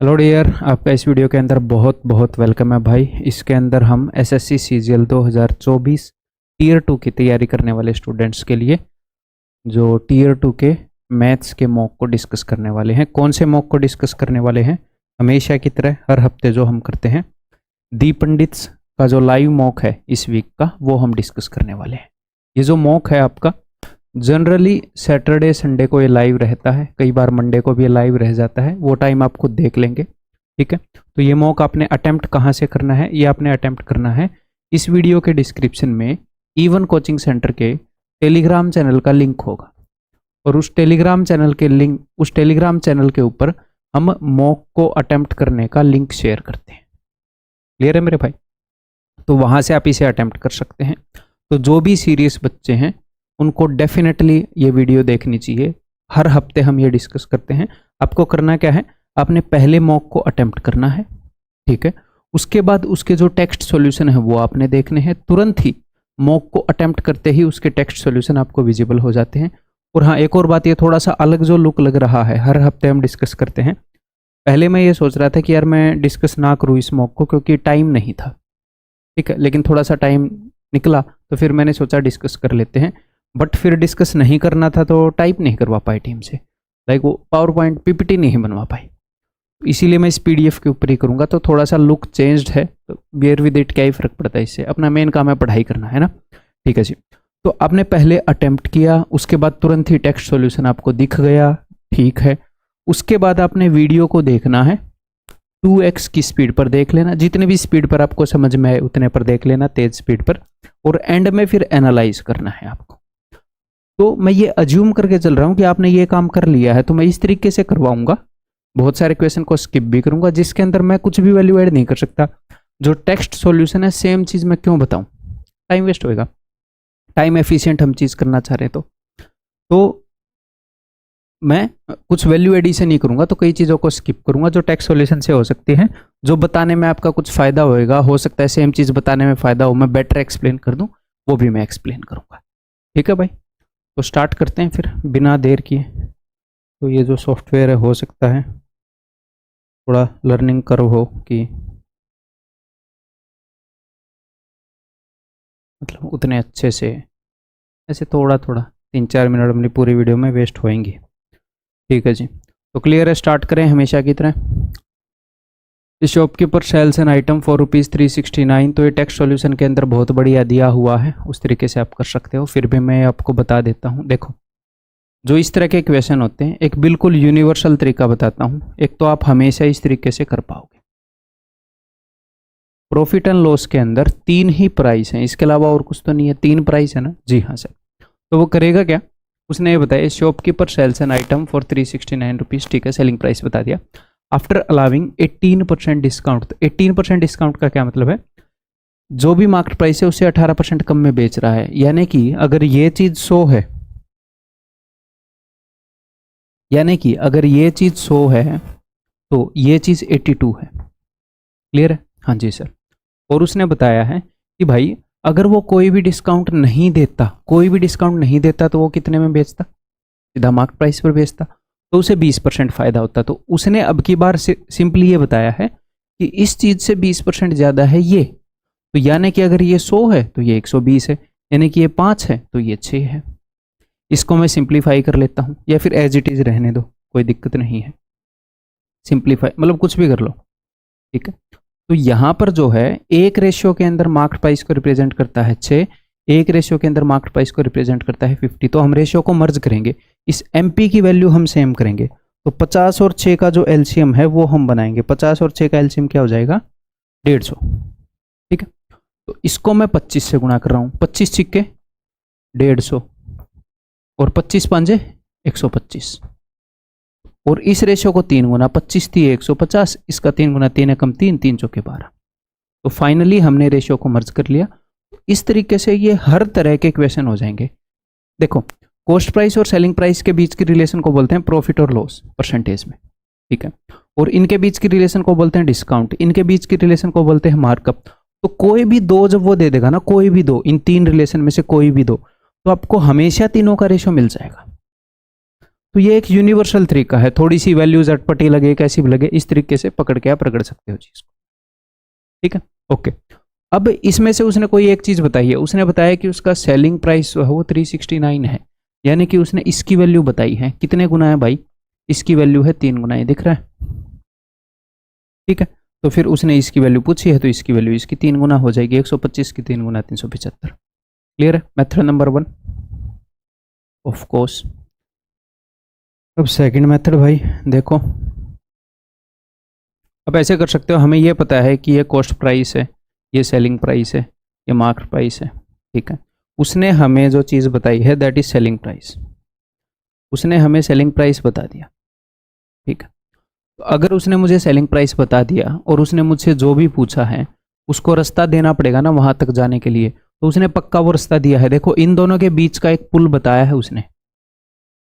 Hello dear, आपका इस video के अंदर बहुत बहुत वेलकम है भाई। इसके अंदर हम एसएससी सीजीएल 2024 टीयर 2 की तैयारी करने वाले स्टूडेंट्स के लिए जो टीयर 2 के मैथ्स के मॉक को डिस्कस करने वाले हैं। कौन से मॉक को डिस्कस करने वाले हैं? हमेशा की तरह हर हफ्ते जो हम करते हैं, दी पंडित्स का जो लाइव मॉक है इस वीक का, वो हम डिस्कस करने वाले हैं। ये जो मॉक है आपका जनरली सैटरडे संडे को ये लाइव रहता है, कई बार मंडे को भी ये लाइव रह जाता है, वो टाइम आप खुद देख लेंगे। ठीक है, तो ये मॉक आपने अटेम्प्ट कहाँ से करना है? ये आपने अटेम्प्ट करना है इस वीडियो के डिस्क्रिप्शन में इवन कोचिंग सेंटर के टेलीग्राम चैनल का लिंक होगा, और उस टेलीग्राम चैनल के ऊपर हम मॉक को अटेम्प्ट करने का लिंक शेयर करते हैं। क्लियर है मेरे भाई? तो वहाँ से आप इसे अटेम्प्ट कर सकते हैं। तो जो भी सीरियस बच्चे हैं उनको डेफिनेटली ये वीडियो देखनी चाहिए। हर हफ्ते हम ये डिस्कस करते हैं। आपको करना क्या है, आपने पहले मॉक को अटेम्प्ट करना है, ठीक है। उसके बाद उसके जो टेक्स्ट सॉल्यूशन है वो आपने देखने हैं। तुरंत ही मॉक को अटेम्प्ट करते ही उसके टेक्स्ट सॉल्यूशन आपको विजिबल हो जाते हैं। और हाँ, एक और बात, ये थोड़ा सा अलग जो लुक लग रहा है, हर हफ्ते हम डिस्कस करते हैं। पहले मैं ये सोच रहा था कि यार मैं डिस्कस ना करूँ इस मॉक को क्योंकि टाइम नहीं था, ठीक है, लेकिन थोड़ा सा टाइम निकला तो फिर मैंने सोचा डिस्कस कर लेते हैं। बट फिर डिस्कस नहीं करना था तो टाइप नहीं करवा पाई टीम से, लाइक वो पावर पॉइंट पीपीटी नहीं बनवा पाई, इसीलिए मैं इस पीडीएफ के ऊपर ही करूँगा। तो थोड़ा सा लुक चेंज्ड है, तो बियर विद इट, क्या ही फर्क पड़ता है इससे, अपना मेन काम है पढ़ाई करना, है ना। ठीक है जी। तो आपने पहले अटेम्प्ट किया, उसके बाद तुरंत ही टेक्स्ट सॉल्यूशन आपको दिख गया, ठीक है। उसके बाद आपने वीडियो को देखना है 2x की स्पीड पर देख लेना, जितने भी स्पीड पर आपको समझ में आए उतने पर देख लेना, तेज स्पीड पर। और एंड में फिर एनालाइज करना है आपको। तो मैं ये अज्यूम करके चल रहा हूं कि आपने ये काम कर लिया है, तो मैं इस तरीके से करवाऊंगा। बहुत सारे क्वेश्चन को स्किप भी करूंगा जिसके अंदर मैं कुछ भी वैल्यू ऐड नहीं कर सकता। जो टेक्स्ट सॉल्यूशन है सेम चीज मैं क्यों बताऊं, टाइम वेस्ट होएगा। टाइम एफिशिएंट हम चीज करना चाह रहे हैं तो मैं कुछ वैल्यू एडिशन नहीं करूंगा, तो कई चीज़ों को स्किप करूंगा जो टेक्स्ट सॉल्यूशन से हो सकती है, जो बताने में आपका कुछ फ़ायदा होएगा। हो सकता है सेम चीज़ बताने में फ़ायदा हो, मैं बेटर एक्सप्लेन कर दूं, वो भी मैं एक्सप्लेन करूंगा। ठीक है भाई, तो स्टार्ट करते हैं फिर बिना देर किए। तो ये जो सॉफ्टवेयर है, हो सकता है थोड़ा लर्निंग कर्व हो कि मतलब उतने अच्छे से, ऐसे थोड़ा थोड़ा 3-4 मिनट अपनी पूरी वीडियो में वेस्ट होएंगी। ठीक है जी, तो क्लियर है, स्टार्ट करें हमेशा की तरह। इस shopkeeper sells an item for ₹369। तो ये टेक्स्ट सॉल्यूशन के अंदर बहुत बढ़िया दिया हुआ है, उस तरीके से आप कर सकते हो। फिर भी मैं आपको बता देता हूँ। देखो, जो इस तरह के क्वेश्चन होते हैं, एक बिल्कुल यूनिवर्सल तरीका बताता हूँ। एक तो आप हमेशा इस तरीके से कर पाओगे। प्रॉफिट एंड लॉस के अंदर 3 ही प्राइस हैं, इसके अलावा और कुछ तो नहीं है। 3 प्राइस है ना? जी हाँ सर। तो वो करेगा क्या, उसने ये बताया shopkeeper sells an item for ₹369। ठीक है, सेलिंग प्राइस बता दिया। After allowing 18% discount. तो 18% डिस्काउंट का क्या मतलब है, जो भी मार्केट प्राइस है उससे 18% कम में बेच रहा है। यानी कि अगर ये चीज 100 है, तो ये चीज 82 है। क्लियर है? हाँ जी सर। और उसने बताया है कि भाई अगर वो कोई भी डिस्काउंट नहीं देता, तो वो कितने में बेचता? सीधा मार्केट प्राइस पर बेचता, तो उसे 20% फायदा होता। तो उसने अब की बार सिंपली ये बताया है कि इस चीज से 20% ज्यादा है ये, तो यानी कि अगर ये 100 है तो ये 120 है, यानी कि ये 5 है तो ये 6 है। इसको मैं सिंप्लीफाई कर लेता हूं, या फिर एज इट इज रहने दो, कोई दिक्कत नहीं है। सिंप्लीफाई मतलब कुछ भी कर लो, ठीक है। तो यहां पर जो है, एक रेशियो के अंदर मार्केट प्राइस को रिप्रेजेंट करता है 6, एक रेशियो के अंदर मार्केट प्राइस को रिप्रेजेंट करता है 50। तो हम रेशियो को मर्ज करेंगे, इस एमपी की वैल्यू हम सेम करेंगे। तो 50 और 6 का जो एलसीएम है वो हम बनाएंगे। 50 और 6 का एलसीएम क्या हो जाएगा? 150। ठीक है, तो इसको मैं 25 से गुणा कर रहा हूं। 25 छिक्के 150 और 25 पंजे 125, और इस रेशियो को 3 गुना, 25 थी 150, इसका 3 गुना 3 एकम 3, 3 चौके 12। तो फाइनली हमने रेशियो को मर्ज कर लिया। इस तरीके से ये हर तरह के क्वेश्चन हो जाएंगे। देखो, कॉस्ट प्राइस और सेलिंग प्राइस के बीच की रिलेशन को बोलते हैं प्रॉफिट और लॉस परसेंटेज में, ठीक है। और इनके बीच की रिलेशन को बोलते हैं डिस्काउंट, इनके बीच की रिलेशन को बोलते हैं मार्कअप। तो कोई भी दो जब वो दे देगा ना, कोई भी दो, इन 3 रिलेशन में से कोई भी दो, तो आपको हमेशा तीनों का रेशियो मिल जाएगा। तो ये एक यूनिवर्सल तरीका है, थोड़ी सी वैल्यूज अटपटी लगे कैसी भी लगे, इस तरीके से पकड़ के आप रगड़ सकते हो चीज को, ठीक है। ओके, अब इसमें से उसने कोई एक चीज बताई है, उसने बताया कि उसका सेलिंग प्राइस जो है वो 369 है, यानी कि उसने इसकी वैल्यू बताई है, कितने गुना है भाई, इसकी वैल्यू है 3 गुना, ये दिख रहा है, ठीक है। तो फिर उसने इसकी वैल्यू पूछी है तो इसकी वैल्यू इसकी 3 गुना हो जाएगी, 125 की 3 गुना 375। क्लियर है, मेथड नंबर 1 ऑफ कोर्स। अब सेकंड मेथड भाई देखो, अब ऐसे कर सकते हो, हमें ये पता है कि ये कॉस्ट प्राइस है, ये सेलिंग प्राइस है, ये मार्केट प्राइस है, ठीक है। उसने हमें जो चीज़ बताई है दैट इज सेलिंग प्राइस, उसने हमें सेलिंग प्राइस बता दिया, ठीक है। तो अगर उसने मुझे सेलिंग प्राइस बता दिया और उसने मुझसे जो भी पूछा है उसको रास्ता देना पड़ेगा ना वहां तक जाने के लिए, तो उसने पक्का वो रास्ता दिया है। देखो इन दोनों के बीच का एक पुल बताया है उसने,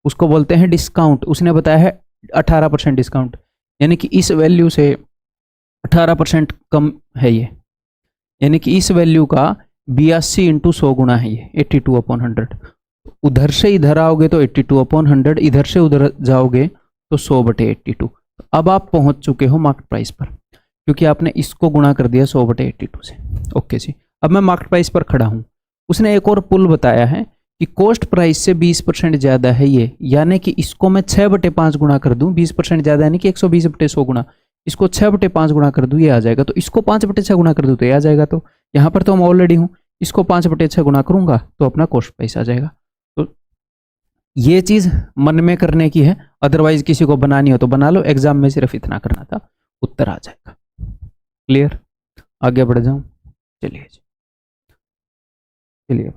उसको बोलते हैं डिस्काउंट। उसने बताया है 18% डिस्काउंट, यानी कि इस वैल्यू से 18% कम है ये, यानी कि इस वैल्यू का 82 इंटू 100 गुना है ये, 82/100। उधर से इधर आओगे तो 82/100, इधर से उधर जाओगे तो 100/82। अब आप पहुंच चुके हो मार्केट प्राइस पर, क्योंकि आपने इसको गुणा कर दिया 100/82 से। ओके जी, अब मैं मार्केट प्राइस पर खड़ा हूं। उसने एक और पुल बताया है कि कॉस्ट प्राइस से 20% ज़्यादा है ये, यानी कि इसको मैं 6/5 गुणा कर दूं, 20% ज़्यादा यानी कि 120/100 गुणा, इसको 6/5 गुणा कर दूं ये आ जाएगा, तो इसको 5/6 गुणा कर दूं तो ये आ जाएगा। तो यहाँ पर तो हम ऑलरेडी हूँ, इसको 5/6 गुणा करूंगा तो अपना कॉस्ट प्राइस आ जाएगा। तो ये चीज़ मन में करने की है, अदरवाइज किसी को बनानी हो तो बना लो, एग्जाम में सिर्फ इतना करना था, उत्तर आ जाएगा। क्लियर, आगे बढ़ जाऊं, चलिए जी, चलिए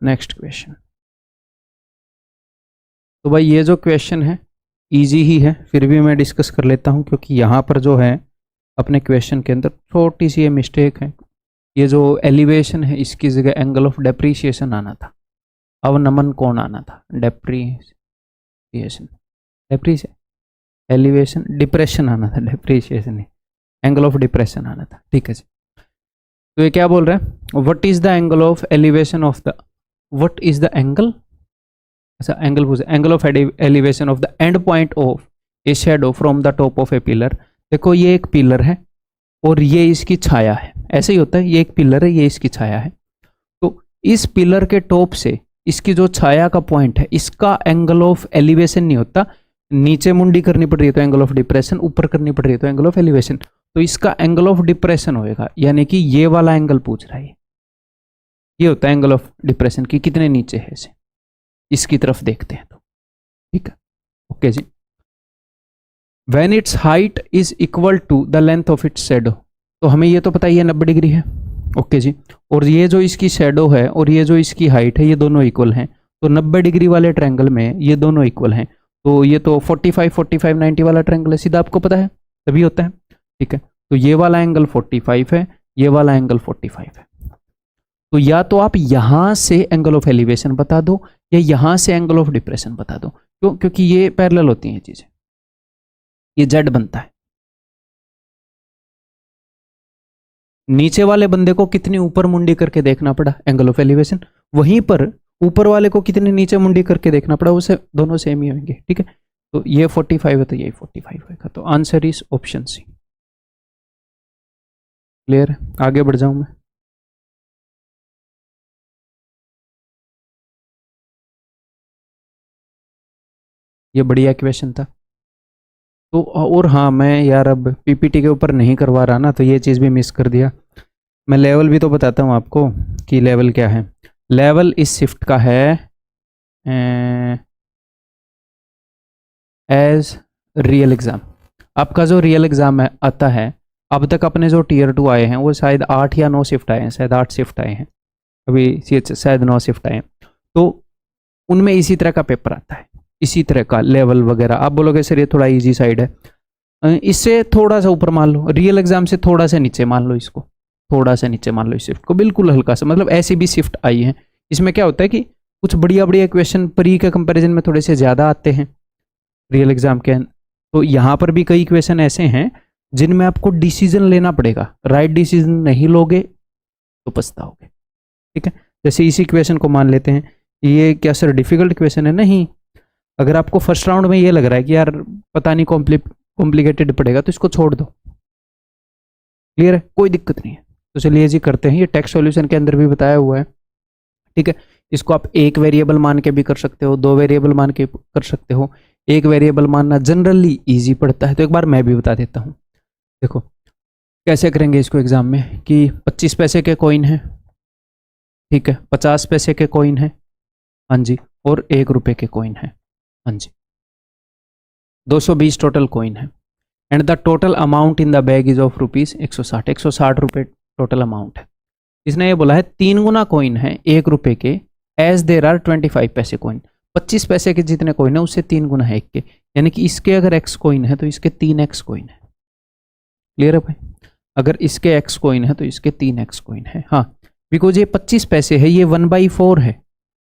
नेक्स्ट क्वेश्चन। तो भाई ये जो क्वेश्चन है इजी ही है, फिर भी मैं डिस्कस कर लेता हूँ, क्योंकि यहाँ पर जो है अपने क्वेश्चन के अंदर छोटी सी ये मिस्टेक है। ये जो एलिवेशन है इसकी जगह एंगल ऑफ डेप्रीशिएशन आना था, अवनमन कौन आना था, डेप्रीशिएशन, डेप्रीशिएशन, एलिवेशन डिप्रेशन आना था, डेप्रीशिएशन नहीं, एंगल ऑफ डिप्रेशन आना था, ठीक है जी। तो ये क्या बोल रहे हैं, what is the angle of elevation of the, what is the angle, अच्छा एंगल पूछे, angle of elevation of the end point of A shadow from the top of A pillar. देखो ये एक पिलर है और ये इसकी छाया है, ऐसे ही होता है, ये एक पिलर है, ये इसकी छाया है। तो इस पिलर के टॉप से इसकी जो छाया का पॉइंट है इसका एंगल ऑफ एलिवेशन नहीं होता, नीचे मुंडी करनी पड़ रही है तो एंगल ऑफ डिप्रेशन, ऊपर करनी पड़ रही है तो एंगल ऑफ एलिवेशन, तो इसका एंगल ऑफ डिप्रेशन होएगा, यानी कि ये वाला एंगल पूछ रहा है, ये होता है एंगल ऑफ डिप्रेशन की कितने नीचे है इसे, इसकी तरफ देखते हैं तो, ठीक है। ओके जी, when its height is equal to the length of its shadow, तो हमें ये तो पता ही है 90 डिग्री है, ओके जी। और ये जो इसकी शैडो है और ये जो इसकी हाइट है ये दोनों इक्वल हैं, तो 90 डिग्री वाले ट्रायंगल में ये दोनों इक्वल हैं, तो ये तो 45 45 90 वाला ट्रायंगल है, सीधा आपको पता है तभी होता है, ठीक है। तो ये वाला एंगल 45 है, ये वाला एंगल 45 है, तो या तो आप यहां से एंगल ऑफ एलिवेशन बता दो या यहां से एंगल ऑफ डिप्रेशन बता दो, क्यों, क्योंकि ये पैरेलल होती हैं चीजें, ये जेड बनता है। नीचे वाले बंदे को कितनी ऊपर मुंडी करके देखना पड़ा, एंगल ऑफ एलिवेशन, वहीं पर ऊपर वाले को कितनी नीचे मुंडी करके देखना पड़ा, उसे दोनों सेम ही होंगे, ठीक है। तो ये 45 है तो ये 45 होगा, तो answer is option C. Clear है, आगे बढ़ जाऊं मैं, ये बढ़िया क्वेश्चन था। तो और हाँ, मैं यार अब पीपीटी के ऊपर नहीं करवा रहा ना, तो ये चीज़ भी मिस कर दिया। मैं लेवल भी तो बताता हूँ आपको कि लेवल क्या है। लेवल इस शिफ्ट का है एज रियल एग्ज़ाम। आपका जो रियल एग्ज़ाम है आता है, अब तक अपने जो टीयर 2 आए हैं वो शायद 8 या 9 शिफ्ट आए हैं, शायद 8 शिफ्ट आए हैं, अभी शायद 9 शिफ्ट आए हैं, तो उनमें इसी तरह का पेपर आता है, इसी तरह का लेवल वगैरह। आप बोलोगे सर ये थोड़ा इजी साइड है, इससे थोड़ा सा ऊपर मान लो, रियल एग्जाम से थोड़ा सा नीचे मान लो इसको, थोड़ा सा नीचे मान लो इस शिफ्ट को, बिल्कुल हल्का सा, मतलब ऐसी भी शिफ्ट आई है। इसमें क्या होता है कि कुछ बढ़िया बढ़िया क्वेश्चन प्री के कंपैरिजन में थोड़े से ज़्यादा आते हैं रियल एग्जाम के, तो यहाँ पर भी कई क्वेश्चन ऐसे हैं जिनमें आपको डिसीजन लेना पड़ेगा, राइट डिसीजन नहीं लोगे तो पछताओगे, ठीक है। जैसे इसी क्वेश्चन को मान लेते हैं ये क्या सर डिफिकल्ट क्वेश्चन है? नहीं, अगर आपको फर्स्ट राउंड में ये लग रहा है कि यार पता नहीं कॉम्प्लिकेटेड पड़ेगा तो इसको छोड़ दो। क्लियर है, कोई दिक्कत नहीं है। तो चलिए जी करते हैं, ये टेक्स्ट सॉल्यूशन के अंदर भी बताया हुआ है। ठीक है, इसको आप एक वेरिएबल मान के भी कर सकते हो, दो वेरिएबल मान के कर सकते हो। एक वेरिएबल मानना जनरली इजी पड़ता है, तो एक बार मैं भी बता देता हूँ। देखो कैसे करेंगे इसको एग्जाम में, कि 25 पैसे के कॉइन है, ठीक है, 50 पैसे के कॉइन है, हाँ जी, और 1 रुपए के कॉइन है, हाँ जी, 220 टोटल कॉइन है। And the total amount in the bag is of rupees 160, 160 रुपए टोटल अमाउंट है। इसने ये बोला है 3 गुना कॉइन है 1 रुपए के, एज देर आर 25 पैसे कॉइन। 25 पैसे के जितने कॉइन है उससे 3 गुना है 1 के, यानी कि इसके अगर x कॉइन है तो इसके 3x कॉइन है। क्लियर है भाई? अगर इसके x कॉइन है तो इसके 3x कॉइन है। हाँ, बिकॉज ये 25 पैसे है, ये 1/4 है।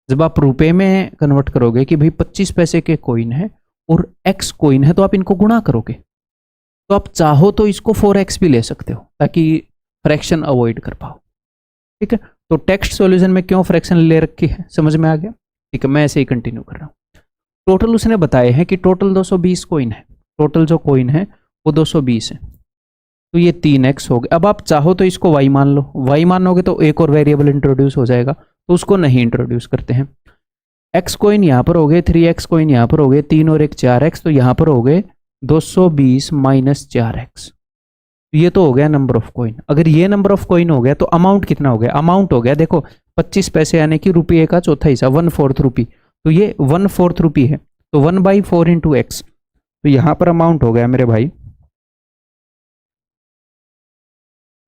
जब आप रुपए में कन्वर्ट करोगे कि भाई 25 पैसे के कॉइन है और x कॉइन है, तो आप इनको गुणा करोगे, तो आप चाहो तो इसको 4x भी ले सकते हो ताकि फ्रैक्शन अवॉइड कर पाओ। ठीक है, तो टेक्स्ट सॉल्यूशन में क्यों फ्रैक्शन ले रखी है, समझ में आ गया? ठीक है, मैं ऐसे ही कंटिन्यू कर रहा हूँ। टोटल उसने बताए हैं कि टोटल 220 कॉइन है, टोटल जो कॉइन है वो 220 है, तो ये 3x हो गया। अब आप चाहो तो इसको y मान लो, y मानोगे तो एक और वेरिएबल इंट्रोड्यूस हो जाएगा, तो उसको नहीं इंट्रोड्यूस करते हैं। x कॉइन यहाँ पर हो गए, 3x कॉइन यहाँ पर हो गए, 3 और 1 4x, तो यहाँ पर हो गए 220 माइनस 4x। ये तो हो गया नंबर ऑफ कॉइन। अगर ये नंबर ऑफ कॉइन हो गया तो अमाउंट कितना हो गया? अमाउंट हो गया देखो 25 पैसे यानी कि रुपये का चौथा हिस्सा, 1/4 रुपी, तो ये 1/4 रुपी है, तो 1/4 इंटू एक्स, तो यहां पर अमाउंट हो गया मेरे भाई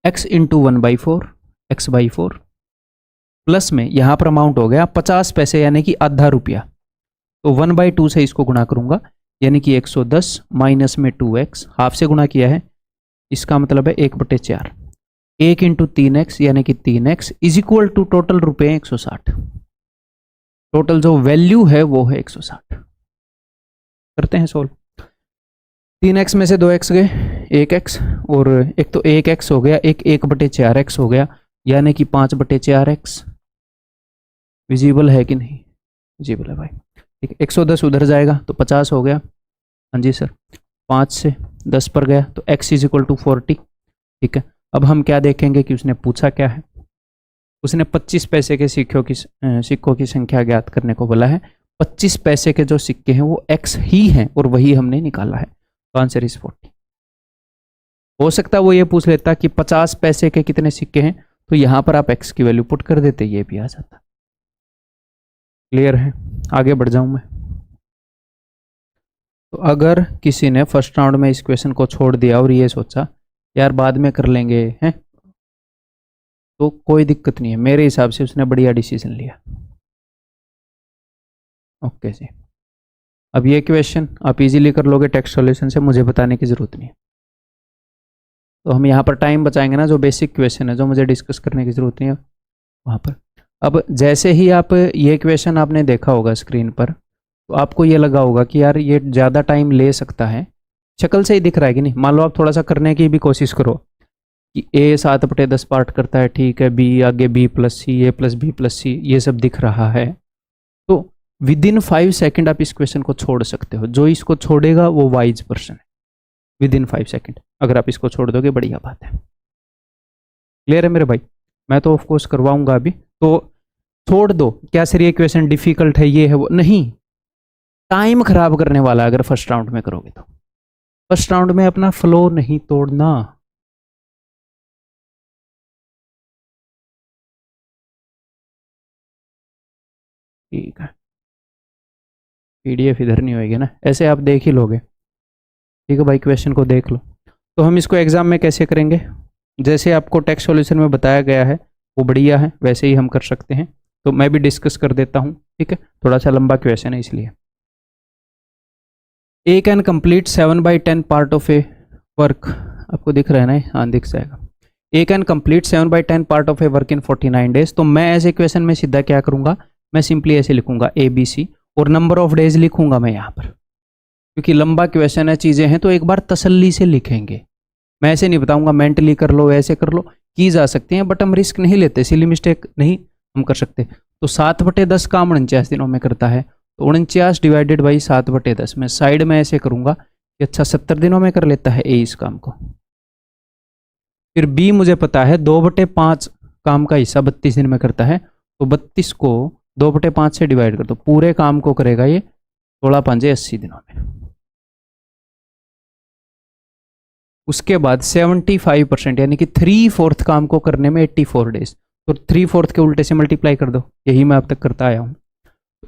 x इंटू 1/4, x/4, प्लस में यहां पर अमाउंट हो गया 50 पैसे यानी कि आधा रुपया, तो 1/2 से इसको गुणा करूंगा यानी कि 110 माइनस में 2x, हाफ से गुणा किया है, इसका मतलब है 1/4, 1 इंटू 3x यानी कि 3x is equal to total रुपए 160। टोटल जो वैल्यू है वो है 160। करते हैं सोल्व। 3x में से 2x गए, 1x, और एक तो 1x हो गया, एक 1/4x हो गया, यानी कि 5/4x। विजिबल है कि नहीं? विजिबल है भाई। ठीक है, 110 उधर जाएगा तो 50 हो गया, हाँ जी सर, 5 से 10 पर गया तो x इज इक्वल टू 40। ठीक है, अब हम क्या देखेंगे कि उसने पूछा क्या है। उसने 25 पैसे के सिक्कों की संख्या ज्ञात करने को बोला है। 25 पैसे के जो सिक्के हैं वो x ही हैं और वही हमने निकाला है, तो आंसर इज 40। हो सकता है वो ये पूछ लेता कि 50 पैसे के कितने सिक्के हैं, तो यहां पर आप x की वैल्यू पुट कर देते, ये भी आ जाता। क्लियर है? आगे बढ़ जाऊं मैं। तो अगर किसी ने फर्स्ट राउंड में इस क्वेश्चन को छोड़ दिया और ये सोचा यार बाद में कर लेंगे हैं, तो कोई दिक्कत नहीं है, मेरे हिसाब से उसने बढ़िया डिसीजन लिया। ओके जी, अब ये क्वेश्चन आप इजीली कर लोगे टेक्स्ट सॉल्यूशन से, मुझे बताने की ज़रूरत नहीं है। तो हम यहाँ पर टाइम बचाएंगे ना, जो बेसिक क्वेश्चन है जो मुझे डिस्कस करने की ज़रूरत नहीं है वहाँ पर। अब जैसे ही आप ये क्वेश्चन आपने देखा होगा स्क्रीन पर, तो आपको ये लगा होगा कि यार ये ज़्यादा टाइम ले सकता है, शक्ल से ही दिख रहा है कि नहीं। मान लो आप थोड़ा सा करने की भी कोशिश करो कि a 7/10 पार्ट करता है, ठीक है, b आगे b plus c, a plus b plus c, ये सब दिख रहा है, तो विद इन 5 सेकेंड आप इस क्वेश्चन को छोड़ सकते हो। जो इसको छोड़ेगा वो वाइज पर्सन है, विद इन 5 सेकेंड अगर आप इसको छोड़ दोगे बढ़िया बात है। क्लियर है मेरे भाई? मैं तो ऑफकोर्स करवाऊंगा अभी, तो छोड़ दो। क्या सर ये क्वेश्चन डिफिकल्ट है, ये है वो नहीं, टाइम खराब करने वाला अगर फर्स्ट राउंड में करोगे तो। फर्स्ट राउंड में अपना फ्लो नहीं तोड़ना। ठीक है, पीडीएफ इधर नहीं होगी ना, ऐसे आप देख ही लोगे। ठीक है भाई, क्वेश्चन को देख लो। तो हम इसको एग्जाम में कैसे करेंगे, जैसे आपको टेक्स्ट सॉल्यूशन में बताया गया है वो बढ़िया है, वैसे ही हम कर सकते हैं। तो मैं भी डिस्कस कर देता हूँ, ठीक है, थोड़ा सा लंबा क्वेश्चन है इसलिए। A can complete 7/10 part of a work, आपको दिख रहा है ना? हाँ दिख जाएगा। A can complete 7/10 part of a work in 49 days. तो मैं ऐसे क्वेश्चन में सीधा क्या करूंगा, मैं सिंपली ऐसे लिखूंगा ABC और नंबर ऑफ डेज लिखूंगा मैं यहाँ पर, क्योंकि लंबा क्वेश्चन है, चीज़ें हैं, तो एक बार तसल्ली से लिखेंगे। मैं ऐसे नहीं बताऊंगा मेंटली कर लो, ऐसे कर लो, की जा सकती हैं, बट हम रिस्क नहीं लेते, सिली मिस्टेक नहीं हम कर सकते। तो 7/10 काम 49 दिनों में करता है, तो 49 डिवाइडेड बाई 7/10 मैं साइड में ऐसे करूंगा कि अच्छा 70 दिनों में कर लेता है ए इस काम को। फिर बी मुझे पता है 2/5 काम का हिस्सा 32 दिन में करता है, तो 32 को 2/5 से डिवाइड कर दो, पूरे काम को करेगा ये 16×5 80 दिनों में। उसके बाद 75% यानी कि 3/4 काम को करने में 84 डेज, तो 3/4 के उल्टे से मल्टीप्लाई कर दो, यही मैं अब तक करता आया हूँ।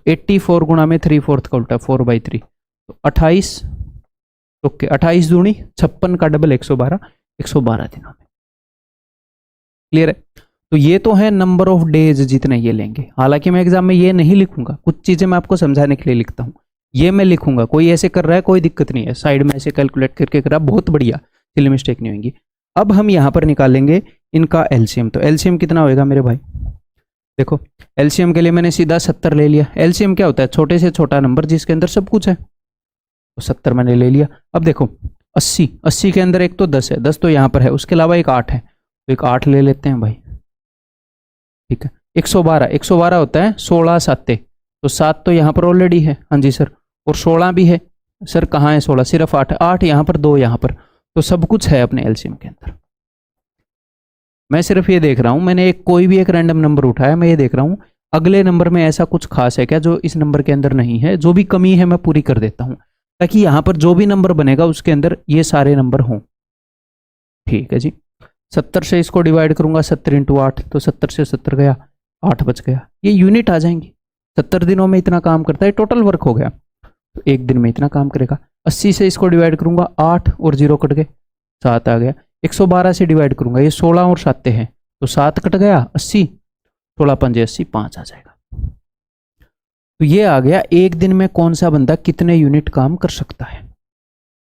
84 गुणा में 3/4 का उल्टा 4/3, तो 28, ओके 28 दूनी 56 का डबल 112, 112 दिनों में। क्लियर है? तो ये तो है नंबर ऑफ डेज जितने ये लेंगे। हालांकि मैं एग्जाम में ये नहीं लिखूंगा, कुछ चीजें मैं आपको समझाने के लिए लिखता हूँ, ये मैं लिखूंगा। कोई ऐसे कर रहा है कोई दिक्कत नहीं है, साइड में ऐसे कैलकुलेट करके करा, बहुत बढ़िया, सिली मिस्टेक नहीं होगी। अब हम यहाँ पर निकालेंगे इनका एलसीएम। तो एलसीएम कितना होएगा मेरे भाई? देखो एलसीएम के लिए मैंने सीधा 70 ले लिया। एलसीएम क्या होता है? छोटे से छोटा नंबर जिसके अंदर सब कुछ है, तो 70 मैंने ले लिया। अब देखो 80 के अंदर एक तो 10 है, 10 तो यहाँ पर है, उसके अलावा एक 8 है, तो एक 8 ले लेते हैं भाई। ठीक है, 112 होता है 16 7, तो 7 तो यहाँ पर ऑलरेडी है, हाँ जी सर, और 16 भी है सर। कहाँ है 16? सिर्फ 8 है, 8 यहाँ पर, 2 यहाँ पर, तो सब कुछ है अपने एलसीएम के अंदर। मैं सिर्फ ये देख रहा हूं, मैंने कोई भी एक रैंडम नंबर उठाया, मैं ये देख रहा हूं अगले नंबर में ऐसा कुछ खास है क्या जो इस नंबर के अंदर नहीं है। जो भी कमी है मैं पूरी कर देता हूं, ताकि यहां पर जो भी नंबर बनेगा उसके अंदर ये सारे नंबर हों। ठीक है जी, 70 से इसको डिवाइड करूंगा, 70 × 8, तो 70 से 70 गया, 8 बच गया, ये यूनिट आ जाएंगी। 70 दिनों में इतना काम करता है, टोटल वर्क हो गया, तो एक दिन में इतना काम करेगा। 80 से इसको डिवाइड करूंगा, 8 और 0 कट गए, 7 आ गया। 112 से डिवाइड करूंगा, ये 16 और 7 है, तो 7 कट गया, 80, 16×5 80, 5 आ जाएगा। तो ये आ गया एक दिन में कौन सा बंदा कितने यूनिट काम कर सकता है।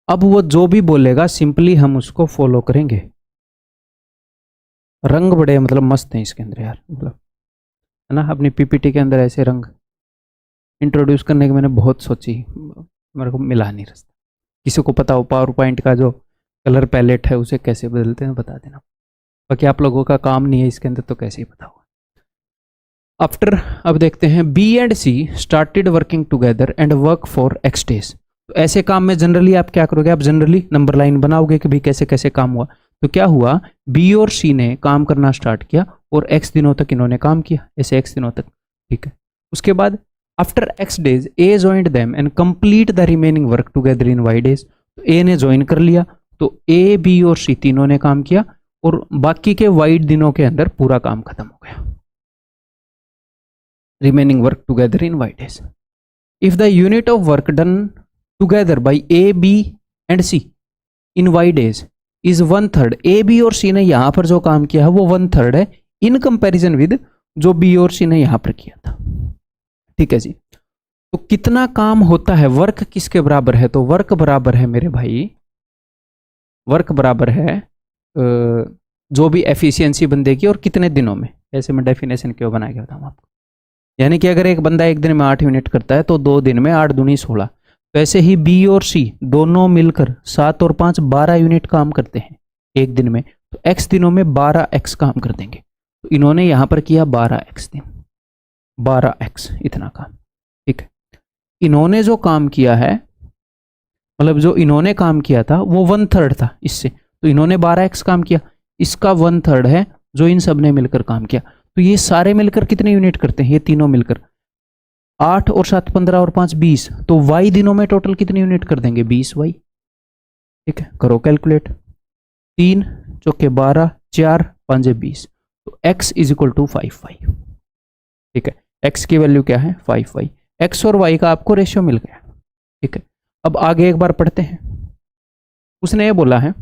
अब वो जो भी बोलेगा सिंपली हम उसको फॉलो करेंगे। रंग बड़े मतलब मस्त हैं इसके अंदर यार, मतलब है ना। अपनी पीपीटी के अंदर ऐसे रंग इंट्रोड्यूस करने की मैंने बहुत सोची, मेरे को मिला नहीं रास्ता। किसी को पता हो पावर पॉइंट का जो कलर पैलेट है उसे कैसे बदलते हैं बता देना, बाकी आप लोगों का काम नहीं है इसके अंदर, तो कैसे ही पता होगा। आफ्टर अब देखते हैं, B and C started working together and work for X days. तो ऐसे काम में जनरली आप क्या करोगे? आप जनरली नंबर लाइन बनाओगे कि भाई कैसे कैसे काम हुआ। तो क्या हुआ, बी और सी ने काम करना स्टार्ट किया और एक्स दिनों तक इन्होंने काम किया, ऐसे एक्स दिनों तक। ठीक है, उसके बाद after X days A joined them and complete the remaining work together in Y days. तो ए ने ज्वाइन कर लिया, तो ए बी और सी तीनों ने काम किया और बाकी के वाइड दिनों के अंदर पूरा काम खत्म हो गया। Remaining work together in Y days. If the unit of work done together by A B and C in Y days is 1/3, A B और सी ने यहां पर जो काम किया है वो 1/3 है इन कंपैरिजन विद जो बी और सी ने यहां पर किया था। ठीक है जी, तो कितना काम होता है, वर्क किसके बराबर है? तो वर्क बराबर है मेरे भाई, वर्क बराबर है जो भी एफिशिएंसी बंदे की और कितने दिनों में। ऐसे मैं डेफिनेशन क्यों बना के बताऊँ आपको। यानी कि अगर एक बंदा एक दिन में 8 यूनिट करता है तो 2 दिन में 8 दूनी 16। तो ऐसे ही बी और सी दोनों मिलकर 7 और 5 12 यूनिट काम करते हैं एक दिन में, तो एक्स दिनों में 12x काम कर देंगे। तो इन्होंने यहां पर किया 12x दिन, 12x इतना काम। ठीक है, इन्होंने जो काम किया है, मतलब जो इन्होंने काम किया था वो 1/3 था इससे, तो इन्होंने 12x काम किया, इसका 1/3 है जो इन सब ने मिलकर काम किया। तो ये सारे मिलकर कितने यूनिट करते हैं? ये तीनों मिलकर 8 और 7 15 और 5 20, तो y दिनों में टोटल कितने यूनिट कर देंगे? 20y। ठीक है, करो कैलकुलेट, 3 चौके 12, 4 5 20, तो x is equal to 5y। ठीक है, x की वैल्यू क्या है? 5y। x और y का आपको रेशियो मिल गया। ठीक है, अब आगे एक बार पढ़ते हैं। उसने ये बोला है,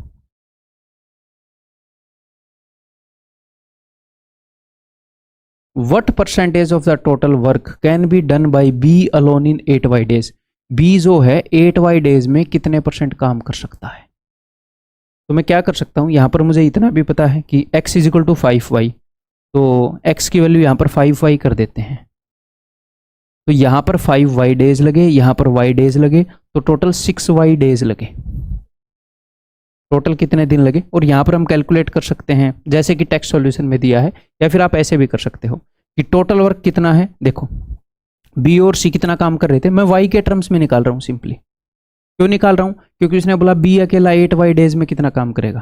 what percentage of the total work can be done by B alone in 8y days? B जो है 8y days में कितने % काम कर सकता है? तो मैं क्या कर सकता हूं, यहां पर मुझे इतना भी पता है कि x is equal to 5y, तो x की वैल्यू यहां पर 5y कर देते हैं। तो यहां पर 5y डेज लगे, यहां पर y डेज लगे, तो टोटल 6y डेज लगे। टोटल कितने दिन लगे? और यहाँ पर हम कैलकुलेट कर सकते हैं जैसे कि टेक्स्ट सॉल्यूशन में दिया है, या फिर आप ऐसे भी कर सकते हो कि टोटल वर्क कितना है। देखो बी और सी कितना काम कर रहे थे, मैं वाई के टर्म्स में निकाल रहा हूं सिंपली। क्यों निकाल रहा हूं, क्योंकि उसने बोला बी अकेला 8 डेज में कितना काम करेगा।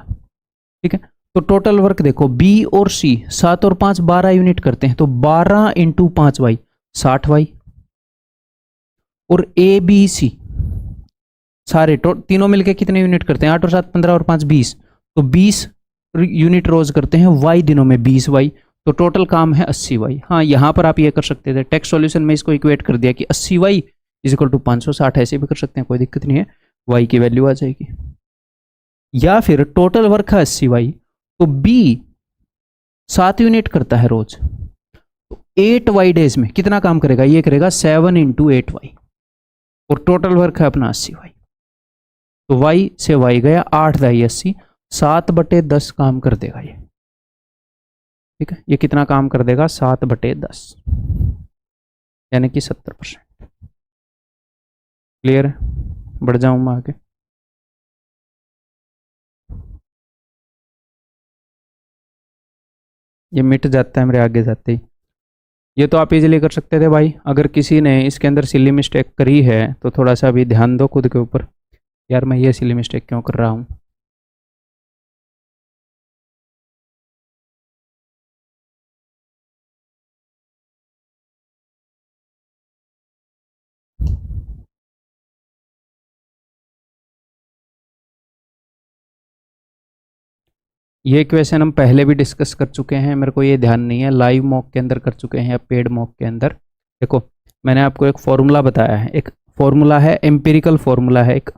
ठीक है, तो टोटल वर्क देखो बी और सी 7 और 5 12 यूनिट करते हैं, तो 12 इंटू 5 वाई 60 वाई। और ए बी सी सारे तीनों मिलके कितने यूनिट करते हैं, 8 और 7 15 और 5 20, तो 20 यूनिट रोज करते हैं वाई दिनों में 20 वाई, तो टोटल काम है 80 वाई। हाँ यहां पर आप ये कर सकते थे, टेक्स्ट सॉल्यूशन में इसको इक्वेट कर दिया कि 80 वाई इज इक्वल टू 560, ऐसे भी कर सकते हैं, कोई दिक्कत नहीं है, वाई की वैल्यू आ जाएगी। या फिर टोटल वर्क है 80 वाई, तो बी 7 यूनिट करता है रोज, तो 8 वाई डेज में कितना काम करेगा, ये करेगा 7 इंटू 8 वाई, और टोटल वर्क है अपना 80 वाई। तो वाई से वाई गया, 8 दाई 80, 7/10 काम कर देगा ये। ठीक है, ये कितना काम कर देगा, 7/10, यानी कि 70%। क्लियर है, बढ़ जाऊं मैं आगे। ये मिट जाता है मेरे आगे जाते ही। ये तो आप इजीली कर सकते थे भाई, अगर किसी ने इसके अंदर सिली मिस्टेक करी है तो थोड़ा सा भी ध्यान दो खुद के ऊपर, यार मैं ये सिली मिस्टेक क्यों कर रहा हूँ। ये क्वेश्चन हम पहले भी डिस्कस कर चुके हैं, मेरे को ये ध्यान नहीं है लाइव मॉक के अंदर कर चुके हैं या पेड मॉक के अंदर। देखो मैंने आपको एक फॉर्मूला बताया है, एक फॉर्मूला है एम्पिरिकल फॉर्मूला है, एक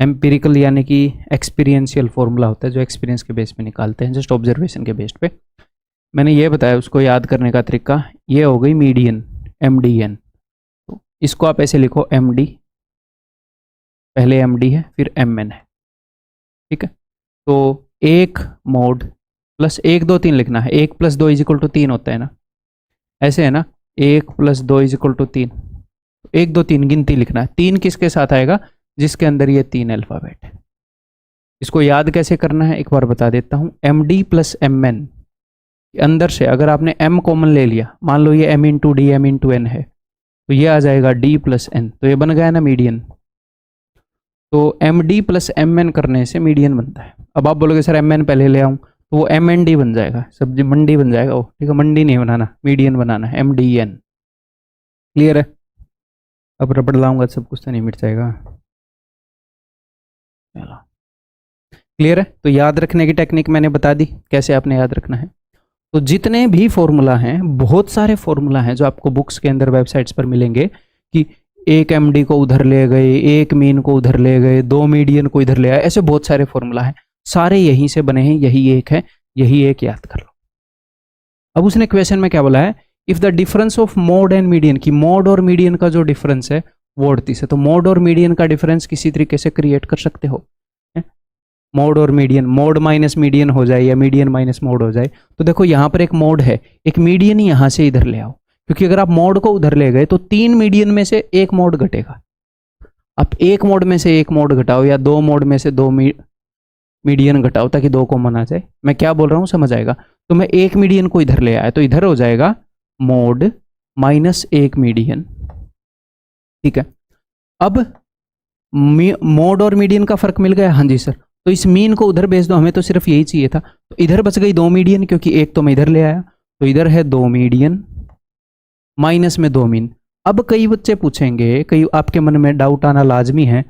एम्पिरिकल यानी कि एक्सपीरियंशियल फॉर्मूला होता है जो एक्सपीरियंस के बेस पे निकालते हैं, जस्ट ऑब्जर्वेशन के बेस पे। मैंने ये बताया, उसको याद करने का तरीका ये हो गई मीडियन, MDN। तो इसको आप ऐसे लिखो MD, पहले MD है फिर MN है। ठीक है, तो 1 मोड प्लस 1 2 3 लिखना है, 1 + 2 = 3 होता है ना, ऐसे है ना, 1 + 2 = 3, 1 2 3 गिनती लिखना है। 3 किसके साथ आएगा, जिसके अंदर ये 3 अल्फ़ाबेट है। इसको याद कैसे करना है एक बार बता देता हूँ, MD + MN अंदर से अगर आपने M कॉमन ले लिया, मान लो ये M × D M × N है, तो ये आ जाएगा D + N, तो ये बन गया ना मीडियन। तो MD + MN करने से मीडियन बनता है। अब आप बोलोगे सर MN पहले ले आऊँ, तो वो MND बन जाएगा, सब्जी मंडी बन जाएगा वो। ठीक है, मंडी नहीं बनाना, मीडियन बनाना है, MDN। क्लियर है, अब रबड़ लाऊंगा सब कुछ तो नहीं मिट जाएगा। चलो क्लियर है, तो याद रखने की टेक्निक मैंने बता दी कैसे आपने याद रखना है। तो जितने भी फॉर्मूला हैं, बहुत सारे फॉर्मूला हैं जो आपको बुक्स के अंदर वेबसाइट्स पर मिलेंगे कि एक MD को उधर ले गए, एक मीन को उधर ले गए, 2 मीडियन को इधर ले आए, ऐसे बहुत सारे फॉर्मूला हैं, सारे यहीं से बने हैं, यही एक है, यही एक याद कर लो। अब उसने क्वेश्चन में क्या बोला है, if the difference of mode and median, की मोड और मीडियन का जो डिफरेंस है वो 38 है, तो मोड और मीडियन का डिफरेंस किसी तरीके से क्रिएट कर सकते हो, मोड और मीडियन, मोड माइनस मीडियन हो जाए या मीडियन माइनस मोड हो जाए। तो देखो यहाँ पर एक मोड है, एक मीडियन ही यहाँ से इधर ले आओ, क्योंकि अगर आप मोड को उधर ले गए तो 3 मीडियन में से एक मोड घटेगा। आप एक मोड में से एक मोड घटाओ या 2 मोड में से 2 मीडियन घटाओ ताकि 2 कॉमन आ जाए। मैं क्या बोल रहा हूँ समझ आएगा। तो मैं एक मीडियन को इधर ले आया, तो इधर हो जाएगा मोड माइनस एक मीडियन। ठीक है, अब मोड और मीडियन का फर्क मिल गया, हाँ जी सर, तो इस मीन को उधर भेज दो, हमें तो सिर्फ यही चाहिए था। तो इधर बच गई 2 मीडियन, क्योंकि एक तो मैं इधर ले आया, तो इधर है 2 मीडियन माइनस में 2 मीन। अब कई बच्चे पूछेंगे, कई आपके मन में डाउट आना लाजमी है,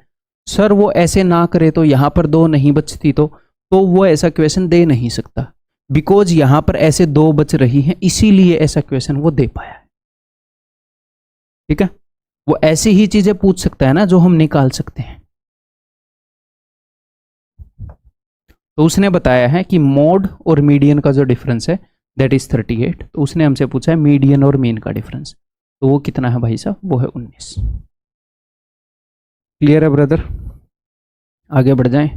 सर वो ऐसे ना करे तो यहाँ पर 2 नहीं बचती, तो वो ऐसा क्वेश्चन दे नहीं सकता, बिकॉज यहाँ पर ऐसे 2 बच रही हैं, इसीलिए ऐसा क्वेश्चन वो दे पाया है। ठीक है, वो ऐसी ही चीजें पूछ सकता है ना जो हम निकाल सकते हैं। तो उसने बताया है कि मोड और मीडियन का जो डिफरेंस है दैट इज 38, तो उसने हमसे पूछा है मीडियन और मीन का डिफरेंस, तो वो कितना है भाई साहब, वो है 19। क्लियर है ब्रदर, आगे बढ़ जाएं।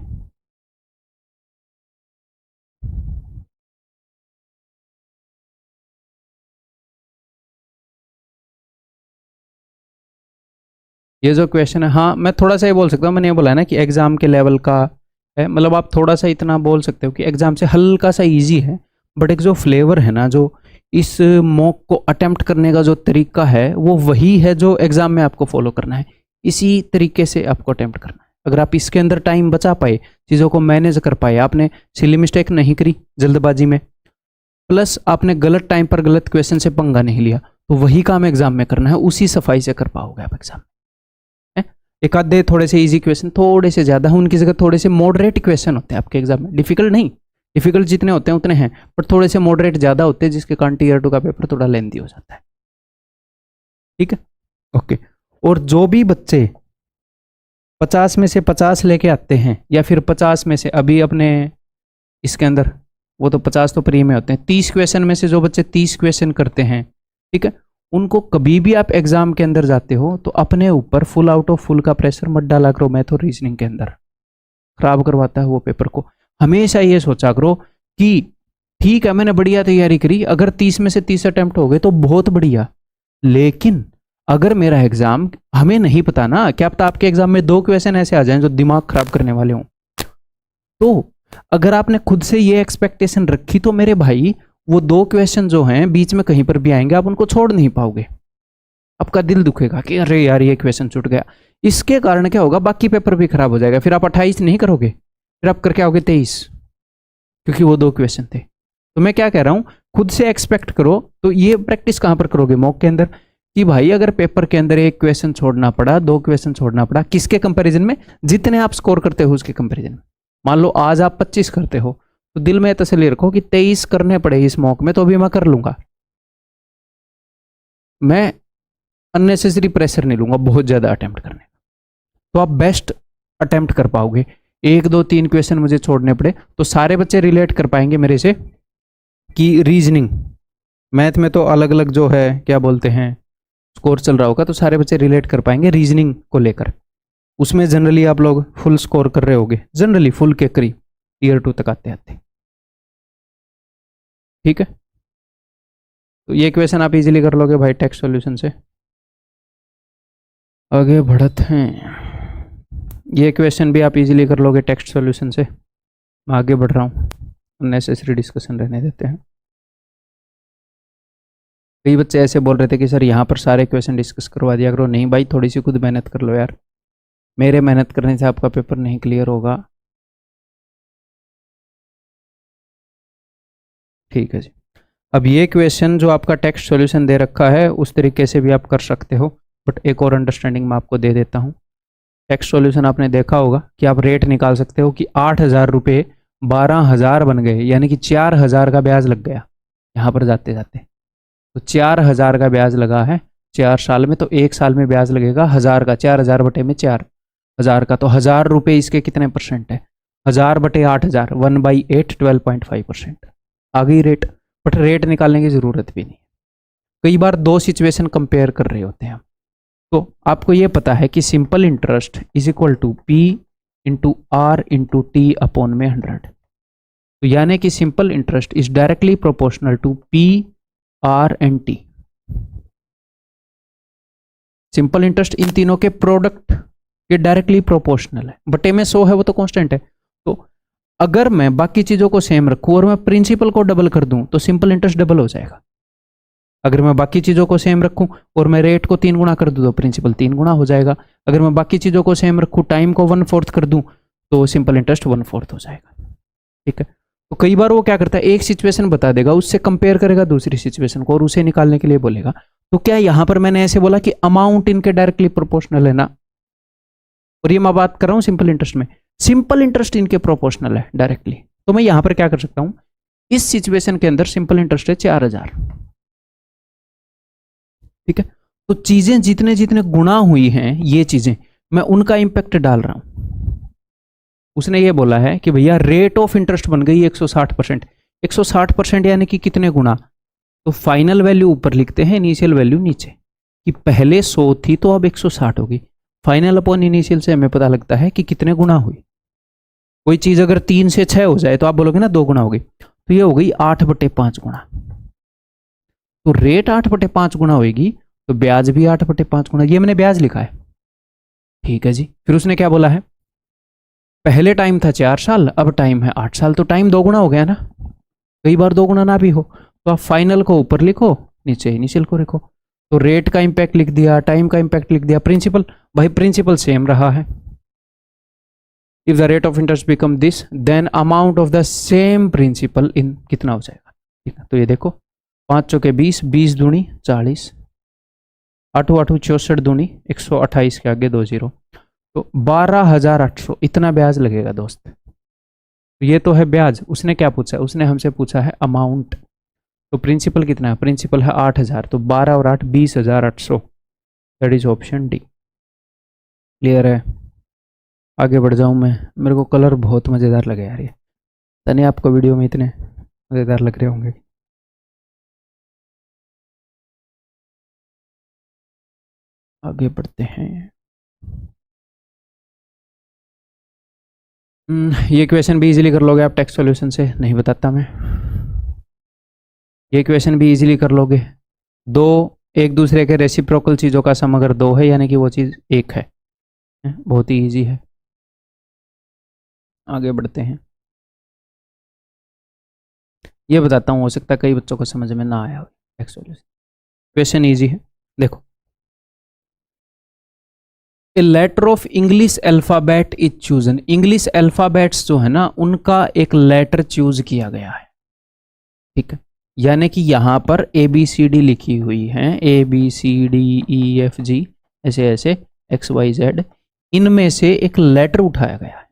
ये जो क्वेश्चन है, हाँ मैं थोड़ा सा ये बोल सकता हूँ, मैंने ये बोला है ना कि एग्जाम के लेवल का है, मतलब आप थोड़ा सा इतना बोल सकते हो कि एग्जाम से हल्का सा इजी है, बट एक जो फ्लेवर है ना, जो इस मॉक को अटेम्प्ट करने का जो तरीका है वो वही है जो एग्जाम में आपको फॉलो करना है। इसी तरीके से आपको अटेम्प्ट करना है। अगर आप इसके अंदर टाइम बचा पाए, चीज़ों को मैनेज कर पाए, आपने सिली मिस्टेक नहीं करी जल्दबाजी में, प्लस आपने गलत टाइम पर गलत क्वेश्चन से पंगा नहीं लिया, तो वही काम एग्जाम में करना है, उसी सफाई से कर पाओगे आप एग्जाम में। एक आधे थोड़े से इजी क्वेश्चन थोड़े से ज़्यादा, उनकी जगह थोड़े से मॉडरेट क्वेश्चन होते हैं आपके एग्जाम में। डिफिकल्ट नहीं, डिफिकल्ट जितने होते हैं उतने हैं, पर थोड़े से मॉडरेट ज़्यादा होते हैं, जिसके कारण टीयर 2 का पेपर थोड़ा लेंथी हो जाता है। ठीक है, ओके। और जो भी बच्चे 50 में से 50 लेके आते हैं, या फिर 50 में से अभी अपने इसके अंदर, वो तो 50 तो प्री में होते हैं, 30 क्वेश्चन में से जो बच्चे 30 क्वेश्चन करते हैं, ठीक है, उनको कभी भी आप एग्जाम के अंदर जाते हो तो अपने ऊपर फुल आउट ऑफ फुल का प्रेशर मत डाला करो। मैथ और रीजनिंग के अंदर खराब करवाता है वो पेपर को। हमेशा ये सोचा करो कि ठीक है मैंने बढ़िया तैयारी करी, अगर 30 में से 30 अटेम्प्ट हो गए तो बहुत बढ़िया, लेकिन अगर मेरा एग्जाम, हमें नहीं पता ना, क्या पता आपके एग्जाम में 2 क्वेश्चन ऐसे आ जाएं जो दिमाग खराब करने वाले हों। तो अगर आपने खुद से ये एक्सपेक्टेशन रखी तो मेरे भाई वो 2 क्वेश्चन जो हैं बीच में कहीं पर भी आएंगे, आप उनको छोड़ नहीं पाओगे। आपका दिल दुखेगा कि अरे यार ये क्वेश्चन छूट गया। इसके कारण क्या होगा, बाकी पेपर भी खराब हो जाएगा। फिर आप 28 नहीं करोगे, फिर आप करके आओगे 23, क्योंकि वो 2 क्वेश्चन थे। तो मैं क्या कह रहा हूं, खुद से एक्सपेक्ट करो। तो ये प्रैक्टिस कहां पर करोगे, मॉक के अंदर, कि भाई अगर पेपर के अंदर 1 क्वेश्चन छोड़ना पड़ा, 2 क्वेश्चन छोड़ना पड़ा, किसके कंपैरिजन में, जितने आप स्कोर करते हो उसके कंपैरिजन में। मान लो आज आप 25 करते हो, तो दिल में तसल्ली रखो कि 23 करने पड़े इस मॉक में तो भी मैं कर लूंगा। मैं अननेसेसरी प्रेशर नहीं लूंगा बहुत ज्यादा अटेम्प्ट करने का, तो आप बेस्ट अटेम्प्ट कर पाओगे। 1 2 3 क्वेश्चन मुझे छोड़ने पड़े तो सारे बच्चे रिलेट कर पाएंगे मेरे से कि रीजनिंग, मैथ में तो अलग अलग जो है क्या बोलते हैं स्कोर चल रहा होगा, तो सारे बच्चे रिलेट कर पाएंगे रीजनिंग को लेकर। उसमें जनरली आप लोग फुल स्कोर कर रहे होगे, जनरली फुल के करीब टीयर 2 तक आते आते। ठीक है, तो ये क्वेश्चन आप इजीली कर लोगे भाई टेक्स्ट सॉल्यूशन से। आगे बढ़ते हैं, ये क्वेश्चन भी आप इजीली कर लोगे टेक्स्ट सॉल्यूशन से। मैं आगे बढ़ रहा हूँ, अननेसेसरी डिस्कशन रहने देते हैं। कई बच्चे ऐसे बोल रहे थे कि सर यहाँ पर सारे क्वेश्चन डिस्कस करवा दिया करो। नहीं भाई, थोड़ी सी खुद मेहनत कर लो यार, मेरे मेहनत करने से आपका पेपर नहीं क्लियर होगा। ठीक है जी, अब ये क्वेश्चन जो आपका टेक्स्ट सॉल्यूशन दे रखा है उस तरीके से भी आप कर सकते हो, बट एक और अंडरस्टैंडिंग मैं आपको दे देता हूँ। टेक्स्ट सॉल्यूशन आपने देखा होगा कि आप रेट निकाल सकते हो कि 8,000 रुपये 12,000 बन गए, यानी कि 4,000 का ब्याज लग गया यहाँ पर जाते जाते। तो 4,000 का ब्याज लगा है 4 साल में, तो 1 साल में ब्याज लगेगा 1,000 का। 4,000 बटे में 4,000 का, तो 1,000 रुपये इसके कितने परसेंट है, 1,000 बटे 8,000, 1/8 12.5% आ गई रेट। बट रेट निकालने की ज़रूरत भी नहीं। कई बार 2 सिचुएशन कंपेयर कर रहे होते हैं, तो आपको ये पता है कि simple interest is equal to P into R into T upon में 100। तो यानी कि simple interest is directly proportional to P R and T। Simple interest इन तीनों के प्रोडक्ट के डायरेक्टली प्रोपोर्शनल है, बटे में 100 है, वो तो कांस्टेंट है। तो अगर मैं बाकी चीजों को सेम रखूं और मैं प्रिंसिपल को डबल कर दूं तो सिंपल इंटरेस्ट डबल हो जाएगा। अगर मैं बाकी चीजों को सेम रखूं और मैं रेट को 3 गुना कर दूं तो प्रिंसिपल 3 गुना हो जाएगा। अगर मैं बाकी चीजों को सेम रखूं, टाइम को 1/4 कर दूं तो सिंपल इंटरेस्ट 1/4 हो जाएगा। ठीक है, तो कई बार वो क्या करता है, एक सिचुएशन बता देगा, उससे कंपेयर करेगा दूसरी सिचुएशन को और उसे निकालने के लिए बोलेगा। तो क्या यहां पर मैंने ऐसे बोला कि अमाउंट इनके डायरेक्टली प्रोपोर्शनल है ना, और ये मैं बात कर रहा हूं सिंपल इंटरेस्ट में, सिंपल इंटरेस्ट इनके प्रोपोर्शनल है डायरेक्टली। तो मैं यहां पर क्या कर सकता हूं, इस सिचुएशन के अंदर सिंपल इंटरेस्ट है 4,000। ठीक है, तो चीजें जितने जितने गुणा हुई हैं ये चीजें, मैं उनका इंपैक्ट डाल रहा हूं। उसने ये बोला है कि भैया रेट ऑफ इंटरेस्ट बन गई 160%। 160% यानी कि कितने गुना, तो फाइनल वैल्यू ऊपर लिखते हैं, इनिशियल वैल्यू नीचे, कि पहले 100 थी तो अब 160 होगी। फाइनल अपॉन इनिशियल से हमें पता लगता है कि कितने गुना हुई। कोई चीज अगर 3 से 6 हो जाए तो आप बोलोगे ना 2 गुना हो गई, तो ये हो गई 8/5 गुना। तो रेट 8/5 गुना होगी तो ब्याज भी 8/5 गुना। ये मैंने ब्याज लिखा है। ठीक है जी, फिर उसने क्या बोला है, पहले टाइम था 4 साल, अब टाइम है 8 साल, तो टाइम 2 गुना हो गया ना। कई बार 2 गुना ना भी हो तो आप फाइनल को ऊपर लिखो, नीचे इनिशियल को लिखो। तो रेट का इंपैक्ट लिख दिया, टाइम का इंपैक्ट लिख दिया, प्रिंसिपल, भाई प्रिंसिपल सेम रहा है। If the rate of interest become this then amount of the same principal in कितना हो जाएगा, ठीक है। तो ये देखो 5 चौके 20, 20 दूनी 40, 8 8 64 दूनी 128 के आगे 2 जीरो, तो 12,800 इतना ब्याज लगेगा दोस्त। तो ये तो है ब्याज। उसने क्या पूछा, उसने हमसे पूछा है अमाउंट। तो प्रिंसिपल कितना है, प्रिंसिपल है 8,000, तो 12 और 8 20,800, that is option D. Clear है। आगे बढ़ जाऊं मैं, मेरे को कलर बहुत मज़ेदार लगे यार, ये तने आपको वीडियो में इतने मज़ेदार लग रहे होंगे। आगे बढ़ते हैं। ये क्वेश्चन भी इजीली कर लोगे आप टेक्स्ट सॉल्यूशन से, नहीं बताता मैं। ये क्वेश्चन भी इजीली कर लोगे। दो एक दूसरे के रेसिप्रोकल चीज़ों का सम अगर 2 है यानी कि वो चीज़ 1 है। बहुत ही इजी है। आगे बढ़ते हैं। ये बताता हूँ, हो सकता है कई बच्चों को समझ में ना आया हो टेक्स्ट सॉल्यूशन। क्वेश्चन इजी है, देखो। A letter of English alphabet is chosen. English alphabets जो है ना, उनका एक लेटर चूज किया गया है, ठीक है। यानी कि यहाँ पर ए बी सी डी लिखी हुई है, A B C D E F G, ऐसे ऐसे एक्स वाई जेड, इनमें से एक लेटर उठाया गया है,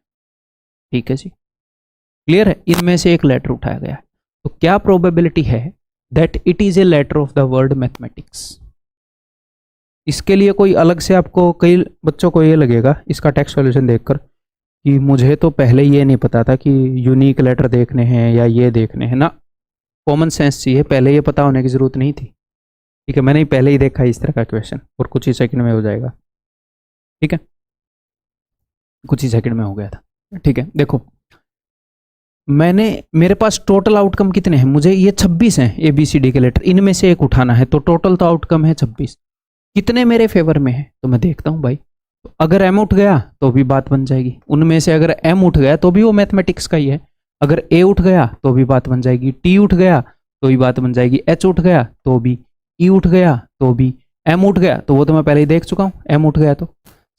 ठीक है जी। क्लियर है, इनमें से एक लेटर उठाया गया है। तो क्या प्रोबेबिलिटी है that it is a letter of the word mathematics. इसके लिए कोई अलग से आपको, कई बच्चों को ये लगेगा इसका टेक्स्ट सॉल्यूशन देखकर कि मुझे तो पहले ये नहीं पता था कि यूनिक लेटर देखने हैं या ये देखने हैं ना। कॉमन सेंस चाहिए, पहले ये पता होने की ज़रूरत नहीं थी, ठीक है। मैंने पहले ही देखा इस तरह का क्वेश्चन और कुछ ही सेकंड में हो जाएगा, ठीक है। कुछ ही सेकंड में हो गया था, ठीक है। देखो मेरे पास टोटल आउटकम कितने हैं, मुझे ये 26 हैं ए बी सी डी के लेटर, इनमें से एक उठाना है। तो टोटल तो आउटकम है 26, कितने मेरे फेवर में है तो मैं देखता हूं भाई। तो अगर एम उठ गया तो भी बात बन जाएगी, उनमें से अगर एम उठ गया तो भी वो मैथमेटिक्स का ही है। अगर ए उठ गया तो भी बात बन जाएगी, टी उठ गया तो भी बात बन जाएगी, एच उठ गया तो भी, ई उठ गया तो भी, एम उठ गया तो वो तो मैं पहले ही देख चुका हूँ। एम उठ गया तो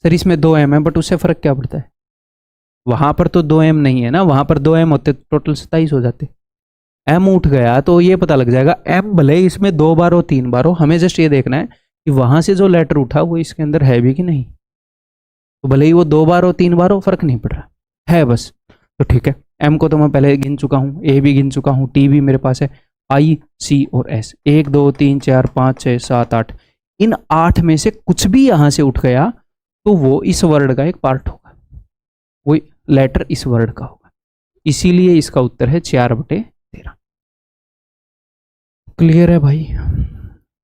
सर इसमें 2 एम है, बट उससे फर्क क्या पड़ता है, वहां पर तो 2 एम नहीं है ना, वहां पर 2 एम होते तो टोटल 27 हो जाते। एम उठ गया तो ये पता लग जाएगा, एम भले ही इसमें 2 बार हो 3 बार हो, हमें जस्ट ये देखना है कि वहां से जो लेटर उठा वो इसके अंदर है भी कि नहीं। तो भले ही वो 2 बार हो 3 बार हो, फर्क नहीं पड़ रहा है बस। तो ठीक है, एम को तो मैं पहले गिन चुका हूँ, ए भी गिन चुका हूँ, टी भी मेरे पास है, आई सी और एस, 1 2 3 4 5 6 7 8, इन 8 में से कुछ भी यहां से उठ गया तो वो इस वर्ड का एक पार्ट होगा, वो लेटर इस वर्ड का होगा। इसीलिए इसका उत्तर है 4/13। क्लियर है भाई।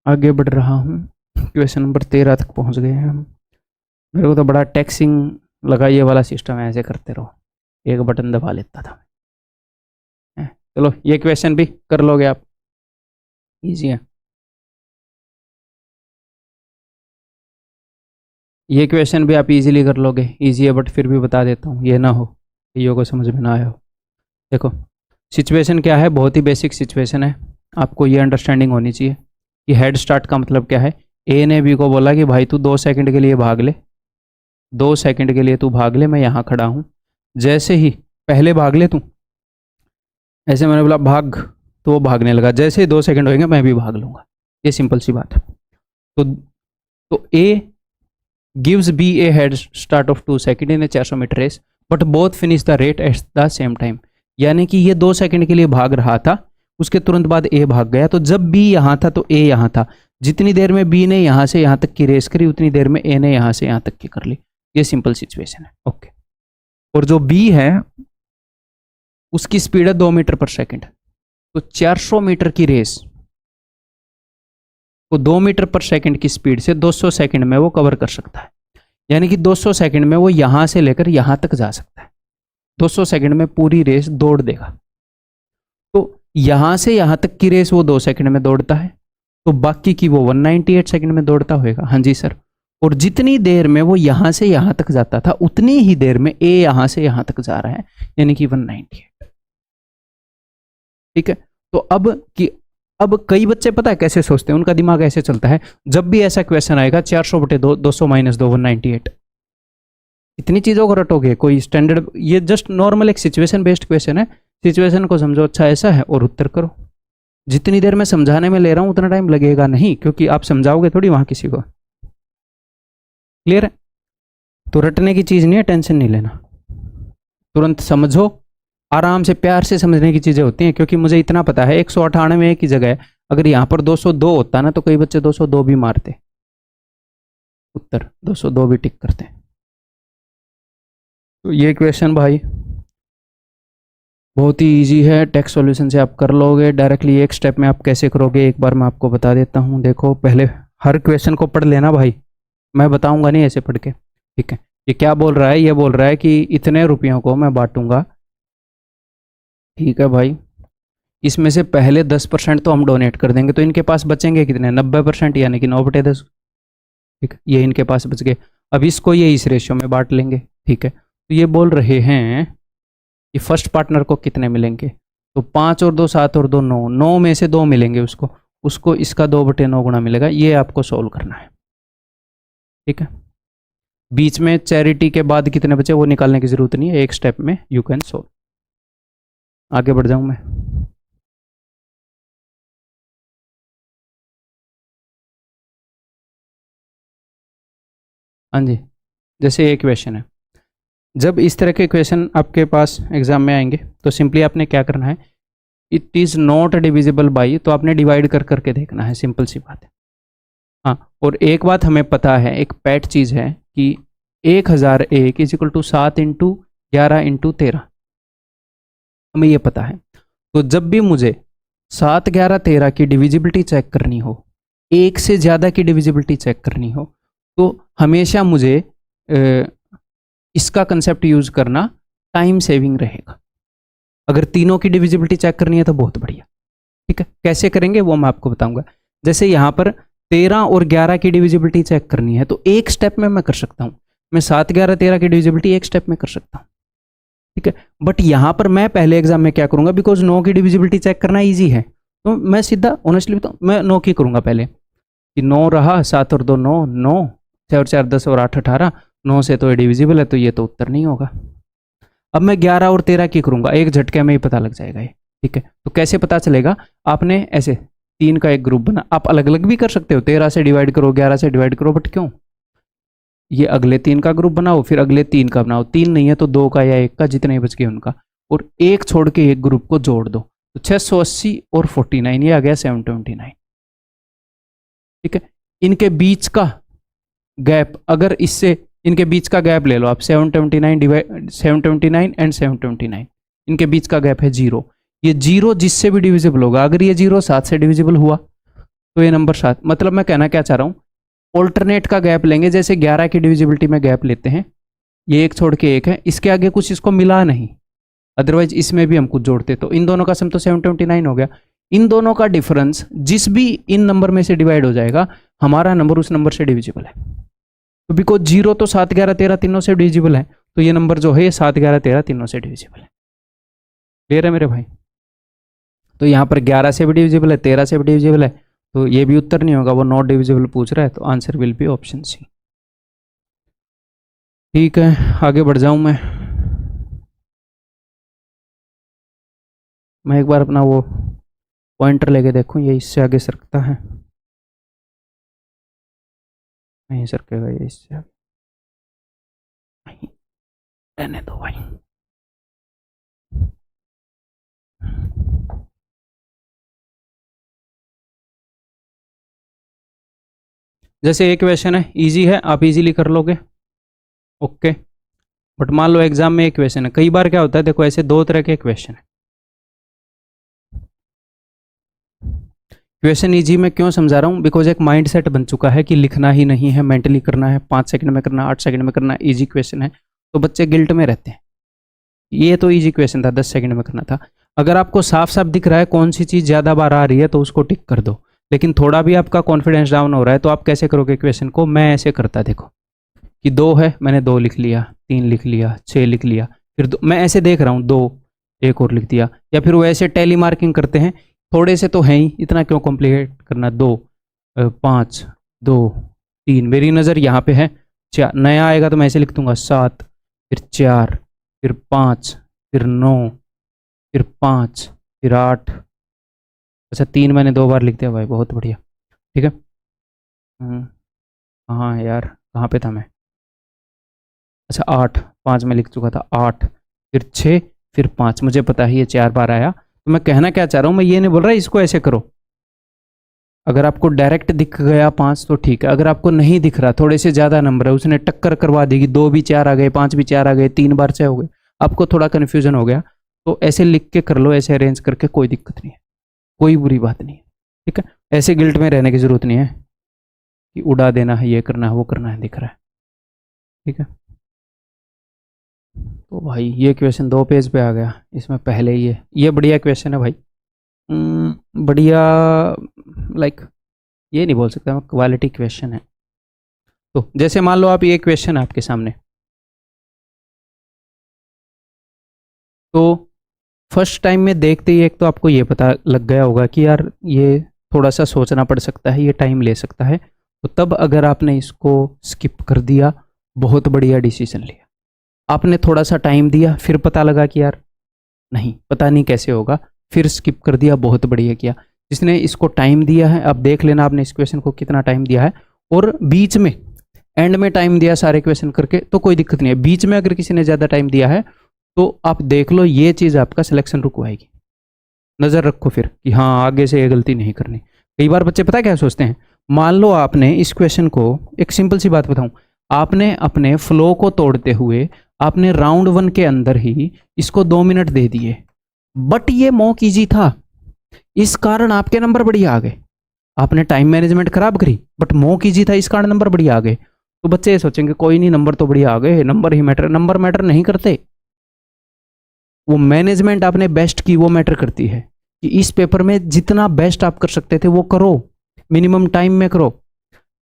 आगे बढ़ रहा हूँ, क्वेश्चन नंबर 13 तक पहुंच गए हैं हम। मेरे को तो बड़ा टैक्सिंग लगा ये वाला सिस्टम, ऐसे करते रहो, एक बटन दबा लेता था मैं। चलो ये क्वेश्चन भी कर लोगे आप, इजी है। ये क्वेश्चन भी आप इजीली कर लोगे, इजी है बट फिर भी बता देता हूँ, ये ना हो यो को समझ में ना आया हो। देखो सिचुएशन क्या है, बहुत ही बेसिक सिचुएशन है, आपको ये अंडरस्टैंडिंग होनी चाहिए कि हेड स्टार्ट का मतलब क्या है। ए ने बी को बोला कि भाई तू 2 सेकंड के लिए भाग ले, 2 सेकंड के लिए तू भाग ले, मैं यहाँ खड़ा हूँ, जैसे ही पहले भाग ले तू, ऐसे मैंने बोला भाग, तो वो भागने लगा, जैसे ही 2 सेकंड होंगे मैं भी भाग लूंगा। ये सिंपल सी बात है। तो A gives B a head start of 2 second in a 400 metre race, but both finish the rate at the same time. यानी कि ये 2 सेकंड के लिए भाग रहा था, उसके तुरंत बाद ए भाग गया, तो जब बी यहाँ था तो ए यहाँ था, जितनी देर में बी ने यहाँ से यहाँ तक की रेस करी उतनी देर में ए ने यहाँ से यहाँ तक की कर ली। ये सिंपल सिचुएशन है, ओके। और जो बी है उसकी स्पीड है 2 मीटर पर सेकंड, तो 400 मीटर की रेस को 2 मीटर पर सेकंड की स्पीड से 200 सेकंड में वो कवर कर सकता है। यानी कि 200 सेकंड में वो यहां से लेकर यहां तक जा सकता है, 200 सेकंड में पूरी रेस दौड़ देगा। तो यहां से यहां तक की रेस वो 2 सेकंड में दौड़ता है, तो बाकी की वो 198 सेकंड में दौड़ता होगा। हाँ जी सर। और जितनी देर में वो यहां से यहां तक जाता था उतनी ही देर में ए यहां से यहां तक जा रहा है, यानी कि 198। ठीक है। तो अब कि अब कई बच्चे पता है कैसे सोचते हैं, उनका दिमाग ऐसे चलता है, जब भी ऐसा क्वेश्चन आएगा 400/2 200 - 2 198, इतनी चीज़ों को रटोगे, कोई स्टैंडर्ड, ये जस्ट नॉर्मल एक सिचुएशन बेस्ड क्वेश्चन है, सिचुएशन को समझो अच्छा ऐसा है और उत्तर करो। जितनी देर मैं समझाने में ले रहा हूँ उतना टाइम लगेगा नहीं, क्योंकि आप समझाओगे थोड़ी वहाँ किसी को। क्लियर है? तो रटने की चीज़ नहीं है, टेंशन नहीं लेना, तुरंत समझो, आराम से प्यार से समझने की चीज़ें होती हैं। क्योंकि मुझे इतना पता है 198 की जगह अगर यहाँ पर 202 होता ना तो कई बच्चे 202 भी मारते, उत्तर 202 भी टिक करते। तो ये क्वेश्चन भाई बहुत ही इजी है, टेक्स्ट सॉल्यूशन से आप कर लोगे डायरेक्टली। एक स्टेप में आप कैसे करोगे एक बार मैं आपको बता देता हूँ। देखो पहले हर क्वेश्चन को पढ़ लेना भाई, मैं बताऊंगा नहीं ऐसे पढ़ के, ठीक है। ये क्या बोल रहा है, ये बोल रहा है कि इतने रुपयों को मैं बांटूंगा, ठीक है भाई, इसमें से पहले 10% तो हम डोनेट कर देंगे, तो इनके पास बचेंगे कितने, 90%, यानी कि 9/10, ठीक है, ये इनके पास बच गए। अब इसको ये इस रेशियो में बांट लेंगे, ठीक है। तो ये बोल रहे हैं कि फर्स्ट पार्टनर को कितने मिलेंगे, तो 5 और 2 7 और 2 9, 9 में से 2 मिलेंगे उसको, उसको इसका 2/9 गुना मिलेगा। ये आपको सोल्व करना है, ठीक है। बीच में चैरिटी के बाद कितने बचे वो निकालने की जरूरत नहीं है, एक स्टेप में यू कैन सोल्व। आगे बढ़ जाऊं मैं। हाँ जी, जैसे एक क्वेश्चन है, जब इस तरह के क्वेश्चन आपके पास एग्जाम में आएंगे तो सिंपली आपने क्या करना है, it is not divisible by, तो आपने डिवाइड कर करके देखना है, सिंपल सी बात है। हाँ, और एक बात हमें पता है, एक पैट चीज़ है कि 1001 = 7 × 11 × 13, हमें ये पता है। तो जब भी मुझे 7 11 13 की डिविजिबिलिटी चेक करनी हो, एक से ज़्यादा की डिविजिबिलिटी चेक करनी हो, तो हमेशा मुझे इसका कंसेप्ट यूज करना टाइम सेविंग रहेगा। अगर तीनों की डिविजिबिलिटी चेक करनी है तो बहुत बढ़िया, ठीक है। कैसे करेंगे वो मैं आपको बताऊंगा। जैसे यहाँ पर 13 और 11 की डिविजिबिलिटी चेक करनी है तो एक स्टेप में मैं कर सकता हूँ, मैं 7 11 13 की डिविजिबिलिटी एक स्टेप में कर सकता हूँ, ठीक है। बट यहाँ पर मैं पहले एग्जाम में क्या करूंगा, बिकॉज 9 की डिविजिबिलिटी चेक करना ईजी है, तो मैं सीधा ऑनेस्टली बताऊँ, मैं 9 की करूंगा पहले, कि 9 रहा, 7 और 2 9, 9 6 और 4 10 और 8 18, 9 से तो ये डिविजिबल है, तो ये तो उत्तर नहीं होगा। अब मैं 11 और 13 की करूंगा, एक झटके में ही पता लग जाएगा ये, ठीक है। तो कैसे पता चलेगा, आपने ऐसे 3 का एक ग्रुप बना, आप अलग अलग भी कर सकते हो, 13 से डिवाइड करो, 11 से डिवाइड करो, बट क्यों, ये अगले 3 का ग्रुप बनाओ, फिर अगले 3 का बनाओ, 3 नहीं है तो 2 का या 1 का, जितने बच गए उनका, और एक छोड़ के एक ग्रुप को जोड़ दो, तो 680 और 49, ये आ गया 729, ठीक है। इनके बीच का गैप, अगर इससे इनके बीच का गैप ले लो आप, 729 एंड 729, इनके बीच का गैप है 0, ये 0 जिससे भी डिविजिबल होगा, अगर ये 0 7 से डिविजिबल हुआ तो ये नंबर 7, मतलब मैं कहना क्या चाह रहा हूँ, ऑल्टरनेट का गैप लेंगे, जैसे 11 की डिविजिबिलिटी में गैप लेते हैं, ये एक छोड़ के एक है, इसके आगे कुछ इसको मिला नहीं, अदरवाइज इसमें भी हम कुछ जोड़ते, तो इन दोनों का सम तो 729 हो गया। इन दोनों का डिफरेंस जिस भी इन नंबर में से डिवाइड हो जाएगा, हमारा नंबर उस नंबर से डिविजिबल है। तो बिकॉज 0 तो 7 11 13 तीनों से डिविजिबल है, तो ये नंबर जो है ये 7 11 13 तीनों से डिविजिबल है। क्लियर है मेरे भाई? तो यहाँ पर 11 से भी डिविजिबल है, 13 से भी डिविजिबल है, तो ये भी उत्तर नहीं होगा, वो नॉट डिविजिबल पूछ रहा है, तो answer will be option C. ठीक है, आगे बढ़ जाऊं मैं एक बार अपना वो पॉइंटर लेके देखूं, ये इससे आगे सरकता है, नहीं सरकेगा ये इससे आगे, नहीं, रहने दो भाई। जैसे एक क्वेश्चन है, इजी है, आप इजीली कर लोगे, ओके। बट मान लो एग्जाम में एक क्वेश्चन है, कई बार क्या होता है, देखो ऐसे 2 तरह के क्वेश्चन है। क्वेश्चन ईजी मैं क्यों समझा रहा हूँ, बिकॉज एक माइंड सेट बन चुका है कि लिखना ही नहीं है, मेंटली करना है, 5 सेकंड में करना, 8 सेकंड में करना, इजी क्वेश्चन है, तो बच्चे गिल्ट में रहते हैं। ये तो इजी क्वेश्चन था, 10 सेकंड में करना था। अगर आपको साफ साफ दिख रहा है कौन सी चीज़ ज़्यादा बार आ रही है तो उसको टिक कर दो, लेकिन थोड़ा भी आपका कॉन्फिडेंस डाउन हो रहा है तो आप कैसे करोगे क्वेश्चन को, मैं ऐसे करता, देखो कि 2 है, मैंने 2 लिख लिया, 3 लिख लिया, 6 लिख लिया, फिर मैं ऐसे देख रहा हूँ 2, एक और लिख दिया, या फिर वो ऐसे टैली मार्किंग करते हैं, थोड़े से तो हैं ही, इतना क्यों कॉम्प्लिकेट करना। 2 5 2 3, मेरी नज़र यहाँ पे है। 4 नया आएगा तो मैं ऐसे लिख दूंगा 7, फिर 4, फिर 5, फिर 9, फिर 5, फिर 8। अच्छा 3 मैंने 2 बार लिख दिया भाई, बहुत बढ़िया। ठीक है। हाँ यार, कहाँ पे था मैं। अच्छा 8, 5 में लिख चुका था। 8, फिर 6, फिर 5, मुझे पता है ये 4 बार आया। तो मैं कहना क्या चाह रहा हूँ, मैं ये नहीं बोल रहा इसको ऐसे करो। अगर आपको डायरेक्ट दिख गया 5 तो ठीक है, अगर आपको नहीं दिख रहा, थोड़े से ज़्यादा नंबर है, उसने टक्कर करवा देगी, 2 भी 4 आ गए, 5 भी 4 आ गए, 3 बार 6 हो गए, आपको थोड़ा कन्फ्यूजन हो गया, तो ऐसे लिख के कर लो, ऐसे अरेंज करके, कोई दिक्कत नहीं है, कोई बुरी बात नहीं है। ठीक है, ऐसे गिल्ट में रहने की ज़रूरत नहीं है कि उड़ा देना है, ये करना है, वो करना है, दिख रहा है। ठीक है, तो भाई ये क्वेश्चन 2 पेज पे आ गया, इसमें पहले ही है, ये बढ़िया क्वेश्चन है भाई। बढ़िया, लाइक ये नहीं बोल सकता मैं, क्वालिटी क्वेश्चन है। तो जैसे मान लो आप, ये क्वेश्चन है आपके सामने, तो फर्स्ट टाइम में देखते ही एक तो आपको ये पता लग गया होगा कि यार ये थोड़ा सा सोचना पड़ सकता है, ये टाइम ले सकता है। तो तब अगर आपने इसको स्किप कर दिया, बहुत बढ़िया डिसीजन लिया। आपने थोड़ा सा टाइम दिया, फिर पता लगा कि यार नहीं, पता नहीं कैसे होगा, फिर स्किप कर दिया, बहुत बढ़िया किया। जिसने इसको टाइम दिया है, अब देख लेना आपने इस क्वेश्चन को कितना टाइम दिया है, और बीच में एंड में टाइम दिया सारे क्वेश्चन करके, तो कोई दिक्कत नहीं है। बीच में अगर किसी ने ज़्यादा टाइम दिया है तो आप देख लो, ये चीज़ आपका सिलेक्शन रुकवाएगी। नज़र रखो फिर कि हाँ आगे से ये गलती नहीं करनी। कई बार बच्चे पता क्या सोचते हैं, मान लो आपने इस क्वेश्चन को, एक सिंपल सी बात बताऊं, आपने अपने फ्लो को तोड़ते हुए आपने राउंड 1 के अंदर ही इसको 2 मिनट दे दिए, बट ये मॉक इजी था, इस कारण आपके नंबर बढ़िया आ गए। आपने टाइम मैनेजमेंट खराब करी, बट मॉक इजी था, इस कारण नंबर बढ़िया आ गए। तो बच्चे ये सोचेंगे कोई नहीं, नंबर तो बढ़िया आ गए, नंबर ही मैटर, नंबर मैटर नहीं करते। वो मैनेजमेंट आपने बेस्ट की, वो मैटर करती है कि इस पेपर में जितना बेस्ट आप कर सकते थे वो करो, मिनिमम टाइम में करो।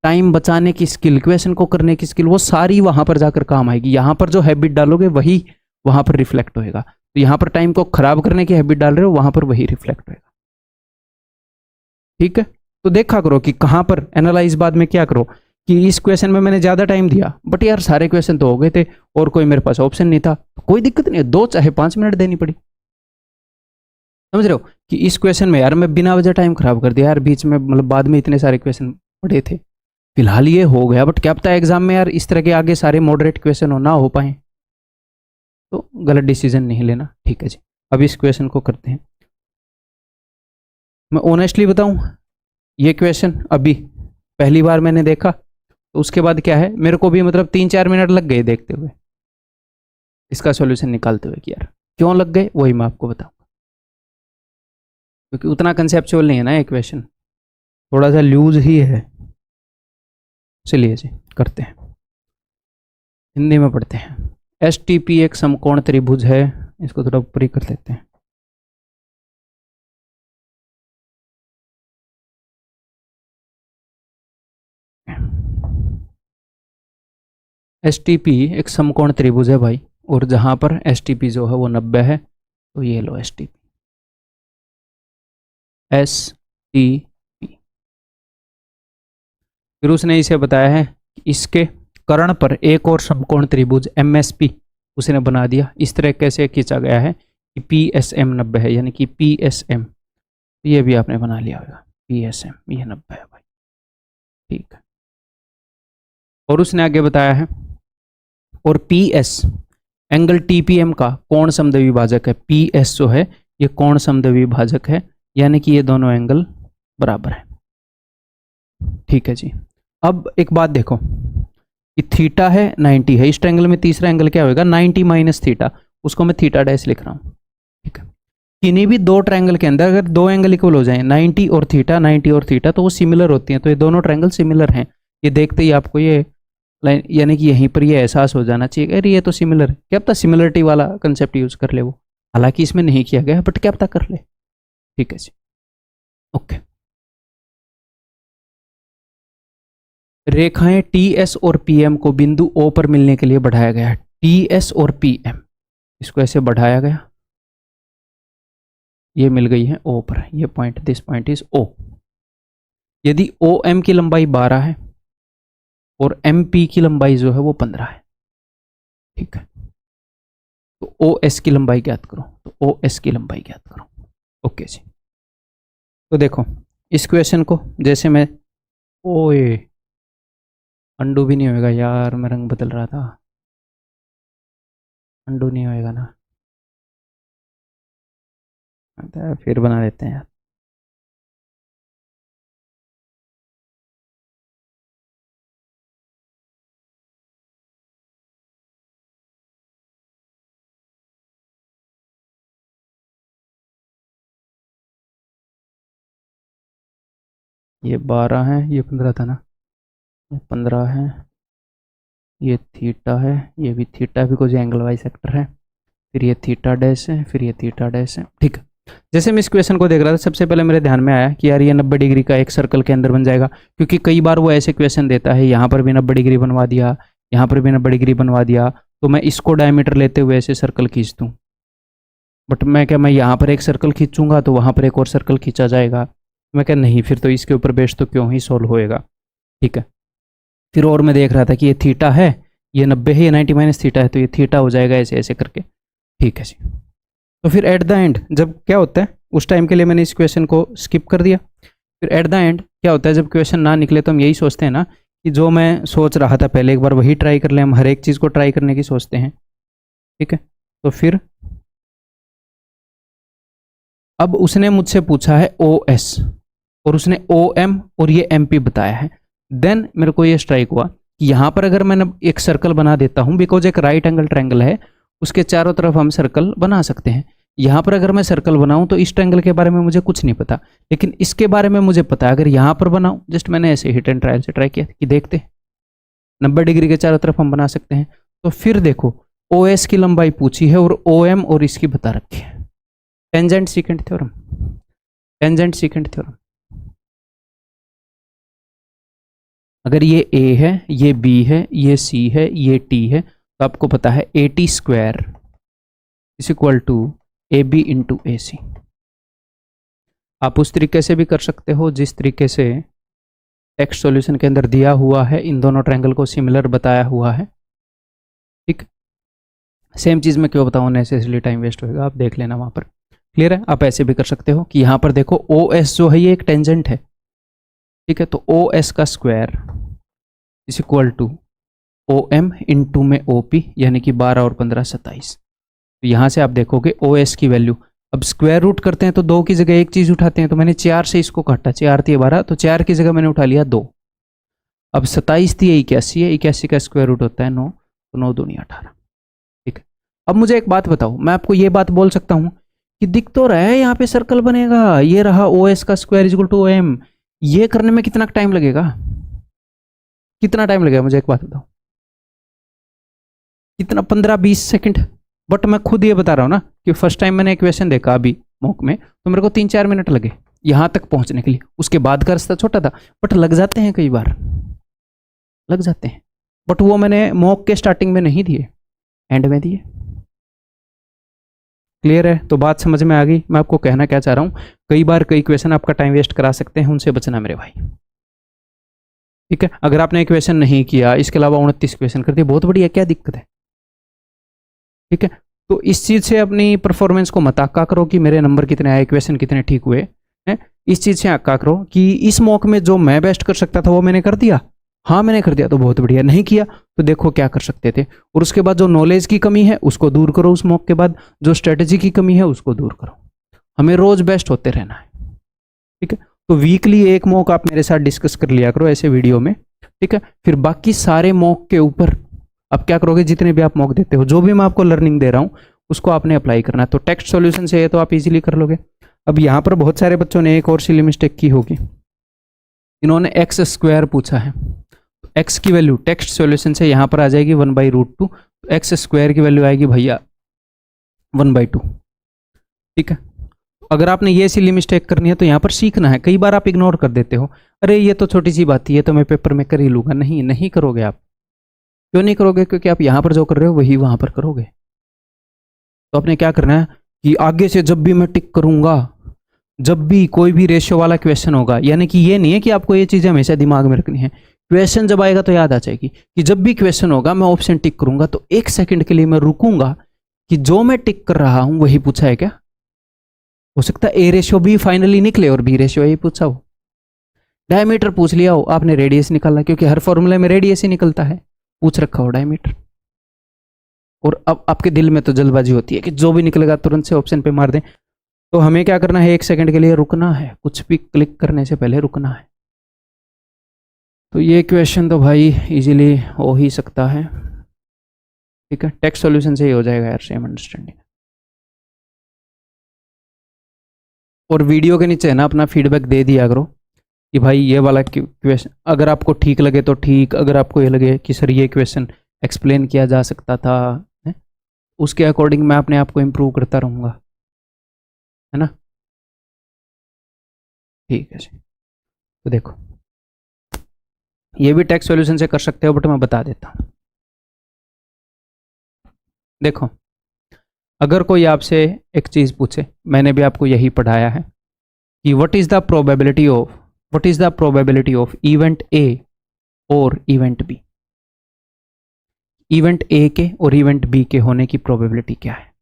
टाइम बचाने की स्किल, क्वेश्चन को करने की स्किल, वो सारी वहां पर जाकर काम आएगी। यहां पर जो हैबिट डालोगे वही वहां पर रिफ्लेक्ट होएगा। तो यहां पर टाइम को खराब करने की हैबिट डाल रहे हो, वहां पर वही रिफ्लेक्ट होएगा। ठीक है, तो देखा करो कि कहां पर एनालाइज, बाद में क्या करो कि इस क्वेश्चन में मैंने ज्यादा टाइम दिया, बट यार सारे क्वेश्चन तो हो गए थे और कोई मेरे पास ऑप्शन नहीं था, तो कोई दिक्कत नहीं है, 2 चाहे 5 मिनट देनी पड़ी। समझ रहे हो कि इस क्वेश्चन में यार मैं बिना वजह टाइम खराब कर दिया यार, बीच में मतलब बाद में इतने सारे क्वेश्चन पड़े थे, फिलहाल ये हो गया, बट क्या पता एग्जाम में यार इस तरह के आगे सारे मॉडरेट क्वेश्चन हो ना हो पाए, तो गलत डिसीजन नहीं लेना। ठीक है जी, अब इस क्वेश्चन को करते हैं। मैं ऑनेस्टली बताऊं, ये क्वेश्चन अभी पहली बार मैंने देखा, तो उसके बाद क्या है, मेरे को भी मतलब 3-4 मिनट लग गए देखते हुए, इसका सॉल्यूशन निकालते हुए कि यार क्यों लग गए, वही मैं आपको बताऊंगा। क्योंकि उतना कंसेप्चुअल नहीं है ना ये क्वेश्चन, थोड़ा सा लूज ही है। चलिए जी करते हैं, हिंदी में पढ़ते हैं। एस टी पी एक समकोण त्रिभुज है, इसको थोड़ा ऊपर ही कर लेते हैं। एस टी पी एक समकोण त्रिभुज है भाई, और जहां पर एस टी पी जो है वो 90 है, तो ये लो S T P, S T P. फिर उसने इसे बताया है कि इसके कर्ण पर एक और समकोण त्रिभुज एम एस पी उसने बना दिया। इस तरह कैसे खींचा गया है कि पी एस एम 90 है, यानी कि पी एस एम, ये भी आपने बना लिया होगा, पी एस एम ये 90 है भाई। ठीक है, और उसने आगे बताया है, और पी एस एंगल टीपीएम का कोण समद्विभाजक भाजक है। पी एस जो है ये कोण समद्विभाजक भाजक है, यानी कि ये दोनों एंगल बराबर है। ठीक है जी, अब एक बात देखो कि थीटा है 90 है, इस ट्रायंगल में तीसरा एंगल क्या होगा, 90 माइनस थीटा, उसको मैं थीटा डैश लिख रहा हूँ। ठीक है, किन्हीं भी 2 ट्रायंगल के अंदर अगर 2 एंगल इक्वल हो जाए, 90 और थीटा, 90 और थीटा, तो वो सिमिलर होती हैं, तो ये दोनों ट्रायंगल सिमिलर हैं। ये देखते ही आपको ये लाइन, यानी कि यहीं पर ये एहसास हो जाना चाहिए, अरे ये तो सिमिलर है, क्या पता सिमिलरिटी वाला कंसेप्ट यूज कर ले वो, हालांकि इसमें नहीं किया गया, बट क्या पता कर ले। ठीक है जी, ओके। रेखाएं टी एस और पी एम को बिंदु ओ पर मिलने के लिए बढ़ाया गया है। टी एस और पी एम, इसको ऐसे बढ़ाया गया, ये मिल गई है O पर, ये point, this point is O। यदि OM की लंबाई 12 है और MP की लंबाई जो है वो 15 है, ठीक है, तो OS की लंबाई ज्ञात करो, तो OS की लंबाई ज्ञात करो। ओके जी, तो देखो इस क्वेश्चन को जैसे मैं, ओए अंडू भी नहीं होएगा यार, मैं रंग बदल रहा था, अंडू नहीं होएगा ना, फिर बना देते हैं यार। ये 12 है, ये 15 था ना, ये 15 है, ये थीटा है, ये भी थीटा भी कुछ एंगल वाई सेक्टर है, फिर ये थीटा डैश है, फिर ये थीटा डैश है, ठीक है। जैसे मैं इस क्वेश्चन को देख रहा था, सबसे पहले मेरे ध्यान में आया कि यार ये 90 डिग्री का एक सर्कल के अंदर बन जाएगा, क्योंकि कई बार वो ऐसे क्वेश्चन देता है, यहाँ पर भी 90 डिग्री बनवा दिया, यहाँ पर भी 90 डिग्री बनवा दिया, तो मैं इसको डायमीटर लेते हुए ऐसे सर्कल खींच दूँ, बट मैं यहाँ पर एक सर्कल खींचूंगा तो वहाँ पर एक और सर्कल खींचा जाएगा, मैं क्या नहीं, फिर तो इसके ऊपर बेस्ड तो क्यों ही सॉल्व होएगा, ठीक है। फिर और मैं देख रहा था कि ये थीटा है, ये 90 है, ये 90 माइनस थीटा है, तो ये थीटा हो जाएगा ऐसे ऐसे करके, ठीक है जी। तो फिर एट द एंड जब क्या होता है, उस टाइम के लिए मैंने इस क्वेश्चन को स्किप कर दिया। फिर एट द एंड क्या होता है, जब क्वेश्चन ना निकले तो हम यही सोचते हैं ना कि जो मैं सोच रहा था पहले, एक बार वही ट्राई कर लें, हम हर एक चीज़ को ट्राई करने की सोचते हैं, ठीक है। तो फिर अब उसने मुझसे पूछा है OS और उसने OM और ये MP बताया है, देन मेरे को ये स्ट्राइक हुआ कि यहाँ पर अगर मैं एक सर्कल बना देता हूँ, बिकॉज एक राइट एंगल ट्रायंगल है, उसके चारों तरफ हम सर्कल बना सकते हैं। यहाँ पर अगर मैं सर्कल बनाऊँ तो इस ट्रायंगल के बारे में मुझे कुछ नहीं पता, लेकिन इसके बारे में मुझे पता है। अगर यहाँ पर बनाऊँ, जस्ट मैंने ऐसे हिट एंड ट्रायल से ट्राई किया कि देखते 90 डिग्री के चारों तरफ हम बना सकते हैं। तो फिर देखो OS की लंबाई पूछी है और OM और इसकी बता रखी है, tangent secant theorem, tangent secant theorem. अगर ये A है, ये B है, ये C है, ये T है, तो आपको पता है AT square is equal to AB into AC। आप उस तरीके से भी कर सकते हो जिस तरीके से टेक्स्ट सॉल्यूशन के अंदर दिया हुआ है, इन दोनों ट्रायंगल को सिमिलर बताया हुआ है, ठीक। सेम चीज़ में क्यों बताऊँ, नेसेसरी टाइम वेस्ट होगा, आप देख लेना वहाँ पर, क्लियर है। आप ऐसे भी कर सकते हो कि यहाँ पर देखो OS जो है ये एक टेंजेंट है, ठीक है, तो OS का square is equal to OM into में OP, यानी कि 12 और 15 27। तो यहाँ से आप देखोगे OS की वैल्यू, अब स्क्वायर रूट करते हैं तो 2 की जगह एक चीज़ उठाते हैं, तो मैंने 4 से इसको काटा, 4 थी 12, तो 4 की जगह मैंने उठा लिया 2। अब 27 थी 81 है, 81 का स्क्वायर रूट होता है 9, तो 9 दूनी 18, ठीक है। अब मुझे एक बात बताओ, मैं आपको ये बात बोल सकता हूँ कि दिख तो रहा है यहाँ पे सर्कल बनेगा, ये रहा OS का स्क्वायर इक्वल टू OM, ये करने में कितना टाइम लगेगा, कितना टाइम लगेगा, मुझे एक बात बताओ, कितना, 15-20 सेकंड। बट मैं खुद ये बता रहा हूँ ना कि फर्स्ट टाइम मैंने क्वेश्चन देखा अभी मॉक में, तो मेरे को 3-4 मिनट लगे यहाँ तक पहुँचने के लिए, उसके बाद का रास्ता छोटा था, बट लग जाते हैं, कई बार लग जाते हैं, बट वो मैंने मॉक के स्टार्टिंग में नहीं दिए, एंड में दिए, क्लियर है। तो बात समझ में आ गई, मैं आपको कहना क्या चाह रहा हूँ, कई बार कई क्वेश्चन आपका टाइम वेस्ट करा सकते हैं, उनसे बचना मेरे भाई, ठीक है। अगर आपने क्वेश्चन नहीं किया, इसके अलावा 29 क्वेश्चन कर दिए, बहुत बढ़िया, क्या दिक्कत है, ठीक है। तो इस चीज़ से अपनी परफॉर्मेंस को मत आका करो कि मेरे नंबर कितने आए, क्वेश्चन कितने ठीक हुए हैं, इस चीज़ से आका करो कि इस मॉक में जो मैं बेस्ट कर सकता था वो मैंने कर दिया, हाँ मैंने कर दिया तो बहुत बढ़िया, नहीं किया तो देखो क्या कर सकते थे, और उसके बाद जो नॉलेज की कमी है उसको दूर करो, उस मॉक के बाद जो स्ट्रेटेजी की कमी है उसको दूर करो, हमें रोज बेस्ट होते रहना है, ठीक है। तो वीकली एक मॉक आप मेरे साथ डिस्कस कर लिया करो ऐसे वीडियो में, ठीक है। फिर बाकी सारे मॉक के ऊपर आप क्या करोगे, जितने भी आप मॉक देते हो, जो भी मैं आपको लर्निंग दे रहा हूँ उसको आपने अप्लाई करना है। तो टेक्स्ट सॉल्यूशन से ये तो आप इजीली कर लोगे। अब यहाँ पर बहुत सारे बच्चों ने एक और सिली मिस्टेक की होगी, इन्होंने एक्स स्क्वायर पूछा है, एक्स की वैल्यू टेक्स्ट सॉल्यूशन से यहाँ पर आ जाएगी 1/√2, एक्स स्क्वायर की वैल्यू आएगी भैया 1/2, ठीक है। अगर आपने ये सिली मिस्टेक करनी है तो यहाँ पर सीखना है, कई बार आप इग्नोर कर देते हो, अरे ये तो छोटी सी बात है, ये तो मैं पेपर में कर ही लूँगा, नहीं नहीं करोगे आप, क्यों नहीं करोगे, क्योंकि आप यहाँ पर जो कर रहे हो वही वहाँ पर करोगे। तो आपने क्या करना है कि आगे से जब भी मैं टिक करूंगा, जब भी कोई भी रेशियो वाला क्वेश्चन होगा, यानी कि ये नहीं है कि आपको ये चीजें हमेशा दिमाग में रखनी है, क्वेश्चन जब आएगा तो याद आ जाएगी कि जब भी क्वेश्चन होगा मैं ऑप्शन टिक करूंगा तो 1 सेकंड के लिए मैं रुकूंगा कि जो मैं टिक कर रहा हूं वही पूछा है क्या। हो सकता है ए रेशियो बी फाइनली निकले और बी रेशियो ए पूछा हो। डायमीटर पूछ लिया हो, आपने रेडियस निकाला, क्योंकि हर फॉर्मूले में रेडियस ही निकलता है, पूछ रखा हो डायमीटर, और अब आपके दिल में तो जल्दबाजी होती है कि जो भी निकलेगा तुरंत से ऑप्शन पे मार दें। तो हमें क्या करना है, 1 सेकंड के लिए रुकना है, कुछ भी क्लिक करने से पहले रुकना है। तो ये क्वेश्चन तो भाई इजीली हो ही सकता है, ठीक है, टेक्स्ट सॉल्यूशन से ही हो जाएगा यार, सेम अंडरस्टैंडिंग। और वीडियो के नीचे है ना अपना फीडबैक दे दिया करो कि भाई ये वाला क्वेश्चन अगर आपको ठीक लगे तो ठीक, अगर आपको ये लगे कि सर ये क्वेश्चन एक्सप्लेन किया जा सकता था, है? उसके अकॉर्डिंग मैं अपने आप को इम्प्रूव करता रहूँगा, है ना। ठीक है जी, तो देखो ये भी टेक्स्ट सॉल्यूशन से कर सकते हो, बट मैं बता देता हूँ। देखो अगर कोई आपसे एक चीज़ पूछे, मैंने भी आपको यही पढ़ाया है कि what is the probability of event ए और इवेंट बी। इवेंट ए के और इवेंट बी के होने की प्रोबेबिलिटी क्या है,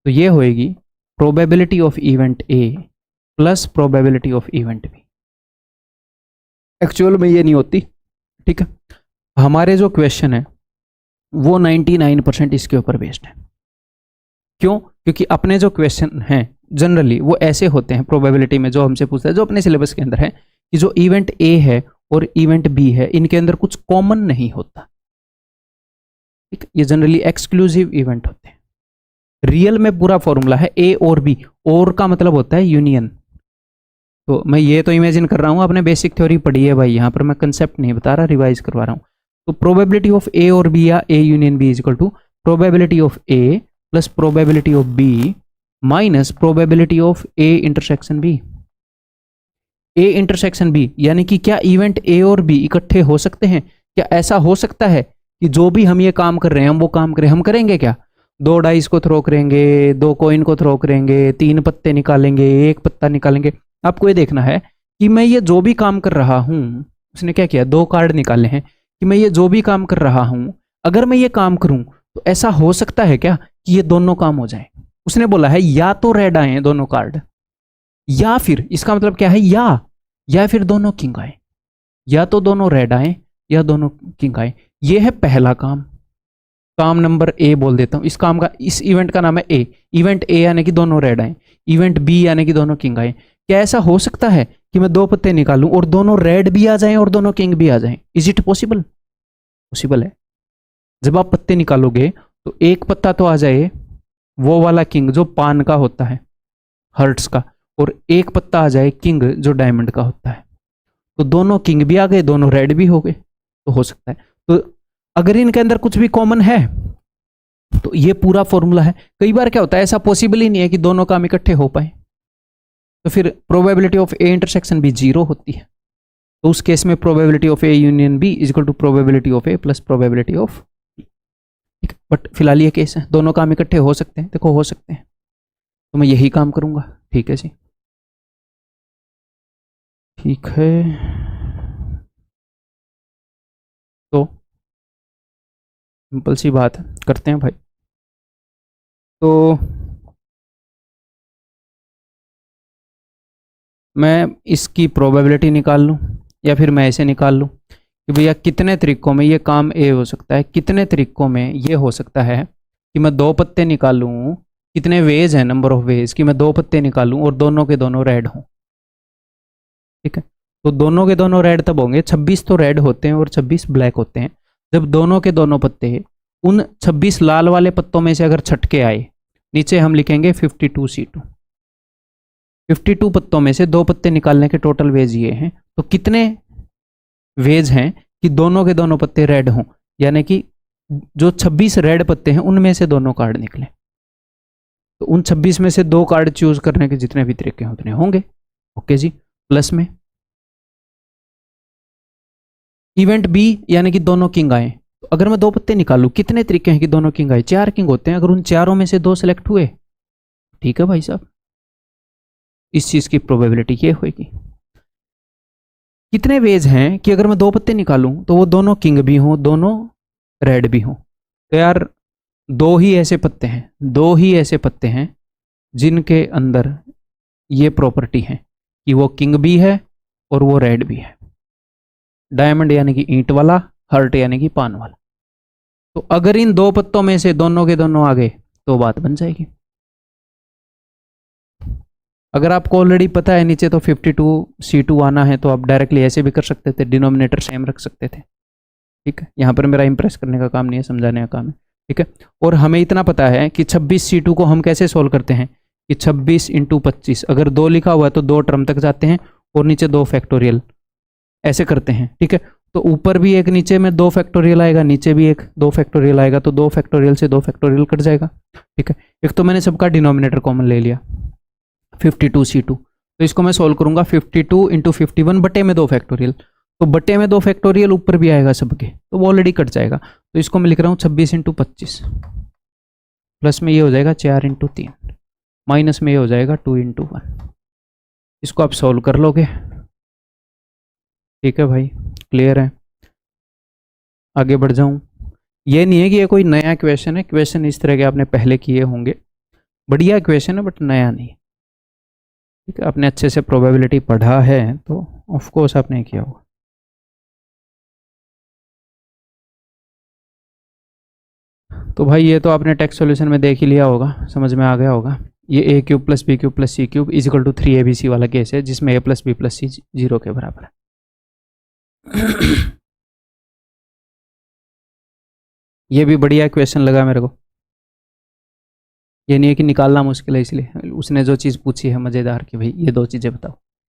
तो ये होएगी probability of event A plus probability of event B. Actual में ये नहीं होती, ठीक है। हमारे जो क्वेश्चन है वो 99% इसके ऊपर बेस्ड है। क्यों? क्योंकि अपने जो क्वेश्चन हैं जनरली वो ऐसे होते हैं प्रोबेबिलिटी में, जो हमसे पूछता है, जो अपने सिलेबस के अंदर है, कि जो इवेंट ए है और इवेंट बी है इनके अंदर कुछ कॉमन नहीं होता, ठीक। ये जनरली एक्सक्लूसिव इवेंट होते हैं। रियल में पूरा फॉर्मूला है ए और बी, और का मतलब होता है यूनियन। तो मैं ये तो इमेजिन कर रहा हूँ, आपने बेसिक थ्योरी पढ़ी है भाई, यहाँ पर मैं कंसेप्ट नहीं बता रहा, रिवाइज करवा रहा हूँ। तो प्रोबेबिलिटी ऑफ ए और बी या A union B is equal to probability of A plus probability of B minus probability of A intersection B. A intersection B यानी कि क्या इवेंट ए और बी इकट्ठे हो सकते हैं? क्या ऐसा हो सकता है कि जो भी हम ये काम कर रहे हैं हम वो काम करें? हम करेंगे क्या? 2 डाइस को थ्रो करेंगे, 2 कॉइन को थ्रो करेंगे, 3 पत्ते निकालेंगे, 1 पत्ता निकालेंगे। आपको ये देखना है कि मैं ये जो भी काम कर रहा हूं, उसने क्या किया, 2 कार्ड निकाले हैं, कि मैं ये जो भी काम कर रहा हूं अगर मैं ये काम करूं तो ऐसा हो सकता है क्या कि ये दोनों काम हो जाए? उसने बोला है या तो रेड आए दोनों कार्ड, या फिर इसका मतलब क्या है, या फिर दोनों किंग आए, या तो दोनों रेड आए या दोनों किंग आए। ये है पहला काम, काम नंबर ए बोल देता हूं। इस काम का, इस इवेंट का नाम है ए। इवेंट ए यानी कि दोनों रेड आए, इवेंट बी यानी कि दोनों किंग आए। क्या ऐसा हो सकता है कि मैं 2 पत्ते निकालूं और दोनों रेड भी आ जाएं और दोनों किंग भी आ जाएं? Is it possible? पॉसिबल है। जब आप पत्ते निकालोगे तो एक पत्ता तो आ जाए वो वाला किंग जो पान का होता है, हर्ट्स का, और एक पत्ता आ जाए किंग जो डायमंड का होता है। तो दोनों किंग भी आ गए, दोनों रेड भी हो गए, तो हो सकता है। तो अगर इनके अंदर कुछ भी कॉमन है तो ये पूरा फॉर्मूला है। कई बार क्या होता है, ऐसा पॉसिबल ही नहीं है कि दोनों काम इकट्ठे हो पाए, तो फिर प्रोबेबिलिटी ऑफ ए इंटरसेक्शन भी 0 होती है। तो उस केस में probability of A union B is equal to probability of A plus probability of B. ठीक है, बट फिलहाल ये केस है, दोनों काम इकट्ठे हो सकते हैं। देखो हो सकते हैं, तो मैं यही काम करूंगा। ठीक है जी, ठीक है। तो सिंपल सी बात है, करते हैं भाई। तो मैं इसकी प्रोबेबिलिटी निकाल लूँ या फिर मैं ऐसे निकाल लूँ कि भैया कितने तरीकों में ये काम ए हो सकता है, कितने तरीकों में ये हो सकता है कि मैं 2 पत्ते निकालूँ। कितने वेज हैं, नंबर ऑफ वेज, कि मैं 2 पत्ते निकालूँ और दोनों के दोनों रेड हों। ठीक है, तो दोनों के दोनों रेड तब होंगे, 26 तो रेड होते हैं और 26 ब्लैक होते हैं, जब दोनों के दोनों पत्ते उन 26 लाल वाले पत्तों में से अगर छटके आए, नीचे हम लिखेंगे 52C2। 52 पत्तों में से 2 पत्ते निकालने के टोटल वेज ये हैं। तो कितने वेज हैं कि दोनों के दोनों पत्ते रेड हों, यानी कि जो 26 रेड पत्ते हैं उनमें से दोनों कार्ड निकले। तो उन 26 में से 2 कार्ड चूज करने के जितने भी तरीके हैं उतने होंगे। ओके जी, प्लस में इवेंट बी यानी कि दोनों किंग आए। तो अगर मैं 2 पत्ते निकालूं, कितने तरीके हैं कि दोनों किंग आए? 4 किंग होते हैं। अगर उन चारों में से 2 सेलेक्ट हुए ठीक है भाई साहब, इस चीज की प्रोबेबिलिटी ये होगी। कितने वेज हैं कि अगर मैं दो पत्ते निकालूं तो वो दोनों किंग भी हों, दोनों रेड भी हों। तो यार दो ही ऐसे पत्ते हैं, दो ही ऐसे पत्ते हैं जिनके अंदर ये प्रॉपर्टी है कि वो किंग भी है और वो रेड भी है। डायमंड यानी कि ईंट वाला, हर्ट यानी कि पान वाला। तो अगर इन दो पत्तों में से दोनों के दोनों आ गए तो बात बन जाएगी। अगर आपको ऑलरेडी पता है नीचे तो 52C2 आना है, तो आप डायरेक्टली ऐसे भी कर सकते थे, डिनोमिनेटर सेम रख सकते थे। ठीक है, यहाँ पर मेरा इंप्रेस करने का काम नहीं है, समझाने का काम है। ठीक है, और हमें इतना पता है कि 26C2 को हम कैसे सोल्व करते हैं कि 26 × 25, अगर 2 लिखा हुआ है तो 2 टर्म तक जाते हैं और नीचे 2 फैक्टोरियल ऐसे करते हैं। ठीक है, तो ऊपर भी एक, नीचे में 2 फैक्टोरियल आएगा, नीचे भी एक 2 फैक्टोरियल आएगा, तो 2 फैक्टोरियल से 2 फैक्टोरियल कट जाएगा। ठीक है, एक तो मैंने सबका डिनोमिनेटर कॉमन ले लिया 52C2, तो इसको मैं सोल्व करूंगा 52 × 51 बटे में 2 फैक्टोरियल, तो बटे में 2 फैक्टोरियल ऊपर भी आएगा सबके, तो वो ऑलरेडी कट जाएगा। तो इसको मैं लिख रहा हूँ 26 × 25, प्लस में ये हो जाएगा 4 × 3, माइनस में ये हो जाएगा 2 × 1। इसको आप सोल्व कर लोगे। ठीक है भाई, क्लियर है। आगे बढ़ जाऊं, ये नहीं है कि ये कोई नया क्वेश्चन है, क्वेश्चन इस तरह के आपने पहले किए होंगे, बढ़िया क्वेश्चन है बट नया नहीं है। ठीक है, आपने अच्छे से प्रोबेबिलिटी पढ़ा है तो ऑफ कोर्स आपने किया होगा। तो भाई ये तो आपने टेक्स्ट सॉल्यूशन में देख ही लिया होगा, समझ में आ गया होगा। ये a³ + b³ + c³ = 3abc वाला केस है, जिसमें a + b + c 0 के बराबर है। ये भी बढ़िया क्वेश्चन लगा मेरे को। ये नहीं है कि निकालना मुश्किल है, इसलिए उसने जो चीज़ पूछी है मज़ेदार कि भाई ये दो चीज़ें बताओ।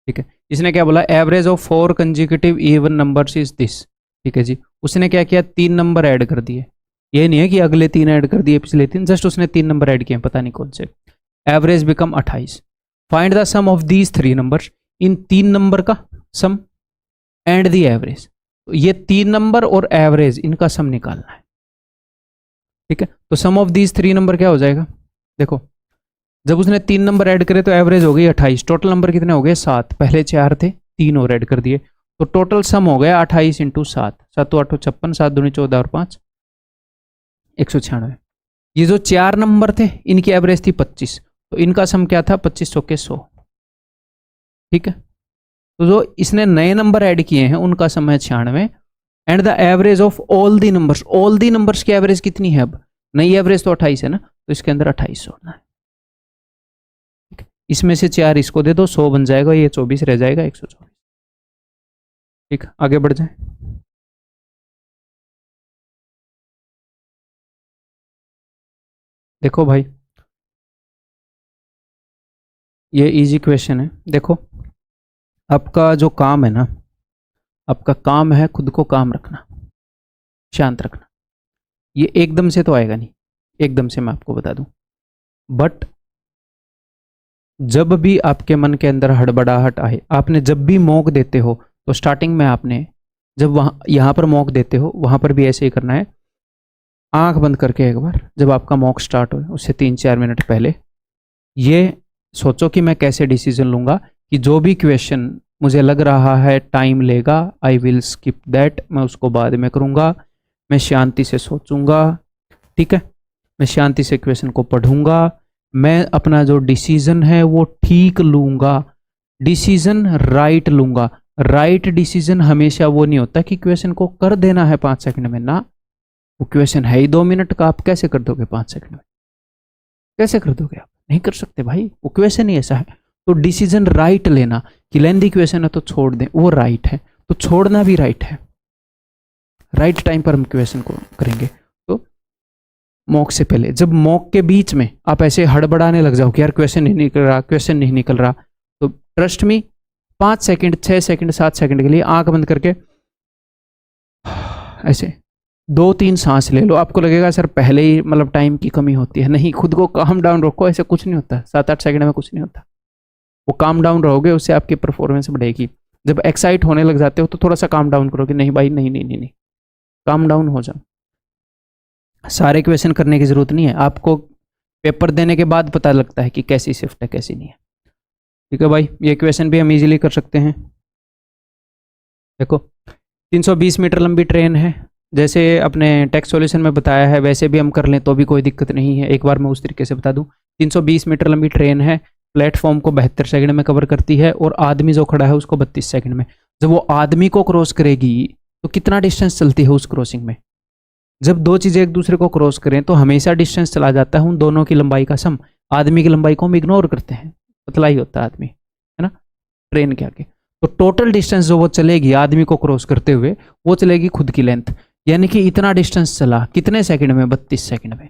ठीक है, इसने क्या बोला, average of 4 consecutive even numbers is this. ठीक है जी, उसने क्या किया, 3 नंबर ऐड कर दिए। ये नहीं है कि अगले 3 ऐड कर दिए पिछले 3, जस्ट उसने 3 नंबर ऐड किए, पता नहीं कौन से। Average become 28। Find the sum of these 3 numbers, इन 3 नंबर का सम एंड द एवरेज। तो ये 3 नंबर और एवरेज, इनका सम निकालना है। ठीक है, तो सम ऑफ दीज 3 नंबर क्या हो जाएगा, देखो जब उसने 3 नंबर ऐड करे तो एवरेज हो गई 28, टोटल नंबर कितने हो गए 7, पहले 4 थे 3 और ऐड कर दिए, तो टोटल सम हो गया 28 × 7, 7 8 56, 7 दूनी 14 और 5 196। ये जो 4 नंबर थे इनकी एवरेज थी 25, तो इनका सम क्या था 2500 के 100। ठीक है, तो जो इसने नए नंबर ऐड किए हैं उनका सम है 96, and the average of all the numbers, all the numbers की एवरेज कितनी है, अब नई एवरेज तो 28 है ना, तो इसके अंदर 28 होना है। इसमें से 4 इसको दे दो, 100 बन जाएगा, ये 24 रह जाएगा 124। ठीक, आगे बढ़ जाए। देखो भाई ये इजी क्वेश्चन है। देखो आपका जो काम है ना, आपका काम है खुद को काम रखना, शांत रखना। ये एकदम से तो आएगा नहीं, एकदम से मैं आपको बता दूं, बट जब भी आपके मन के अंदर हड़बड़ाहट आए, आपने जब भी मॉक देते हो तो स्टार्टिंग में आपने जब वहाँ यहाँ पर मॉक देते हो वहाँ पर भी ऐसे ही करना है। आंख बंद करके एक बार जब आपका मॉक स्टार्ट हो उससे 3-4 मिनट पहले ये सोचो कि मैं कैसे डिसीजन लूँगा, कि जो भी क्वेश्चन मुझे लग रहा है टाइम लेगा, आई विल स्किप दैट, मैं उसको बाद में करूँगा। मैं शांति से सोचूंगा, ठीक है, मैं शांति से क्वेश्चन को पढ़ूंगा, मैं अपना जो डिसीजन है वो ठीक लूँगा, डिसीजन राइट लूँगा। राइट डिसीजन हमेशा वो नहीं होता कि क्वेश्चन को कर देना है 5 सेकंड में ना, वो क्वेश्चन है ही 2 मिनट का, आप कैसे कर दोगे 5 सेकंड में, कैसे कर दोगे आप, नहीं कर सकते भाई, वो क्वेश्चन ही ऐसा है। तो डिसीजन राइट लेना कि लेंदी क्वेश्चन है तो छोड़ दें, वो राइट है, तो छोड़ना भी राइट है। राइट टाइम पर हम क्वेश्चन को करेंगे। तो मॉक से पहले, जब मॉक के बीच में आप ऐसे हड़बड़ाने लग जाओ कि यार क्वेश्चन नहीं निकल रहा, क्वेश्चन नहीं निकल रहा, तो trust me 5 second 6 second 7 second के लिए आंख बंद करके ऐसे 2-3 सांस ले लो। आपको लगेगा सर पहले ही मतलब टाइम की कमी होती है, नहीं, खुद को काम डाउन रखो, ऐसे कुछ नहीं होता, 7-8 सेकंड में कुछ नहीं होता। वो काम डाउन रहोगे उससे आपकी परफॉर्मेंस बढ़ेगी। जब एक्साइट होने लग जाते हो तो थोड़ा सा काम डाउन करो कि नहीं भाई नहीं नहीं नहीं नहीं, काम डाउन हो जाओ। सारे क्वेश्चन करने की जरूरत नहीं है आपको, पेपर देने के बाद पता लगता है कि कैसी शिफ्ट है कैसी नहीं है। ठीक है भाई, ये क्वेश्चन भी हम इजीली कर सकते हैं। देखो 320 मीटर लंबी ट्रेन है, जैसे अपने टेक्स्ट सॉल्यूशन में बताया है वैसे भी हम कर लें तो भी कोई दिक्कत नहीं है। एक बार मैं उस तरीके से बता दूं, 320 मीटर लंबी ट्रेन है, प्लेटफॉर्म को 72 सेकंड में कवर करती है और आदमी जो खड़ा है उसको 32 सेकंड में। जब वो आदमी को क्रॉस करेगी तो कितना डिस्टेंस चलती है उस क्रॉसिंग में? जब दो चीज़ें एक दूसरे को क्रॉस करें तो हमेशा डिस्टेंस चला जाता है उन दोनों की लंबाई का सम। आदमी की लंबाई को हम इग्नोर करते हैं, पतला ही होता है आदमी, है ना, ट्रेन के आगे। तो टोटल डिस्टेंस जो वो चलेगी आदमी को क्रॉस करते हुए वो चलेगी खुद की लेंथ, यानी कि इतना डिस्टेंस चला कितने सेकंड में? 32 सेकंड में।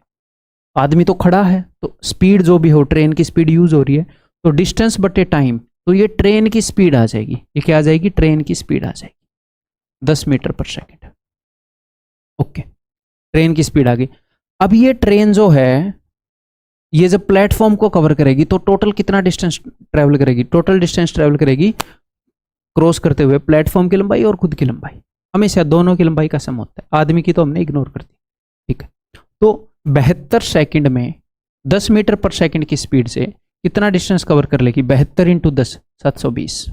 आदमी तो खड़ा है तो स्पीड जो भी हो, ट्रेन की स्पीड यूज हो रही है, तो डिस्टेंस बटे टाइम, तो ये ट्रेन की स्पीड आ जाएगी। ये क्या आ जाएगी? ट्रेन की स्पीड आ जाएगी 10 मीटर पर सेकंड। ओके, ट्रेन की स्पीड आ गई। अब ये ट्रेन जो है ये जब प्लेटफॉर्म को कवर करेगी तो टोटल कितना डिस्टेंस ट्रेवल करेगी? टोटल डिस्टेंस ट्रेवल करेगी क्रॉस करते हुए प्लेटफॉर्म की लंबाई और खुद की लंबाई, हमेशा दोनों की लंबाई का सम होता है। आदमी की तो हमने इग्नोर कर दी। ठीक है, तो 72 सेकंड में 10 मीटर पर सेकंड की स्पीड से कितना डिस्टेंस कवर कर लेगी? 72 इंटू 10, 720।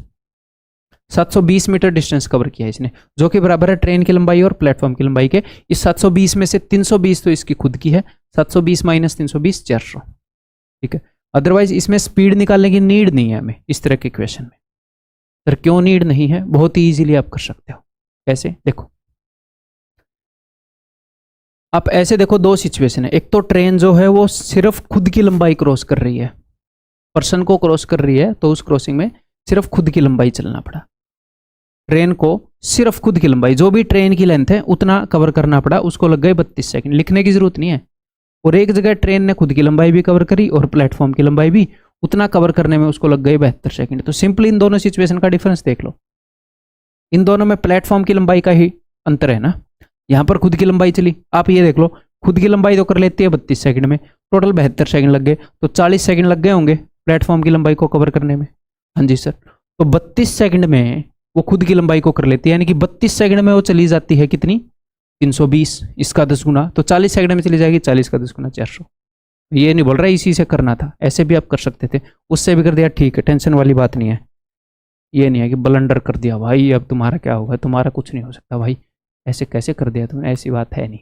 720 मीटर डिस्टेंस कवर किया इसने, जो कि बराबर है ट्रेन की लंबाई और प्लेटफॉर्म की लंबाई के। इस 720 में से 320 तो इसकी खुद की है, 720 माइनस 320, 400। ठीक है, अदरवाइज इसमें स्पीड निकालने की नीड नहीं है हमें इस तरह के क्वेश्चन में। सर क्यों नीड नहीं है? बहुत ही इजीली आप कर सकते हो। कैसे? देखो, आप ऐसे देखो, दो सिचुएशन है। एक तो ट्रेन जो है वो सिर्फ खुद की लंबाई क्रॉस कर रही है, पर्सन को क्रॉस कर रही है, तो उस क्रॉसिंग में सिर्फ खुद की लंबाई चलना पड़ा। ट्रेन को सिर्फ खुद की लंबाई, जो भी ट्रेन की लेंथ है उतना कवर करना पड़ा, उसको लग गए 32 सेकंड। लिखने की जरूरत नहीं है। और एक जगह ट्रेन ने खुद की लंबाई भी कवर करी और प्लेटफॉर्म की लंबाई भी, उतना कवर करने में उसको लग गए 72 सेकंड। तो सिंपली इन दोनों सिचुएशन का डिफरेंस देख लो। इन दोनों में प्लेटफॉर्म की लंबाई का ही अंतर है ना। यहां पर खुद की लंबाई चली, आप ये देख लो, खुद की लंबाई तो कर लेती है 32 सेकंड में, टोटल 72 सेकंड लग गए, तो 40 सेकंड लग गए होंगे प्लेटफॉर्म की लंबाई को कवर करने में। हाँ जी सर, तो 32 सेकंड में वो खुद की लंबाई को कर लेती है, यानी कि 32 सेकंड में वो चली जाती है कितनी? 320, इसका 10 गुना, तो 40 सेकंड में चली जाएगी 40 का 10 गुना, 400। ये नहीं बोल रहा इसी से करना था, ऐसे भी आप कर सकते थे, उससे भी कर दिया, ठीक है, टेंशन वाली बात नहीं है। ये नहीं है कि ब्लंडर कर दिया भाई अब तुम्हारा क्या होगा, तुम्हारा कुछ नहीं हो सकता भाई, ऐसे कैसे कर दिया तुमने, ऐसी बात है नहीं,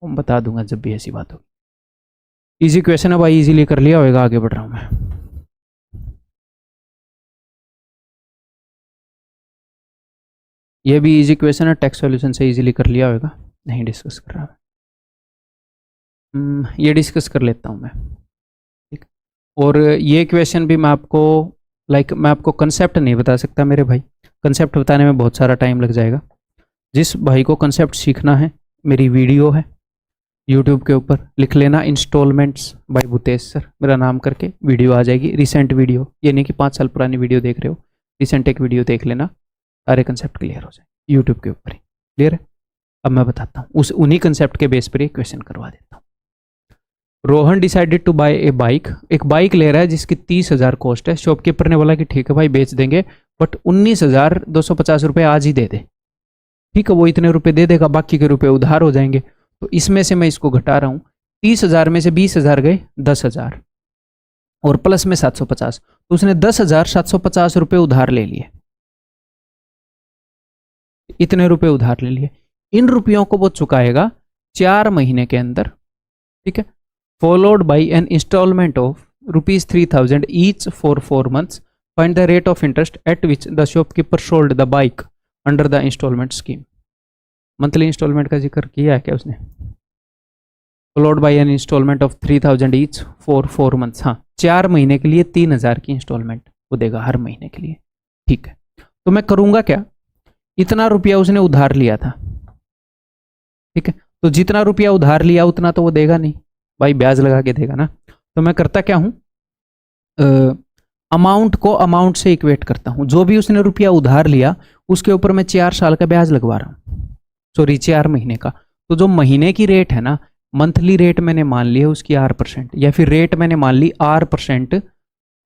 मैं बता दूंगा जब भी ऐसी बात होगी। इजी क्वेश्चन है भाई, इजीली कर लिया होगा, आगे बढ़ रहा हूँ मैं। ये भी इजी क्वेश्चन है, टेक्स्ट सॉल्यूशन से इजीली कर लिया होगा, नहीं डिस्कस कर रहा मैं। ये डिस्कस कर लेता हूँ मैं, ठीक। और ये क्वेश्चन भी मैं आपको मैं आपको कंसेप्ट नहीं बता सकता मेरे भाई, कंसेप्ट बताने में बहुत सारा टाइम लग जाएगा। जिस भाई को कंसेप्ट सीखना है, मेरी वीडियो है यूट्यूब के ऊपर, लिख लेना इंस्टॉलमेंट्स बाय भूतेश सर, मेरा नाम करके वीडियो आ जाएगी, रिसेंट वीडियो, ये नहीं कि 5 साल पुरानी वीडियो देख रहे हो, रिसेंट एक वीडियो देख लेना, सारे कंसेप्ट क्लियर हो जाए यूट्यूब के ऊपर ही। क्लियर है? अब मैं बताता हूँ, उन्हीं कंसेप्ट के बेस पर ये क्वेश्चन करवा देता हूँ। Rohan decided to buy a bike, एक बाइक ले रहा है जिसकी 30,000 कॉस्ट है। शॉपकीपर ने बोला कि ठीक है भाई बेच देंगे, बट 19,250 रुपये आज ही दे दे। ठीक है, वो इतने रुपए दे देगा, बाकी के रुपए उधार हो जाएंगे, तो इसमें से मैं इसको घटा रहा हूँ। 30,000 में से 20,000 गए, 10,000 और प्लस में 750, तो उसने 10,750 रुपये उधार ले लिए, इतने रुपए उधार ले लिए। इन रुपयों को वो चुकाएगा 4 महीने के अंदर, ठीक है, followed by an instalment of ₹3,000 each for 4 months। Find the rate of interest at which the shopkeeper sold the bike under the instalment scheme. Monthly instalment का जिक्र किया है क्या उसने? Followed by an instalment of 3,000 each for 4 months। हाँ, 4 महीने के लिए 3,000 की इंस्टॉलमेंट वो देगा हर महीने के लिए। ठीक है, तो मैं करूंगा क्या, इतना रुपया उसने उधार लिया था, ठीक है, तो जितना रुपया उधार लिया उतना तो वो देगा नहीं भाई, ब्याज लगा के देगा ना। तो मैं करता क्या हूं, अमाउंट को अमाउंट से इक्वेट करता हूं, जो भी उसने रुपया उधार लिया उसके ऊपर मैं 4 साल का ब्याज लगवा रहा हूं, सॉरी 4 महीने का। तो जो महीने की रेट है ना, मंथली रेट मैंने मान ली है उसकी R%, या फिर रेट मैंने मान ली R%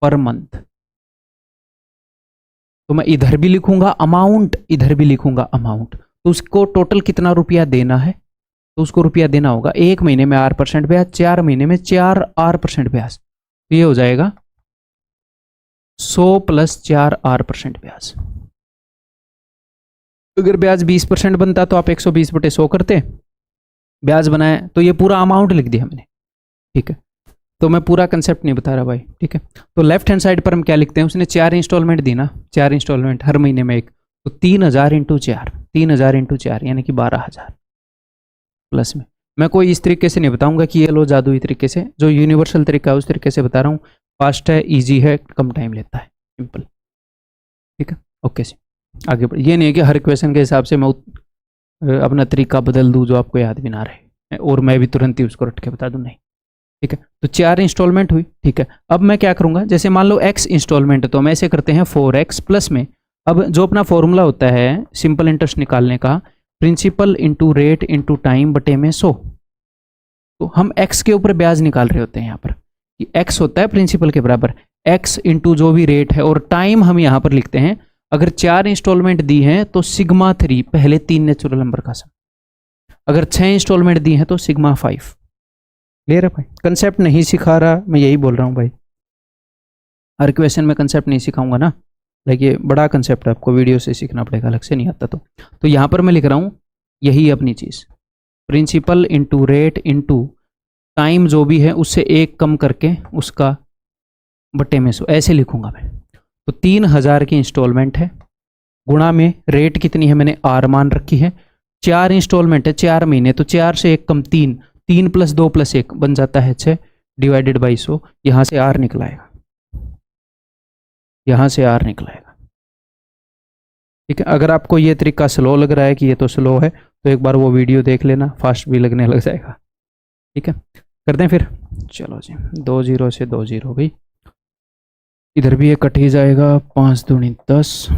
पर मंथ। तो मैं इधर भी लिखूंगा अमाउंट, इधर भी लिखूंगा अमाउंट, तो उसको टोटल कितना रुपया देना है, तो उसको रुपया देना होगा। 1 महीने में 8% ब्याज, 4 महीने में 4% ब्याज, तो ये हो जाएगा 100 + 4% ब्याज। अगर ब्याज 20% बनता तो आप 120/100 करते, ब्याज बनाए तो ये पूरा अमाउंट लिख दिया मैंने, ठीक है। तो मैं पूरा कंसेप्ट नहीं बता रहा भाई, ठीक है। तो लेफ्ट हैंड साइड पर हम क्या लिखते हैं, उसने 4 इंस्टॉलमेंट दी ना, 4 इंस्टॉलमेंट हर महीने में एक, तो 3000 × 4, 3000 × 4 यानी कि 12000 प्लस में। मैं कोई इस तरीके से नहीं बताऊंगा कि ये लो जादुई तरीके से, जो यूनिवर्सल तरीका है उस तरीके से बता रहा हूँ। फास्ट है, ईजी है, कम टाइम लेता है, सिंपल, ठीक है। ओके से आगे बढ़, ये नहीं है कि हर क्वेश्चन के हिसाब से मैं अपना तरीका बदल दूँ जो आपको याद भी ना रहे और मैं भी तुरंत ही उसको रट के बता दूँ, नहीं, ठीक है। तो 4 इंस्टॉलमेंट हुई, ठीक है। अब मैं क्या करूंगा, जैसे मान लो x इंस्टॉलमेंट है तो हम ऐसे करते हैं 4x प्लस में, अब जो अपना फॉर्मूला होता है सिंपल इंटरेस्ट निकालने का, principal into rate into time बटे में 100। तो हम x के ऊपर ब्याज निकाल रहे होते हैं यहाँ पर, कि x होता है प्रिंसिपल के बराबर, x इंटू जो भी रेट है, और टाइम हम यहाँ पर लिखते हैं, अगर 4 इंस्टॉलमेंट दी हैं तो सिग्मा 3 पहले 3 नेचुरल नंबर का सम, अगर 6 इंस्टॉलमेंट दी हैं तो सिग्मा 5। क्लियर है भाई? कंसेप्ट नहीं सिखा रहा, मैं यही बोल रहा हूँ भाई, हर क्वेश्चन में कंसेप्ट नहीं सिखाऊंगा ना, देखिए बड़ा कंसेप्ट है, आपको वीडियो से सीखना पड़ेगा, अलग से नहीं आता। तो यहाँ पर मैं लिख रहा हूँ यही अपनी चीज़, principal into rate into time जो भी है उससे 1 कम करके उसका बटे में 100, ऐसे लिखूंगा मैं। तो 3000 की इंस्टॉलमेंट है, गुणा में रेट कितनी है, मैंने R मान रखी है, 4 इंस्टॉलमेंट है, 4 महीने, तो 4 से 1 कम 3, 3 + 2 + 1 बन जाता है 6, डिवाइडेड बाई 100, यहाँ से R निकलाएगा, यहाँ से R निकलाएगा, ठीक है। अगर आपको ये तरीका स्लो लग रहा है कि ये तो स्लो है, तो एक बार वो वीडियो देख लेना, फास्ट भी लगने लग जाएगा, ठीक है। करते हैं फिर, चलो जी, 2 0 से 2 0 हो गई, इधर भी ये कट ही जाएगा, 5 दूनी 10,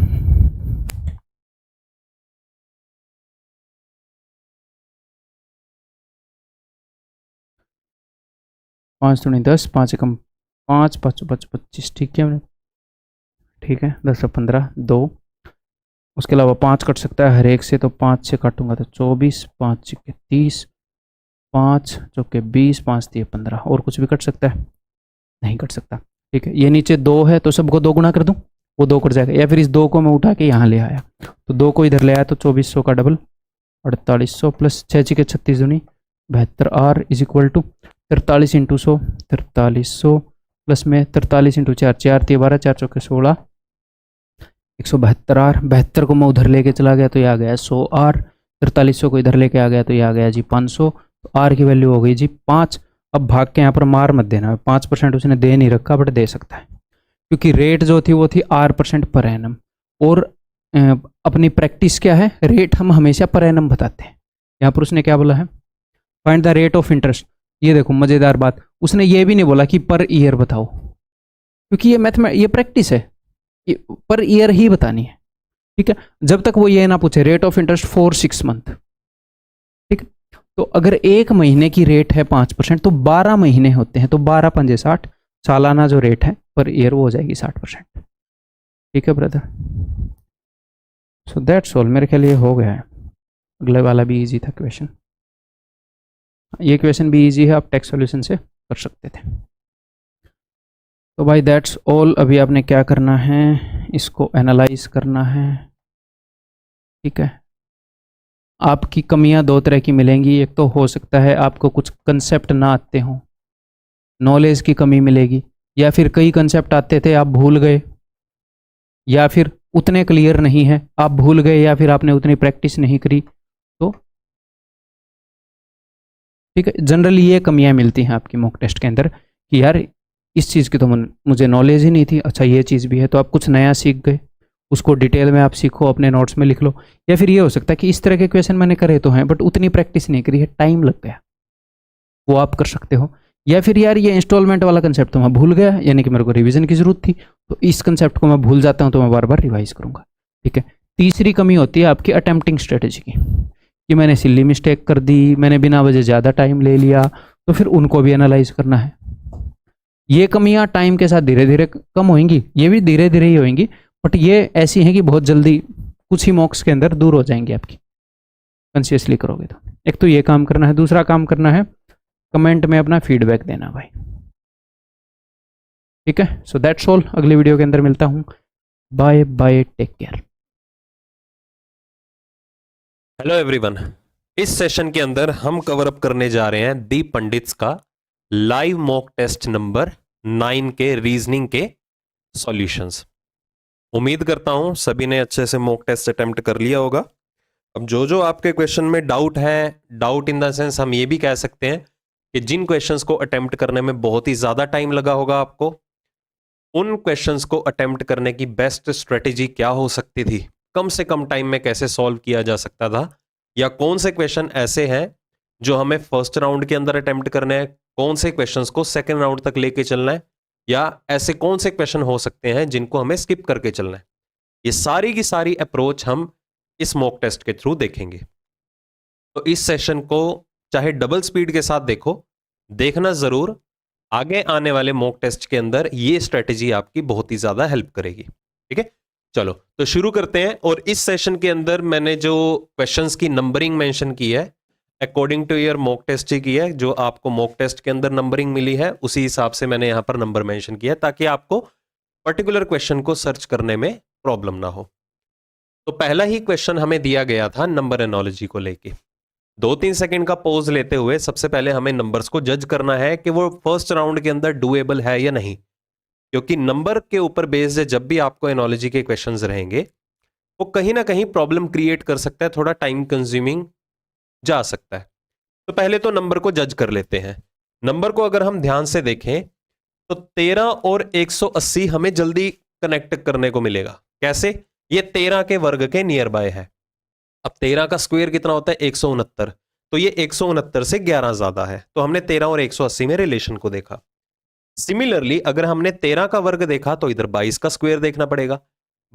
5 दूनी 10, 5 एकम 5, 5 5 25, ठीक है, ठीक है। 10 15 2, उसके अलावा 5 कट सकता है हर एक से, तो 5 से काटूंगा तो 24, 5 के 30, 5 चौके 20, 5 दिए 15, और कुछ भी कट सकता है? नहीं कट सकता, ठीक है। ये नीचे 2 है तो सबको 2 गुना कर दूं, वो 2 कट जाएगा, या फिर इस 2 को मैं उठा के यहाँ ले आया, तो 2 को इधर ले आया, तो 2400 का डबल 4800 प्लस 6 के 36 दूनी 72, R is equal to 43 × 100, 4300 plus में 43 × 4, 4 × 12, 4 चौके 16, 172 R, 72 को मैं उधर लेके चला गया तो ये आ गया 100 R, 4300 को इधर लेके आ गया तो ये आ गया जी 500, तो R की वैल्यू हो गई जी 5। अब भाग के यहाँ पर मार मत देना, 5% उसने दे नहीं रखा बट दे सकता है, क्योंकि रेट जो थी वो थी R% पर एनम, और अपनी प्रैक्टिस क्या है, रेट हम हमेशा पर एनम बताते हैं। यहाँ पर उसने क्या बोला है, find the rate of interest. ये देखो मज़ेदार बात, उसने ये भी नहीं बोला कि पर ईयर बताओ, क्योंकि ये प्रैक्टिस है, पर ईयर ही बतानी है, ठीक है। जब तक वो ये ना पूछे rate of interest for 6 month, ठीक है। तो अगर 1 महीने की रेट है 5%, तो 12 महीने होते हैं, तो 12 पंजे 60, सालाना जो रेट है पर ईयर वो हो जाएगी 60%, ठीक है ब्रदर। सो दैट्स ऑल, मेरे ख्याल ये हो गया है। अगले वाला भी इजी था क्वेश्चन, ये क्वेश्चन भी इजी है, आप टेक्स्ट सॉल्यूशन से कर सकते थे। तो भाई दैट्स ऑल, अभी आपने क्या करना है, इसको एनालाइज करना है, ठीक है। आपकी कमियां 2 तरह की मिलेंगी, एक तो हो सकता है आपको कुछ कंसेप्ट ना आते हों, नॉलेज की कमी मिलेगी, या फिर कई कंसेप्ट आते थे आप भूल गए, या फिर उतने क्लियर नहीं है आप भूल गए, या फिर आपने उतनी प्रैक्टिस नहीं करी, तो ठीक है। जनरली ये कमियां मिलती हैं आपकी मॉक टेस्ट के अंदर कि यार इस चीज़ की तो मुझे नॉलेज ही नहीं थी, अच्छा ये चीज़ भी है, तो आप कुछ नया सीख गए, उसको डिटेल में आप सीखो, अपने नोट्स में लिख लो। या फिर ये हो सकता है कि इस तरह के क्वेश्चन मैंने करे तो हैं बट उतनी प्रैक्टिस नहीं करी है, टाइम लग गया, वो आप कर सकते हो। या फिर यार ये इंस्टॉलमेंट वाला कंसेप्ट तो मैं भूल गया, यानी कि मेरे को रिवीजन की जरूरत थी, तो इस कंसेप्ट को मैं भूल जाता हूँ तो मैं बार बार रिवाइज करूँगा, ठीक है। तीसरी कमी होती है आपकी अटेम्प्टिंग स्ट्रेटेजी की, कि मैंने सिल्ली मिस्टेक कर दी, मैंने बिना वजह ज़्यादा टाइम ले लिया, तो फिर उनको भी एनालाइज करना है। ये कमियां टाइम के साथ धीरे धीरे कम होंगी, ये भी धीरे धीरे ही होंगी, बट ये ऐसी हैं कि बहुत जल्दी कुछ ही मॉक्स के अंदर दूर हो जाएंगी आपकी। कंसियसली करोगे तो। एक तो ये काम करना है, दूसरा काम करना है कमेंट में अपना फीडबैक देना भाई, ठीक है। सो दैट्स ऑल, अगली वीडियो के अंदर मिलता हूँ। Bye bye, take care. Hello everyone, इस सेशन के अंदर हम कवर अप करने जा रहे हैं दी पंडित्स का लाइव मॉक टेस्ट नंबर 9 के रीजनिंग के सॉल्यूशंस। उम्मीद करता हूं सभी ने अच्छे से मॉक टेस्ट अटेम्प्ट कर लिया होगा। अब जो जो आपके क्वेश्चन में डाउट है, डाउट इन द सेंस हम ये भी कह सकते हैं कि जिन क्वेश्चंस को अटेम्प्ट करने में बहुत ही ज्यादा टाइम लगा होगा आपको, उन क्वेश्चंस को अटेम्प्ट करने की बेस्ट स्ट्रेटेजी क्या हो सकती थी, कम से कम टाइम में कैसे सॉल्व किया जा सकता था, या कौन से क्वेश्चन ऐसे हैं जो हमें फर्स्ट राउंड के अंदर अटेम्प्ट करने हैं, कौन से क्वेश्चंस को सेकंड राउंड तक लेके चलना है, या ऐसे कौन से क्वेश्चन हो सकते हैं जिनको हमें स्किप करके चलना है। ये सारी की सारी अप्रोच हम इस मॉक टेस्ट के थ्रू देखेंगे। तो इस सेशन को चाहे डबल स्पीड के साथ देखो, देखना जरूर। आगे आने वाले मॉक टेस्ट के अंदर ये स्ट्रेटेजी आपकी बहुत ही ज्यादा हेल्प करेगी, ठीक है। चलो तो शुरू करते हैं। और इस सेशन के अंदर मैंने जो क्वेश्चंस की नंबरिंग मेंशन की है according to your mock test ही की है। जो आपको मॉक टेस्ट के अंदर नंबरिंग मिली है उसी हिसाब से मैंने यहां पर नंबर मेंशन किया है, ताकि आपको पर्टिकुलर क्वेश्चन को सर्च करने में प्रॉब्लम ना हो। तो पहला ही क्वेश्चन हमें दिया गया था नंबर एनोलॉजी को लेके। 2-3 सेकंड का पॉज लेते हुए सबसे पहले हमें नंबर्स को जज करना है कि वो फर्स्ट राउंड के अंदर डूएबल है या नहीं, क्योंकि नंबर के ऊपर बेस्ड जब भी आपको एनोलॉजी के क्वेश्चंस रहेंगे वो कहीं ना कहीं प्रॉब्लम क्रिएट कर सकता है, थोड़ा टाइम कंज्यूमिंग जा सकता है। तो पहले तो नंबर को जज कर लेते हैं। नंबर को अगर हम ध्यान से देखें तो 13 और 180 हमें जल्दी कनेक्ट करने को मिलेगा। कैसे? ये 13 के वर्ग के नियर बाय है। अब 13 का स्क्वायर कितना होता है? 169। तो ये 169 से 11 ज्यादा है, तो हमने 13 और 180 में रिलेशन को देखा। सिमिलरली अगर हमने 13 का वर्ग देखा तो इधर 22 का स्क्वायर देखना पड़ेगा।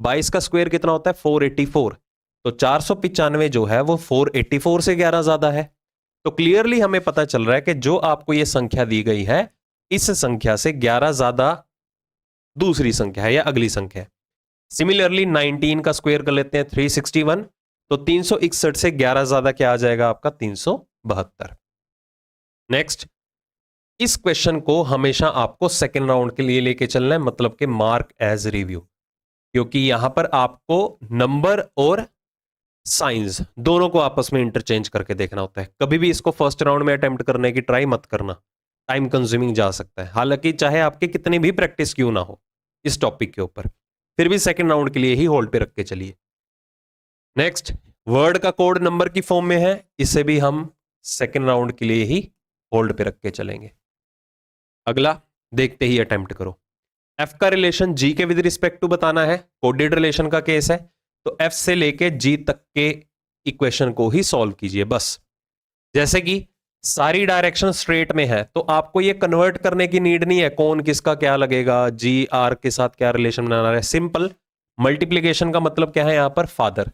22 का स्क्वायर कितना होता है? 484। तो 495 जो है वो 484 से 11 ज्यादा है। तो क्लियरली हमें पता चल रहा है कि जो आपको ये संख्या दी गई है इस संख्या से 11 ज्यादा दूसरी संख्या है या अगली संख्या है। सिमिलरली 19 का स्क्वायर कर लेते हैं 361। तो 361 से 11 ज्यादा क्या आ जाएगा आपका? 372। नेक्स्ट, इस क्वेश्चन को हमेशा आपको सेकेंड राउंड के लिए लेके चलना है, मतलब कि मार्क एज रिव्यू, क्योंकि यहां पर आपको नंबर और साइंस दोनों को आपस में इंटरचेंज करके देखना होता है। कभी भी इसको फर्स्ट राउंड में अटेम्प्ट करने की ट्राई मत करना, टाइम कंज्यूमिंग जा सकता है। हालांकि चाहे आपके कितनी भी प्रैक्टिस क्यों ना हो इस टॉपिक के ऊपर, फिर भी सेकेंड राउंड के लिए ही होल्ड पे रख के चलिए। नेक्स्ट, वर्ड का कोड नंबर की फॉर्म में है, इसे भी हम सेकेंड राउंड के लिए ही होल्ड पे रख के चलेंगे। अगला देखते ही अटेम्प्ट करो। एफ का रिलेशन जी के विद रिस्पेक्ट टू बताना है, कोडेड रिलेशन का केस है, तो एफ से लेके जी तक के इक्वेशन को ही सॉल्व कीजिए बस। जैसे कि सारी डायरेक्शन स्ट्रेट में है तो आपको ये कन्वर्ट करने की नीड नहीं है कौन किसका क्या लगेगा, जी आर के साथ क्या रिलेशन बनाना है। सिंपल मल्टीप्लीकेशन का मतलब क्या है यहां पर? फादर।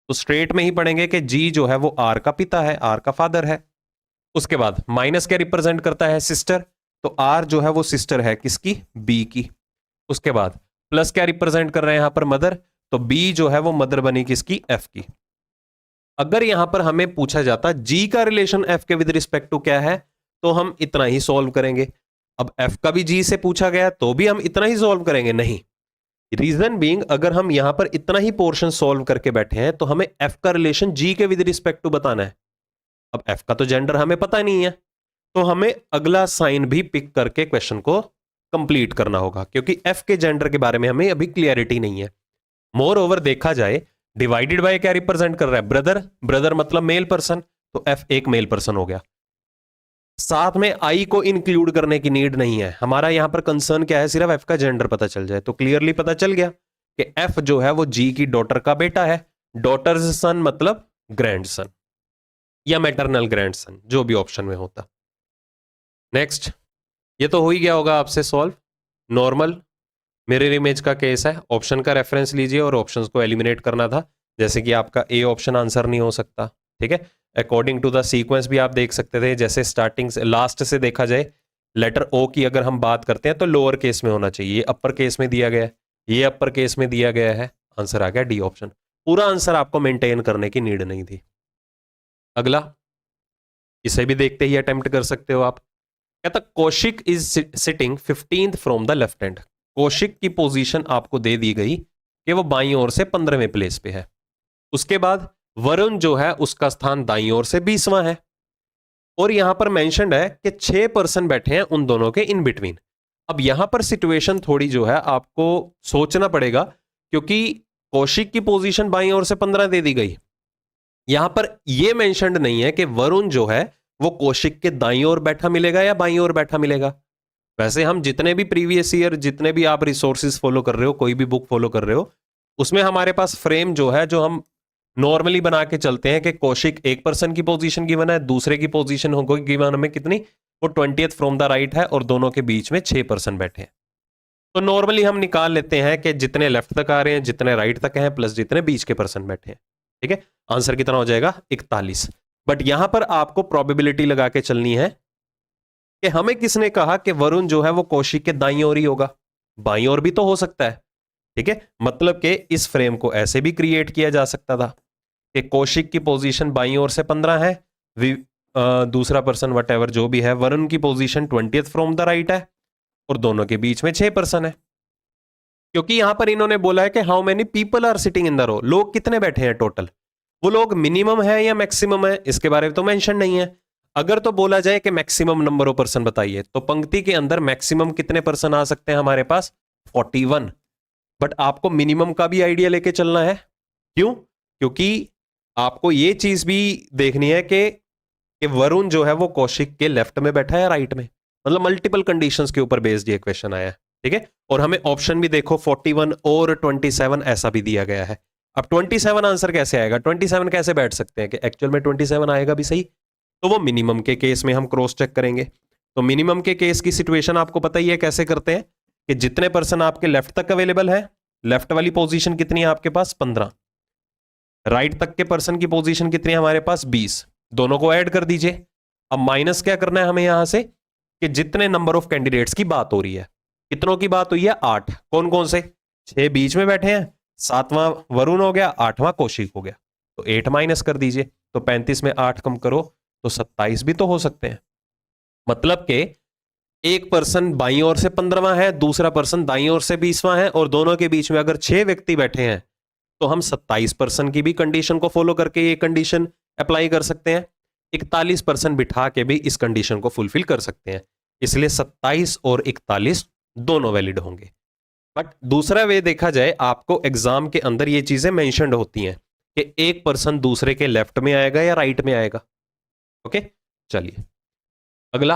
तो स्ट्रेट में ही पढ़ेंगे कि जी जो है वो आर का पिता है, आर का फादर है। उसके बाद माइनस क्या रिप्रेजेंट करता है? सिस्टर। तो आर जो है वो सिस्टर है किसकी? बी की। उसके बाद प्लस क्या रिप्रेजेंट कर रहे हैं यहां पर? मदर। तो बी जो है वो मदर बनी किसकी? एफ की। अगर यहां पर हमें पूछा जाता जी का रिलेशन एफ के विद रिस्पेक्ट टू क्या है, तो हम इतना ही सॉल्व करेंगे। अब एफ का भी जी से पूछा गया तो भी हम इतना ही सॉल्व करेंगे? नहीं। रीजन बीइंग, अगर हम यहां पर इतना ही पोर्शन सॉल्व करके बैठे हैं तो हमें एफ का रिलेशन जी के विद रिस्पेक्ट टू बताना है। अब एफ का तो जेंडर हमें पता नहीं है, तो हमें अगला साइन भी पिक करके क्वेश्चन को कंप्लीट करना होगा, क्योंकि एफ के जेंडर के बारे में हमें अभी क्लियरिटी नहीं है। मोर ओवर देखा जाए डिवाइडेड बाय क्या रिप्रेजेंट कर रहा है? ब्रदर। ब्रदर मतलब मेल पर्सन, तो एफ एक मेल पर्सन हो गया। साथ में आई को इंक्लूड करने की नीड नहीं है, हमारा यहां पर कंसर्न क्या है? सिर्फ एफ का जेंडर पता चल जाए। तो क्लियरली पता चल गया कि एफ जो है वो जी की डॉटर का बेटा है। डॉटर्स सन मतलब ग्रैंडसन या मैटरनल ग्रैंडसन, जो भी ऑप्शन में होता। नेक्स्ट, ये तो हो ही गया होगा आपसे सॉल्व। नॉर्मल मिरर इमेज का केस है, ऑप्शन का रेफरेंस लीजिए और ऑप्शंस को एलिमिनेट करना था। जैसे कि आपका ए ऑप्शन आंसर नहीं हो सकता, ठीक है। अकॉर्डिंग टू द सीक्वेंस भी आप देख सकते थे, जैसे स्टार्टिंग से लास्ट से देखा जाए, लेटर ओ की अगर हम बात करते हैं तो लोअर केस में होना चाहिए, ये अपर केस में दिया गया है, ये अपर केस में दिया गया है, आंसर आ गया डी ऑप्शन। पूरा आंसर आपको मेंटेन करने की नीड नहीं थी। अगला, इसे भी देखते ही अटेम्प्ट कर सकते हो आप। कहता Kaushik is sitting 15th from the left hand. Kaushik की पोजीशन आपको दे दी गई कि वो बाईं ओर से 15वें प्लेस पे है। उसके बाद वरुण जो है उसका स्थान दाईं ओर से 20वां है, और यहां पर मेंशन्ड है कि 6 पर्सन बैठे हैं उन दोनों के इन बिटवीन। अब यहां पर सिचुएशन थोड़ी जो है आपको सोचना पड़ेगा, क्योंकि कौशिक की पोजीशन बाईं ओर से 15 दे दी गई। यहां पर यह मेंशन्ड नहीं है कि वरुण जो है वो कौशिक के दाईं ओर बैठा मिलेगा या बाईं ओर बैठा मिलेगा। वैसे हम जितने भी प्रीवियस ईयर, जितने भी आप रिसोर्सेज फॉलो कर रहे हो, कोई भी बुक फॉलो कर रहे हो, उसमें हमारे पास फ्रेम जो है, जो हम नॉर्मली बना के चलते हैं कि कौशिक एक पर्सन की पोजीशन गिवन है, दूसरे की पोजीशन होगी गिवन हमें कितनी, वो 20th फ्रॉम द राइट है, और दोनों के बीच में 6 पर्सन बैठे हैं। तो नॉर्मली हम निकाल लेते हैं कि जितने लेफ्ट तक आ रहे हैं, जितने राइट तक हैं, प्लस जितने बीच के पर्सन बैठे हैं। ठीक है, आंसर कितना हो जाएगा 41। बट यहां पर आपको प्रोबेबिलिटी लगा के चलनी है कि हमें किसने कहा कि वरुण जो है वो कौशिक के दाईं ओर ही होगा, बाईं ओर भी तो हो सकता है। ठीक है, मतलब कि इस फ्रेम को ऐसे भी क्रिएट किया जा सकता था कि कौशिक की पोजीशन बाईं ओर से 15 है, दूसरा पर्सन वट एवर जो भी है, वरुण की position 20th from the right है, और दोनों के बीच में 6 पर्सन है। क्योंकि यहां पर इन्होंने बोला है कि how many people are sitting in the row, लोग कितने बैठे हैं टोटल, वो लोग मिनिमम है या मैक्सिमम है, इसके बारे में तो मेंशन नहीं है। अगर तो बोला जाए कि मैक्सिमम नंबर ऑफ पर्सन बताइए, तो पंक्ति के अंदर मैक्सिमम कितने पर्सन आ सकते हैं हमारे पास, 41। बट आपको मिनिमम का भी आइडिया लेके चलना है। क्यों? क्योंकि आपको ये चीज भी देखनी है कि वरुण जो है वो कौशिक के लेफ्ट में बैठा है या राइट में, मतलब मल्टीपल कंडीशंस के ऊपर बेस्ड ये क्वेश्चन आया है। ठीक है, और हमें ऑप्शन भी देखो 41 और 27 ऐसा भी दिया गया है। अब 27 आंसर कैसे आएगा, 27 कैसे बैठ सकते हैं कि एक्चुअल में 27 आएगा भी सही, तो वो मिनिमम के केस में हम क्रॉस चेक करेंगे। तो मिनिमम के केस की सिचुएशन आपको पता ही है कैसे करते हैं, कि जितने पर्सन आपके लेफ्ट तक अवेलेबल है, लेफ्ट वाली पोजीशन कितनी है आपके पास 15, राइट तक के पर्सन की पोजीशन कितनी है हमारे पास 20, दोनों को ऐड कर दीजिए। अब माइनस क्या करना है हमें यहां से, कि जितने नंबर ऑफ कैंडिडेट्स की बात हो रही है, कितनों की बात हुई है 8, कौन कौन से, 6 बीच में बैठे हैं, 7वां वरुण हो गया, 8वां कौशिक हो गया, तो 8 माइनस कर दीजिए। तो 35 में 8 कम करो तो 27 भी तो हो सकते हैं। मतलब के एक पर्सन बाईं ओर से 15वां है, दूसरा पर्सन दाईं ओर से 20वां है, और दोनों के बीच में अगर 6 व्यक्ति बैठे हैं, तो हम 27 पर्सन की भी कंडीशन को फॉलो करके ये कंडीशन अप्लाई कर सकते हैं, 41 पर्सन बिठा के भी इस कंडीशन को फुलफिल कर सकते हैं। इसलिए 27 और 41 दोनों वैलिड होंगे। बट दूसरा वे देखा जाए, आपको एग्जाम के अंदर ये चीजें मेंशन्ड होती हैं कि एक पर्सन दूसरे के लेफ्ट में आएगा या राइट में आएगा। ओके, चलिए अगला,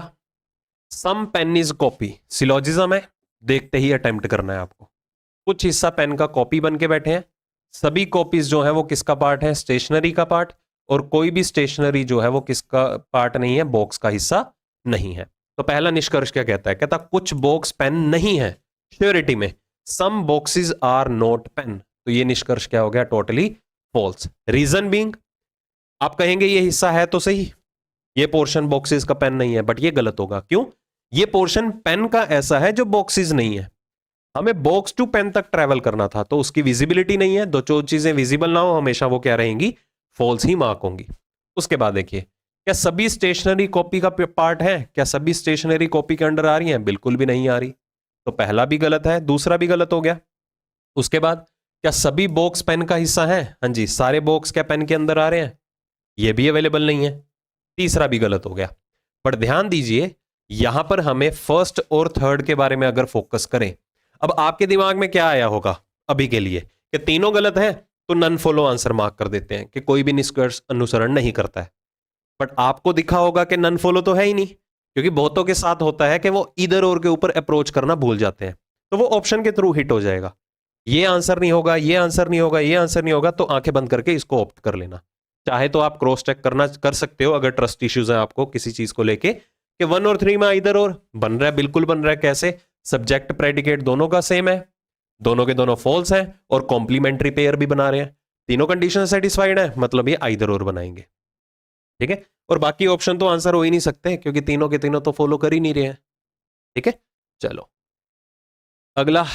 some pen is copy, syllogism है, देखते ही अटेम्प्ट करना है आपको। कुछ हिस्सा पेन का कॉपी बन के बैठे हैं, सभी कॉपीज जो है वो किसका पार्ट है, स्टेशनरी का पार्ट, और कोई भी स्टेशनरी जो है वो किसका पार्ट नहीं है, बॉक्स का हिस्सा नहीं है। तो पहला निष्कर्ष क्या कहता है, कहता कुछ बॉक्स पेन नहीं है, श्योरिटी में some boxes are not pen, तो ये निष्कर्ष क्या हो गया, टोटली फॉल्स। रीजन बीइंग, आप कहेंगे ये हिस्सा है तो सही, ये पोर्शन बॉक्सेस का पेन नहीं है, बट ये गलत होगा। क्यों? ये पोर्शन पेन का ऐसा है जो बॉक्सेस नहीं है, हमें बॉक्स टू पेन तक ट्रेवल करना था, तो उसकी विजिबिलिटी नहीं है। जो चीजें विजिबल ना हो हमेशा वो क्या रहेंगी, फॉल्स ही मार्क होंगी। उसके बाद देखिए, क्या सभी स्टेशनरी कॉपी का पार्ट है, क्या सभी स्टेशनरी कॉपी के अंडर आ रही हैं, बिल्कुल भी नहीं आ रही, तो पहला भी गलत है, दूसरा भी गलत हो गया। उसके बाद क्या सभी बॉक्स पेन का हिस्सा है, हाँ जी, सारे बॉक्स क्या पेन के अंदर आ रहे हैं, ये भी अवेलेबल नहीं है, तीसरा भी गलत हो गया। पर ध्यान दीजिए, यहां पर हमें फर्स्ट और थर्ड के बारे में अगर फोकस करें, अब आपके दिमाग में क्या आया होगा अभी के लिए, कि तीनों गलत है तो नन फॉलो आंसर मार्क कर देते हैं कि कोई भी निष्कर्ष अनुसरण नहीं करता है। बट आपको दिखा होगा कि नन फॉलो तो है ही नहीं, क्योंकि बहुतों के साथ होता है कि वो इधर और के ऊपर अप्रोच करना भूल जाते हैं, तो वो ऑप्शन के थ्रू हिट हो जाएगा, ये आंसर नहीं होगा, ये आंसर नहीं होगा, ये आंसर नहीं होगा, तो आंखें बंद करके इसको ऑप्ट कर लेना। चाहे तो आप क्रॉस चेक करना कर सकते हो अगर ट्रस्ट इश्यूज है आपको किसी चीज को लेके, कि 1 और 3 में इधर और बन रहा है, बिल्कुल बन रहा है। कैसे? सब्जेक्ट प्रेडिकेट दोनों का सेम है, दोनों के दोनों फॉल्स हैं, और कॉम्प्लीमेंट्री पेयर भी बना रहे हैं, तीनों कंडीशन सेटिस्फाइड है, मतलब ये इधर और बनाएंगे। ठीक है, और बाकी ऑप्शन तो आंसर हो ही नहीं सकते, क्योंकि तीनों के तीनों तो फॉलो कर ही नहीं रहे हैं। ठीक है, चलो अगला,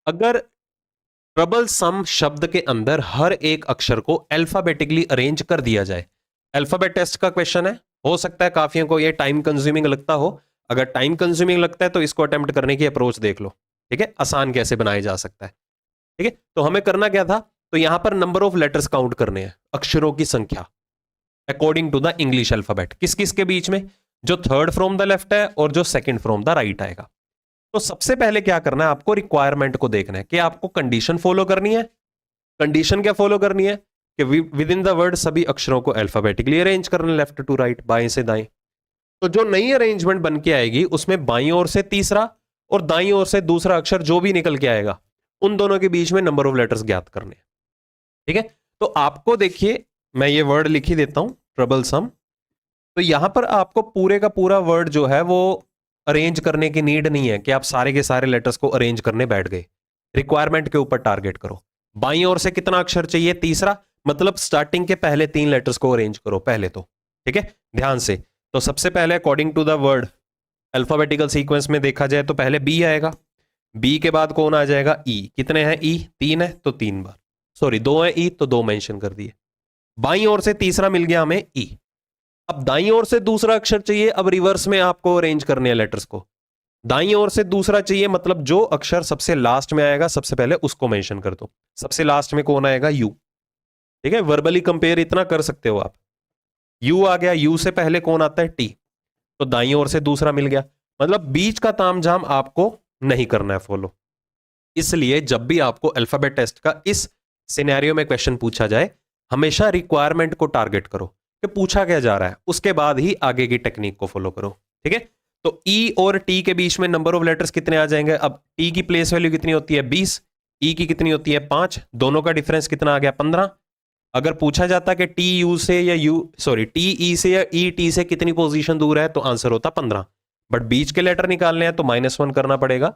अगर ट्रबल सम शब्द के अंदर हर एक अक्षर को अल्फाबेटिकली अरेंज कर दिया जाए, अल्फाबेट टेस्ट का क्वेश्चन है, हो सकता है काफियों को ये टाइम कंज्यूमिंग लगता हो। अगर टाइम कंज्यूमिंग लगता है तो इसको अटेम्प्ट करने की अप्रोच देख लो, ठीक है, आसान कैसे बनाया जा सकता है। ठीक है, तो हमें करना क्या था, तो यहां पर नंबर ऑफ लेटर्स काउंट करने हैं, अक्षरों की संख्या according to the English alphabet, किस किस के बीच में, जो थर्ड फ्रॉम द लेफ्ट है और जो सेकंड फ्रॉम द राइट आएगा। तो सबसे पहले क्या करना है, आपको रिक्वायरमेंट को देखना है कि आपको कंडीशन फॉलो करनी है। कंडीशन क्या फॉलो करनी है कि विद इन द वर्ड सभी अक्षरों को अल्फाबेटिकली अरेंज करना, लेफ्ट टू राइट, बाएं से दाएं। तो जो नई अरेंजमेंट बन के आएगी उसमें बाईं ओर से तीसरा और दाईं ओर से दूसरा अक्षर जो भी निकल के आएगा, उन दोनों के बीच में नंबर ऑफ लेटर्स ज्ञात करने हैं। ठीक है, तो आपको देखिए मैं ये वर्ड लिख ही देता हूं, ट्रबल सम। तो यहां पर आपको पूरे का पूरा वर्ड जो है वो अरेंज करने की नीड नहीं है कि आप सारे के सारे लेटर्स को अरेंज करने बैठ गए। रिक्वायरमेंट के ऊपर टारगेट करो। बाईं ओर से कितना अक्षर चाहिए, तीसरा, मतलब स्टार्टिंग के पहले 3 लेटर्स को अरेंज करो पहले तो। ठीक है, ध्यान से। तो सबसे पहले according to the word alphabetical sequence में देखा जाए तो पहले बी आएगा, बी के बाद कौन आ जाएगा, ई। कितने हैं ई, 3 है तो 3 बार, सॉरी 2 है ई तो 2 मेंशन कर दिए। बाईं ओर से तीसरा मिल गया हमें ई। अब दाईं ओर से दूसरा अक्षर चाहिए, अब रिवर्स में आपको अरेंज करने हैं लेटर्स को। दाईं ओर से दूसरा चाहिए, मतलब जो अक्षर सबसे लास्ट में आएगा सबसे पहले उसको मेंशन कर दो। सबसे लास्ट में कौन आएगा, यू। ठीक है, वर्बली कंपेयर इतना कर सकते हो आप। यू आ गया, यू से पहले कौन आता है, टी। तो दाईं ओर से दूसरा मिल गया, मतलब बीच का तामझाम आपको नहीं करना है फॉलो। इसलिए जब भी आपको अल्फाबेट टेस्ट का इस सिनेरियो में क्वेश्चन पूछा जाए, हमेशा रिक्वायरमेंट को टारगेट करो कि पूछा क्या जा रहा है, उसके बाद ही आगे की टेक्निक को फॉलो करो। ठीक है, तो ई और टी के बीच में नंबर ऑफ लेटर्स कितने आ जाएंगे। अब टी की प्लेस वैल्यू कितनी होती है, 20, ई की कितनी होती है, 5, दोनों का डिफरेंस कितना आ गया, 15। अगर पूछा जाता कि टी यू से या टी ई से या ई टी से कितनी पोजीशन दूर है, तो आंसर होता 15। बट बीच के लेटर निकालने हैं तो -1 करना पड़ेगा,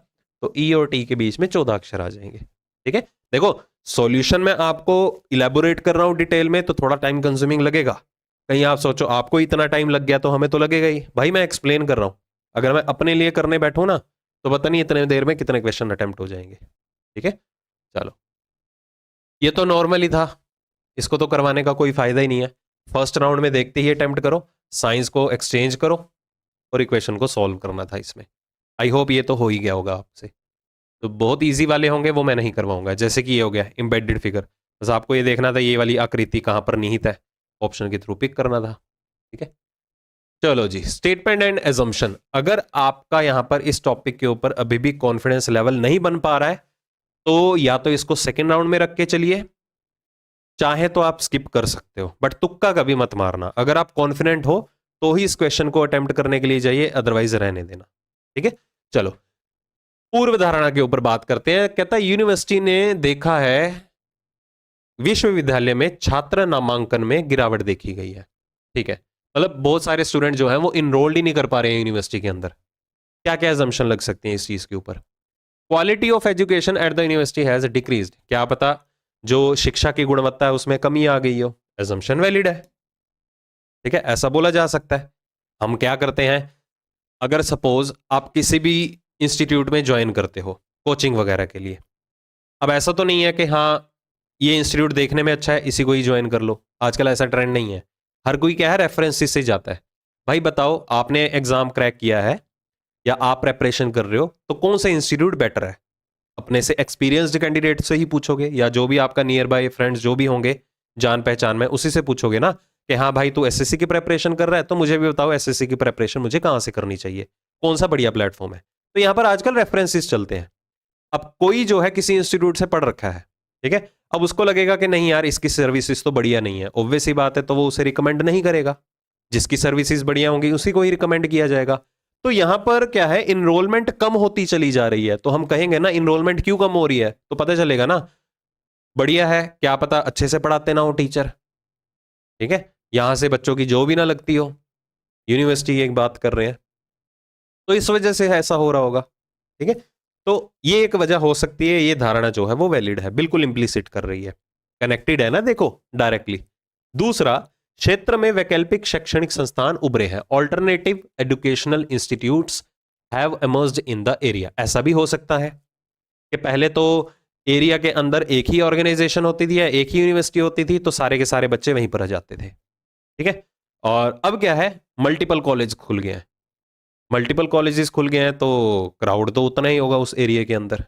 तो ई और टी के बीच में 14 अक्षर आ जाएंगे। ठीक है, देखो सॉल्यूशन में आपको इलेबोरेट कर रहा हूं डिटेल में, तो थोड़ा टाइम कंज्यूमिंग लगेगा। कहीं आप सोचो आपको इतना टाइम लग गया तो हमें तो लगेगा ही, भाई मैं एक्सप्लेन कर रहा हूं। अगर मैं अपने लिए करने बैठूं ना, तो पता नहीं इतने देर में कितने क्वेश्चन अटेम्प्ट हो जाएंगे। ठीक है, चलो ये तो नॉर्मल ही था, इसको तो करवाने का कोई फायदा ही नहीं है। फर्स्ट राउंड में देखते ही अटेम्प्ट करो, साइंस को एक्सचेंज करो और इक्वेशन को सॉल्व करना था इसमें। आई होप ये तो हो ही गया होगा आपसे। तो बहुत इजी वाले होंगे वो मैं नहीं करवाऊंगा, जैसे कि ये हो गया एम्बेडेड फिगर, बस आपको ये देखना था ये वाली आकृति कहां पर निहित है, ऑप्शन के थ्रू पिक करना था। ठीक है, चलो जी, स्टेटमेंट एंड एजम्पशन। अगर आपका यहां पर इस टॉपिक के ऊपर अभी भी कॉन्फिडेंस लेवल नहीं बन पा रहा है, तो या तो इसको सेकेंड राउंड में रख के चलिए, चाहे तो आप स्किप कर सकते हो, बट तुक्का कभी मत मारना। अगर आप कॉन्फिडेंट हो तो ही इस क्वेश्चन को अटेम्प्ट करने के लिए जाइए, अदरवाइज रहने देना। ठीक है, चलो पूर्व धारणा के ऊपर बात करते हैं। कहता है यूनिवर्सिटी ने देखा है विश्वविद्यालय में छात्र नामांकन में गिरावट देखी गई है। ठीक है, मतलब बहुत सारे स्टूडेंट जो हैं वो इनरोल्ड ही नहीं कर पा रहे हैं यूनिवर्सिटी के अंदर। क्या क्या एजम्पशन लग सकती है इस चीज के ऊपर। Quality of education at the university has decreased, क्या पता जो शिक्षा की गुणवत्ता है उसमें कमी आ गई हो, एजम्पशन वैलिड है। ठीक है, ऐसा बोला जा सकता है। हम क्या करते हैं, अगर सपोज आप किसी भी इंस्टीट्यूट में ज्वाइन करते हो कोचिंग वगैरह के लिए, अब ऐसा तो नहीं है कि हाँ ये इंस्टीट्यूट देखने में अच्छा है इसी को ही ज्वाइन कर लो, आजकल ऐसा ट्रेंड नहीं है। हर कोई क्या है, रेफरेंसेस से जाता है। भाई बताओ आपने एग्जाम क्रैक किया है या आप प्रेपरेशन कर रहे हो, तो कौन सा इंस्टीट्यूट बेटर है, अपने से एक्सपीरियंस्ड कैंडिडेट से ही पूछोगे, या जो भी आपका नियर बाय फ्रेंड्स जो भी होंगे जान पहचान में, उसी से पूछोगे ना कि हाँ भाई तू एसएससी की प्रेपरेशन कर रहा है तो मुझे भी बताओ एसएससी की प्रेपरेशन मुझे कहाँ से करनी चाहिए, कौन सा बढ़िया प्लेटफॉर्म है। तो यहाँ पर आजकल रेफरेंसेस चलते हैं। अब कोई जो है किसी इंस्टीट्यूट से पढ़ रखा है, ठीक है, अब उसको लगेगा कि नहीं यार इसकी सर्विसेज तो बढ़िया नहीं है, ऑब्वियस ही बात है, तो वो उसे रिकमेंड नहीं करेगा। जिसकी सर्विसेज बढ़िया होंगी उसी को ही रिकमेंड किया जाएगा। तो यहां पर क्या है, इनरोलमेंट कम होती चली जा रही है, तो हम कहेंगे ना इनरोलमेंट क्यों कम हो रही है, तो पता चलेगा ना बढ़िया है, क्या पता अच्छे से पढ़ाते ना हो टीचर। ठीक है, यहां से बच्चों की जो भी ना लगती हो, यूनिवर्सिटी की एक बात कर रहे हैं, तो इस वजह से ऐसा हो रहा होगा। ठीक है, तो ये एक वजह हो सकती है, ये धारणा जो है वो वैलिड है, बिल्कुल इंप्लिसिट कर रही है, कनेक्टेड है ना, देखो डायरेक्टली। दूसरा, क्षेत्र में वैकल्पिक शैक्षणिक संस्थान उभरे हैं, alternative educational institutes have emerged in the area. ऐसा भी हो सकता है कि पहले तो एरिया के अंदर एक ही ऑर्गेनाइजेशन होती थी या एक ही यूनिवर्सिटी होती थी, तो सारे के सारे बच्चे वहीं पर आ जाते थे। ठीक है। और अब क्या है, मल्टीपल कॉलेज खुल गए हैं, मल्टीपल कॉलेजेस खुल गए हैं तो क्राउड तो उतना ही होगा उस एरिया के अंदर।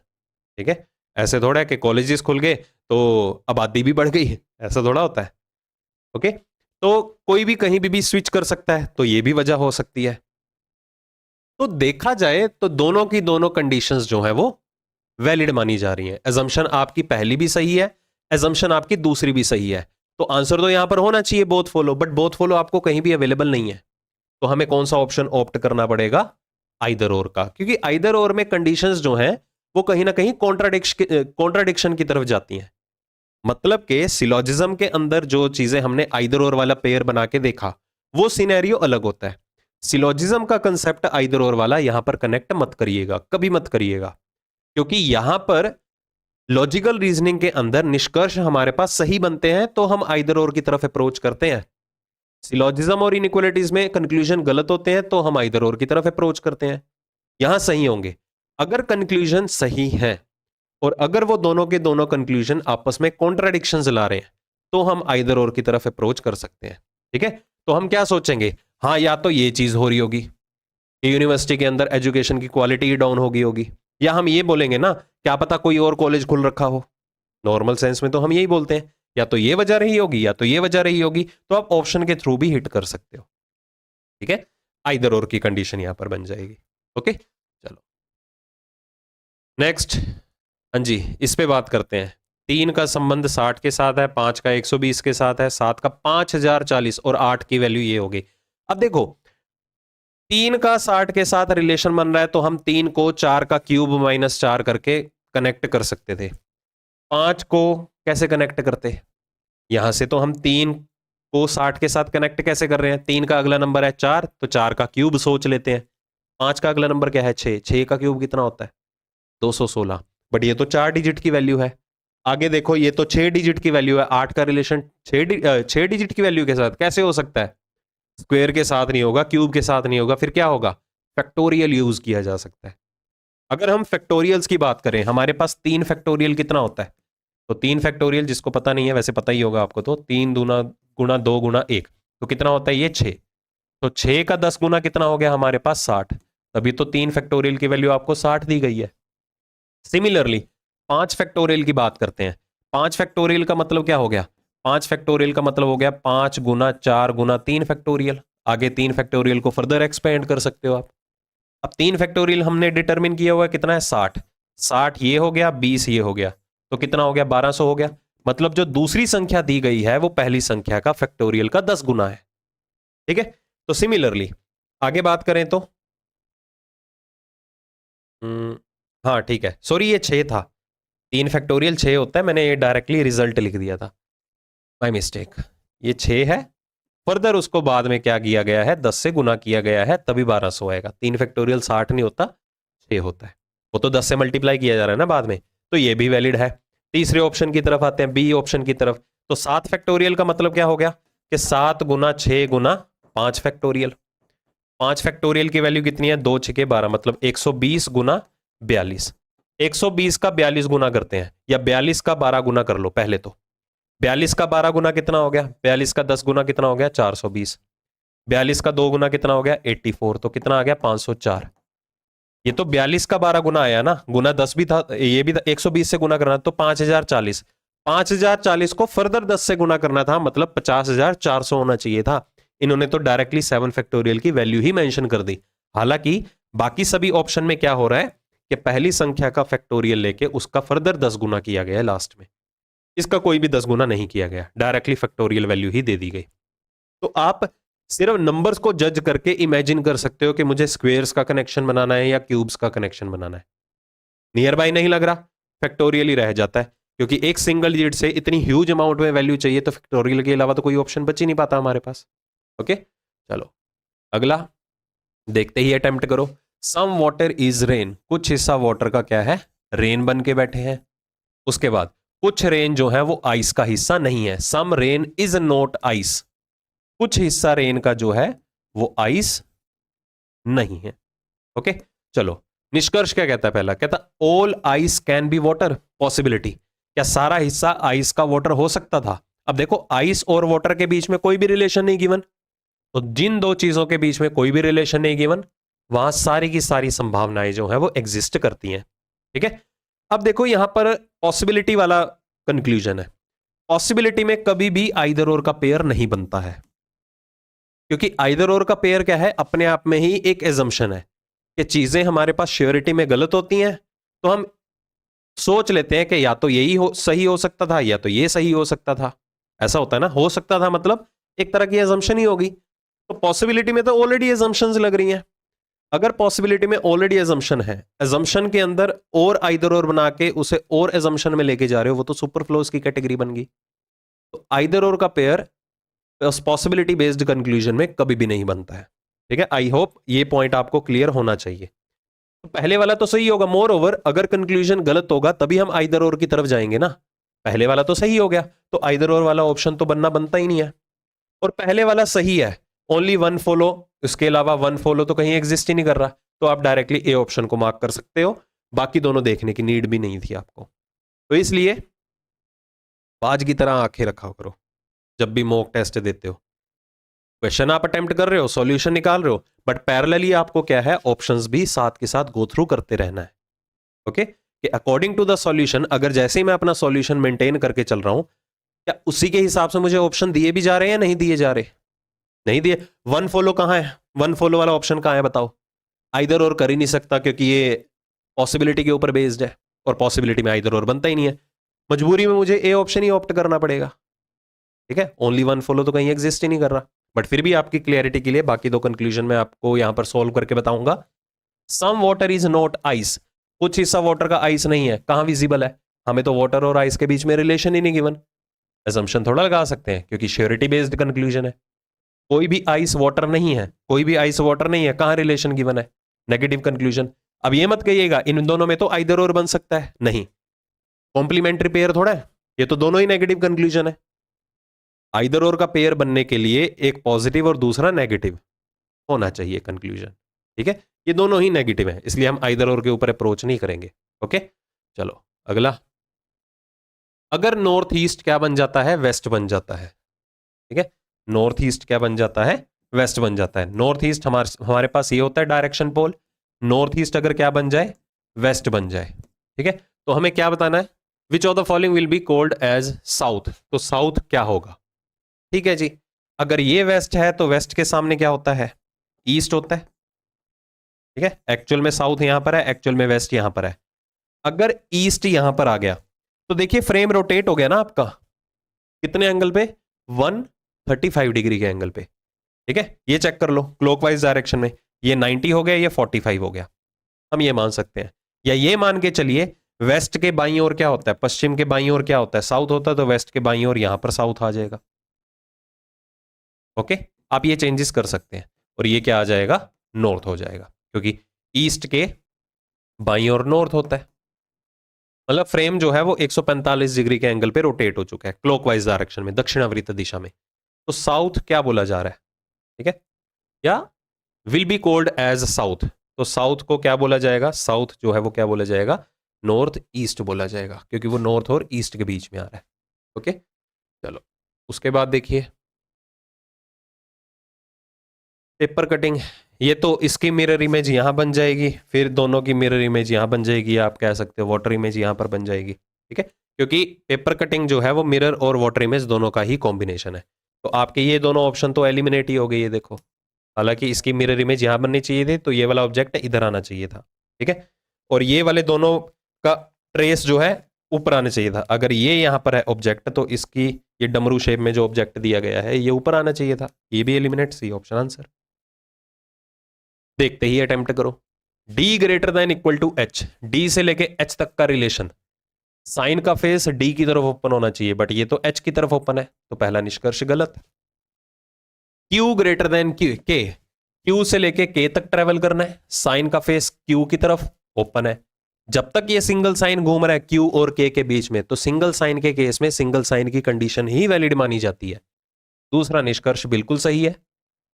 ठीक है, ऐसे थोड़ा है कि कॉलेजेस खुल गए तो आबादी भी बढ़ गई, ऐसा थोड़ा होता है। ओके, तो कोई भी कहीं भी स्विच कर सकता है, तो ये भी वजह हो सकती है। तो देखा जाए तो दोनों की दोनों कंडीशंस जो है वो वैलिड मानी जा रही हैं। एजम्पशन आपकी पहली भी सही है, एजम्पशन आपकी दूसरी भी सही है, तो आंसर तो यहां पर होना चाहिए both follow, but both follow आपको कहीं भी अवेलेबल नहीं है। तो हमें कौन सा ऑप्शन ऑप्ट करना पड़ेगा, आइदर और का, क्योंकि आइदर और में कंडीशंस जो हैं वो कहीं ना कहीं कॉन्ट्राडिक्शन की तरफ जाती हैं। मतलब के सिलोजिज्म के अंदर जो चीजें हमने आइदर और वाला पेयर बना के देखा, वो सिनेरियो अलग होता है। सिलोजिज्म का कंसेप्ट आइदर और वाला यहां पर कनेक्ट मत करिएगा, कभी मत करिएगा, क्योंकि यहां पर लॉजिकल रीजनिंग के अंदर निष्कर्ष हमारे पास सही बनते हैं तो हम आइदर और की तरफ अप्रोच करते हैं। सिलोजिज्म और इनइक्वालिटीज में कंक्लूजन गलत होते हैं तो हम आइदर और की तरफ अप्रोच करते हैं। यहां सही होंगे, अगर कंक्लूजन सही है और अगर वो दोनों के दोनों कंक्लूजन आपस में कॉन्ट्राडिक्शंस ला रहे हैं तो हम आइदर और की तरफ अप्रोच कर सकते हैं। ठीक है, तो हम क्या सोचेंगे, हाँ या तो ये चीज हो रही होगी कि यूनिवर्सिटी के अंदर एजुकेशन की क्वालिटी डाउन हो गई होगी, या हम ये बोलेंगे ना क्या पता कोई और कॉलेज खुल रखा हो। नॉर्मल सेंस में तो हम यही बोलते हैं, या तो ये वजह रही होगी या तो ये वजह रही होगी, तो आप ऑप्शन के थ्रू भी हिट कर सकते हो। ठीक है, आइदर और की कंडीशन यहां पर बन जाएगी। ओके, चलो नेक्स्ट। हाँ जी, इस पे बात करते हैं। 3 का संबंध 60 के साथ है, 5 का 120 के साथ है, 7 का 5040 और 8 की वैल्यू ये होगी। अब देखो 3 का 60 के साथ रिलेशन बन रहा है तो हम 3 को 4 का क्यूब माइनस 4 करके कनेक्ट कर सकते थे। 5 को कैसे कनेक्ट करते, यहां से तो हम 3 को 60 के साथ कनेक्ट कैसे कर रहे हैं, 3 का अगला नंबर है 4 तो 4 का क्यूब सोच लेते हैं। 5 का अगला नंबर क्या है 6, 6 का क्यूब कितना होता है 216, बट ये तो 4 डिजिट की वैल्यू है। आगे देखो ये तो 6 डिजिट की वैल्यू है, 8 का रिलेशन 6 डिजिट की वैल्यू के साथ कैसे हो सकता है, स्क्वायर के साथ नहीं होगा, क्यूब के साथ नहीं होगा, फिर क्या होगा, फैक्टोरियल यूज किया जा सकता है। अगर हम फैक्टोरियल्स की बात करें, हमारे पास 3 फैक्टोरियल कितना होता है, तो 3 फैक्टोरियल जिसको पता नहीं है वैसे पता ही होगा आपको, तो 3 दूना गुना 2 गुना 1 तो कितना होता है ये 6, तो 6 का 10 गुना कितना हो गया हमारे पास 60, तभी तो 3 फैक्टोरियल की वैल्यू आपको 60 दी गई है। सिमिलरली 5 फैक्टोरियल की बात करते हैं। 5 फैक्टोरियल का मतलब क्या हो गया, 5 फैक्टोरियल का मतलब हो गया 5 गुना 4 गुना 3 फैक्टोरियल। आगे 3 फैक्टोरियल को फर्दर एक्सपेंड कर सकते हो आप। अब 3 फैक्टोरियल हमने डिटरमिन किया हुआ है कितना है 60, 60 ये हो गया 20 ये हो गया, तो कितना हो गया 1200 हो गया। मतलब जो दूसरी संख्या दी गई है वो पहली संख्या का फैक्टोरियल का 10 गुना है। ठीक है, तो सिमिलरली आगे बात करें तो हाँ ठीक है, सॉरी ये 6 था, 3 फैक्टोरियल 6 होता है, मैंने ये डायरेक्टली रिजल्ट लिख दिया था, माय मिस्टेक। ये 6 है, फर्दर उसको बाद में क्या किया गया है 10 से गुना किया गया है तभी 1200 आएगा। 3 फैक्टोरियल 60 नहीं होता 6 होता है, वो तो 10 से मल्टीप्लाई किया जा रहा है ना बाद में, तो ये भी वैलिड है। तीसरे ऑप्शन की तरफ आते हैं, बी ऑप्शन की तरफ। तो 7 फैक्टोरियल का मतलब क्या हो गया कि 7 गुना 6 गुना 5 फैक्टोरियल। 5 फैक्टोरियल की वैल्यू कितनी है 2 6 12, मतलब 120 गुना 42। 120 का 42 गुना करते हैं, या 42 का 12 गुना कर लो पहले तो। 42 का 12 गुना कितना हो गया, 42 का 10 गुना कितना हो गया 420, 42 का 2 गुना कितना हो गया 84, तो कितना आ गया 504। ये तो 42 का 12 गुना आया ना, गुना 10 भी था, ये भी 120 से गुना करना तो 5040, 5040 को फर्दर 10 से गुना करना था, मतलब 50400 होना चाहिए था। इन्होंने तो डायरेक्टली 7 फैक्टोरियल की वैल्यू ही मेंशन कर दी। हालांकि बाकी सभी ऑप्शन में क्या हो रहा है कि पहली संख्या का फैक्टोरियल लेके उसका फर्दर 10 गुना किया गया है लास्ट में, इसका कोई भी 10 गुना नहीं किया गया, डायरेक्टली फैक्टोरियल वैल्यू ही दे दी गई। तो आप सिर्फ नंबर्स को जज करके इमेजिन कर सकते हो कि मुझे स्क्वेयर्स का कनेक्शन बनाना है या क्यूब्स का कनेक्शन बनाना है। नियर बाय नहीं लग रहा, फैक्टोरियल ही रह जाता है, क्योंकि एक सिंगल डिजिट से इतनी ह्यूज अमाउंट में वैल्यू चाहिए तो फैक्टोरियल के अलावा तो कोई ऑप्शन बच ही नहीं पाता हमारे पास। ओके, चलो अगला देखते ही अटेम्प्ट करो। सम वाटर इज रेन, कुछ हिस्सा वाटर का क्या है रेन बन के बैठे हैं। उसके बाद कुछ रेन जो है वो आइस का हिस्सा नहीं है, some rain is not ice, कुछ हिस्सा रेन का जो है वो आइस नहीं है। ओके, चलो निष्कर्ष क्या कहता है, पहला कहता all ice can be water, possibility, क्या सारा हिस्सा आइस का वाटर हो सकता था, अब देखो आइस और वाटर के बीच में कोई भी रिलेशन नहीं गिवन, तो जिन दो चीजों के बीच में कोई भी रिलेशन नहीं गिवन, वहां सारी की सारी संभावनाएं जो है वो एग्जिस्ट करती हैं। ठीक है, अब देखो यहां पर पॉसिबिलिटी वाला कंक्लूजन है। पॉसिबिलिटी में कभी भी आइदर और का पेयर नहीं बनता है, क्योंकि आइदर और का पेयर क्या है, अपने आप में ही एक एजम्पशन है कि चीजें हमारे पास श्योरिटी में गलत होती हैं, तो हम सोच लेते हैं कि या तो यही सही हो सकता था या तो ये सही हो सकता था। ऐसा होता है ना, हो सकता था मतलब एक तरह की एजम्पशन ही होगी। तो पॉसिबिलिटी में तो ऑलरेडी एजम्पशंस लग रही हैं। अगर पॉसिबिलिटी में ऑलरेडी एजम्पशन है, एजम्पशन के अंदर और आइदर और बना के उसे और एजम्पशन में लेके जा रहे हो, वो तो सुपरफ्लोज की कैटेगरी बन गई। तो आइदर और का पेयर उस पॉसिबिलिटी बेस्ड कंक्लूजन में कभी भी नहीं बनता है। ठीक है, आई होप ये पॉइंट आपको क्लियर होना चाहिए। तो पहले वाला तो सही होगा, मोर ओवर अगर कंक्लूजन गलत होगा तभी हम आइदर और की तरफ जाएंगे ना। पहले वाला तो सही हो गया, तो आइदर और वाला ऑप्शन तो बनता ही नहीं है। और पहले वाला सही है, ओनली वन फॉलो, इसके अलावा वन फॉलो तो कहीं एग्जिस्ट ही नहीं कर रहा, तो आप डायरेक्टली ए ऑप्शन को मार्क कर सकते हो, बाकी दोनों देखने की नीड भी नहीं थी आपको। तो इसलिए बाज की तरह आंखें रखा करो जब भी मॉक टेस्ट देते हो। क्वेश्चन आप अटेम्प्ट कर रहे हो, सॉल्यूशन निकाल रहे हो, बट पैरेलली आपको क्या है, ऑप्शंस भी साथ के साथ गो थ्रू करते रहना है। ओके, कि अकॉर्डिंग टू द सॉल्यूशन, अगर जैसे ही मैं अपना सॉल्यूशन मेंटेन करके चल रहा हूं, क्या उसी के हिसाब से मुझे ऑप्शन दिए भी जा रहे हैं, नहीं दिए जा रहे? नहीं दिए। वन फॉलो कहां है, वन फॉलो वाला ऑप्शन कहां है बताओ? आइदर और कर ही नहीं सकता, क्योंकि ये पॉसिबिलिटी के ऊपर बेस्ड है, और पॉसिबिलिटी में आइदर और बनता ही नहीं है। मजबूरी में मुझे ए ऑप्शन ही ऑप्ट करना पड़ेगा। ठीक है, ओनली वन फॉलो तो कहीं एग्जिस्ट ही नहीं कर रहा। बट फिर भी आपकी क्लियरिटी के लिए बाकी दो कंक्लूजन में आपको यहां पर सोल्व करके बताऊंगा। Some water is not ice, कुछ हिस्सा वाटर का आइस नहीं है, कहां विजिबल है? हमें तो वाटर और आइस के बीच में रिलेशन ही नहीं गिवन। असम्पशन थोड़ा लगा सकते हैं, क्योंकि श्योरिटी बेस्ड कंक्लूजन है। कोई भी आइस वाटर नहीं है, कोई भी आइस वाटर नहीं है, कहां रिलेशन गिवन है? Negative conclusion. अब ये मत कहिएगा इन दोनों में तो आइदर और बन सकता है, नहीं, कॉम्प्लीमेंट्री पेयर थोड़ा है, ये तो दोनों ही नेगेटिव कंक्लूजन है। आइदर और का पेयर बनने के लिए एक पॉजिटिव और दूसरा नेगेटिव होना चाहिए कंक्लूजन। ठीक है, ये दोनों ही नेगेटिव है, इसलिए हम आइदर और के ऊपर अप्रोच नहीं करेंगे। ओके, चलो अगला। अगर नॉर्थ ईस्ट क्या बन जाता है, वेस्ट बन जाता है। ठीक है, नॉर्थ ईस्ट क्या बन जाता है, वेस्ट बन जाता है। नॉर्थ ईस्ट हमारे पास ये होता है डायरेक्शन पोल। नॉर्थ ईस्ट अगर क्या बन जाए, वेस्ट बन जाए। ठीक है, तो हमें क्या बताना है, which of the following will be called as south. तो साउथ क्या होगा? ठीक है जी, अगर ये वेस्ट है तो वेस्ट के सामने क्या होता है, ईस्ट होता है। ठीक है, एक्चुअल में साउथ यहां पर है, एक्चुअल में वेस्ट यहां पर है। अगर ईस्ट यहां पर आ गया तो देखिए फ्रेम रोटेट हो गया ना आपका, कितने एंगल पे, 135 डिग्री के एंगल पे। ठीक है, ये चेक कर लो क्लॉकवाइज डायरेक्शन में, ये 90 हो गया, ये 45 हो गया। हम ये मान सकते हैं, या ये मान के चलिए वेस्ट के बाईं ओर क्या होता है, पश्चिम के बाईं ओर क्या होता है, साउथ होता है, तो वेस्ट के बाईं ओर यहां पर साउथ आ जाएगा। ओके, आप ये चेंजेस कर सकते हैं, और ये क्या आ जाएगा, नॉर्थ हो जाएगा, क्योंकि ईस्ट के बाईं ओर नॉर्थ होता है। मतलब फ्रेम जो है वो 145 डिग्री के एंगल पे रोटेट हो चुका है क्लॉकवाइज डायरेक्शन में, दक्षिणावर्त दिशा में। तो साउथ क्या बोला जा रहा है, ठीक है, या will be called as south. तो साउथ को क्या बोला जाएगा, साउथ जो है वो क्या बोला जाएगा, नॉर्थ ईस्ट बोला जाएगा, क्योंकि वो नॉर्थ और ईस्ट के बीच में आ रहा है। ओके, चलो उसके बाद देखिए पेपर कटिंग। ये तो इसकी मिरर इमेज यहां बन जाएगी, फिर दोनों की मिरर इमेज यहां बन जाएगी, आप कह सकते हो वाटर इमेज यहां पर बन जाएगी। ठीक है, क्योंकि पेपर कटिंग जो है वो मिरर और वाटर इमेज दोनों का ही कॉम्बिनेशन है। तो आपके ये दोनों ऑप्शन तो एलिमिनेट ही हो गए, ये देखो। हालांकि इसकी मिरर इमेज यहां बननी चाहिए थी, तो ये वाला ऑब्जेक्ट इधर आना चाहिए था। ठीक है, और ये वाले दोनों का ट्रेस जो है ऊपर आना चाहिए था। अगर ये यहां पर है ऑब्जेक्ट, तो इसकी ये डमरू शेप में जो ऑब्जेक्ट दिया गया है ये ऊपर आना चाहिए था। ये भी एलिमिनेट, सी ऑप्शन आंसर। देखते ही अटेम्प्ट करो। D greater than equal to H, D से लेके H तक का रिलेशन, साइन का फेस D की तरफ ओपन होना चाहिए, बट ये तो H की तरफ ओपन है, तो पहला निष्कर्ष गलत। Q greater than K, Q से लेके K तक ट्रेवल करना है, साइन का फेस Q की तरफ ओपन है। जब तक ये सिंगल साइन घूम रहा है Q और K के बीच में, तो सिंगल साइन के केस में सिंगल साइन की कंडीशन ही वैलिड मानी जाती है। दूसरा निष्कर्ष बिल्कुल सही है,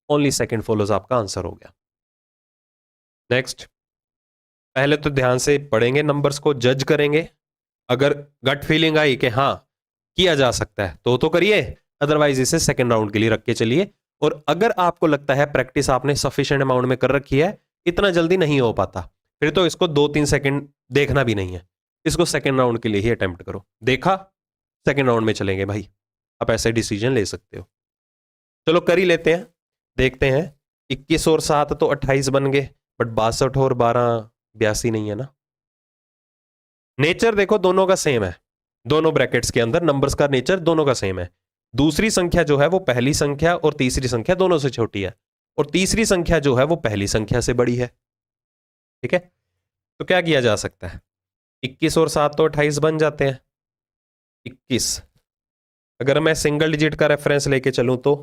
ओनली सेकंड फॉलोज आपका आंसर हो गया। नेक्स्ट, पहले तो ध्यान से पढ़ेंगे, नंबर्स को जज करेंगे। अगर गट फीलिंग आई कि हाँ किया जा सकता है तो करिए, अदरवाइज इसे सेकेंड राउंड के लिए रख के चलिए। और अगर आपको लगता है प्रैक्टिस आपने सफिशिएंट अमाउंट में कर रखी है, इतना जल्दी नहीं हो पाता, फिर तो इसको 2-3 सेकंड देखना भी नहीं है, इसको सेकेंड राउंड के लिए ही अटेम्प्ट करो। देखा, सेकेंड राउंड में चलेंगे भाई, आप ऐसे डिसीजन ले सकते हो। चलो कर ही लेते हैं, देखते हैं। 21 और 7 तो 28 बन गए, बट 62 और 12 82 नहीं है ना। नेचर देखो दोनों का सेम है, दोनों ब्रैकेट्स के अंदर नंबर्स का नेचर दोनों का सेम है। दूसरी संख्या जो है वो पहली संख्या और तीसरी संख्या दोनों से छोटी है, और तीसरी संख्या जो है वो पहली संख्या से बड़ी है। ठीक है, तो क्या किया जा सकता है? 21 और 7 तो 28 बन जाते हैं। 21 अगर मैं सिंगल डिजिट का रेफरेंस लेके चलूं तो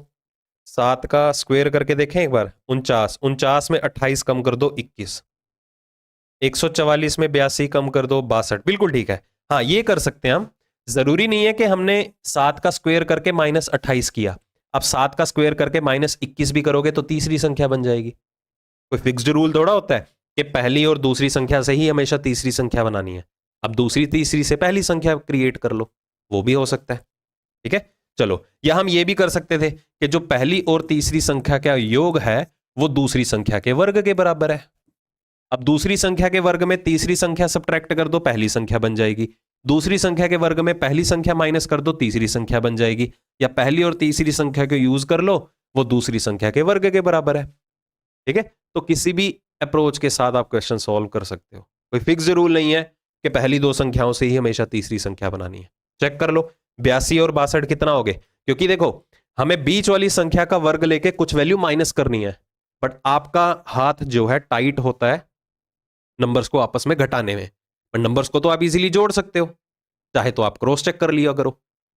7 का स्क्वायर करके देखें एक बार, 49, 49 में 28 कम कर दो 21, 144 में 82 कम कर दो 62, बिल्कुल ठीक है। हाँ, ये कर सकते हैं हम, जरूरी नहीं है कि हमने 7 का स्क्वायर करके -28 किया। अब 7 का स्क्वायर करके -21 भी करोगे तो तीसरी संख्या बन जाएगी। कोई फिक्स्ड रूल थोड़ा होता है कि पहली और दूसरी संख्या से ही हमेशा तीसरी संख्या बनानी है। अब दूसरी तीसरी से पहली संख्या क्रिएट कर लो, वो भी हो सकता है। ठीक है, चलो, या हम ये भी कर सकते थे कि जो पहली और तीसरी संख्या का योग है वो दूसरी संख्या के वर्ग के बराबर है। अब दूसरी संख्या के वर्ग में तीसरी संख्या सब्ट्रैक्ट कर दो, पहली संख्या बन जाएगी। दूसरी संख्या के वर्ग में पहली संख्या माइनस कर दो, तीसरी संख्या बन जाएगी। या पहली और तीसरी संख्या को यूज कर लो, वो दूसरी संख्या के वर्ग के बराबर है। ठीक है, तो किसी भी अप्रोच के साथ आप क्वेश्चन सॉल्व कर सकते हो, कोई फिक्स रूल नहीं है कि पहली दो संख्याओं से ही हमेशा तीसरी संख्या बनानी है। चेक कर लो, 82 और 62 कितना हो गए, क्योंकि देखो हमें बीच वाली संख्या का वर्ग लेके कुछ वैल्यू माइनस करनी है, बट आपका हाथ जो है टाइट होता है नंबर्स को आपस में घटाने में। पर नंबर्स को तो आप इजीली जोड़ सकते हो, चाहे तो आप क्रॉस चेक कर लिया करो।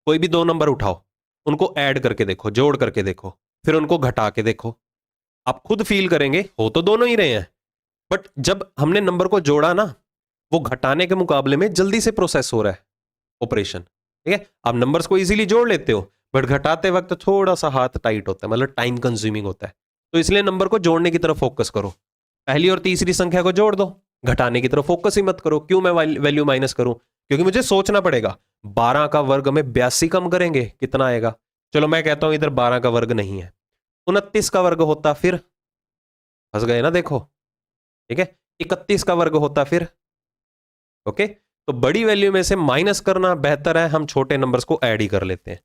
कोई भी दो नंबर उठाओ, उनको ऐड करके देखो, जोड़ करके देखो, फिर उनको घटा के देखो, आप खुद फील करेंगे हो तो दोनों ही रहे हैं, बट जब हमने नंबर को जोड़ा ना, वो घटाने के मुकाबले में जल्दी से प्रोसेस हो रहा है ऑपरेशन। ठीक है, आप नंबर्स को इजीली जोड़ लेते हो, बट घटाते वक्त थोड़ा सा हाथ टाइट होता है, मतलब टाइम कंज्यूमिंग होता है। तो इसलिए नंबर को जोड़ने की तरफ फोकस करो, पहली और तीसरी संख्या को जोड़ दो, घटाने की तरफ फोकस ही मत करो। क्यों मैं वैल्यू माइनस करूं? क्योंकि मुझे सोचना पड़ेगा 12 का वर्ग में 82 कम करेंगे कितना आएगा। चलो मैं कहता हूं इधर 12 का वर्ग नहीं है, 29 का वर्ग होता, फिर फंस गए ना, देखो। ठीक है, 31 का वर्ग होता फिर। ओके, तो बड़ी वैल्यू में से माइनस करना बेहतर है, हम छोटे नंबर्स को ऐड ही कर लेते हैं।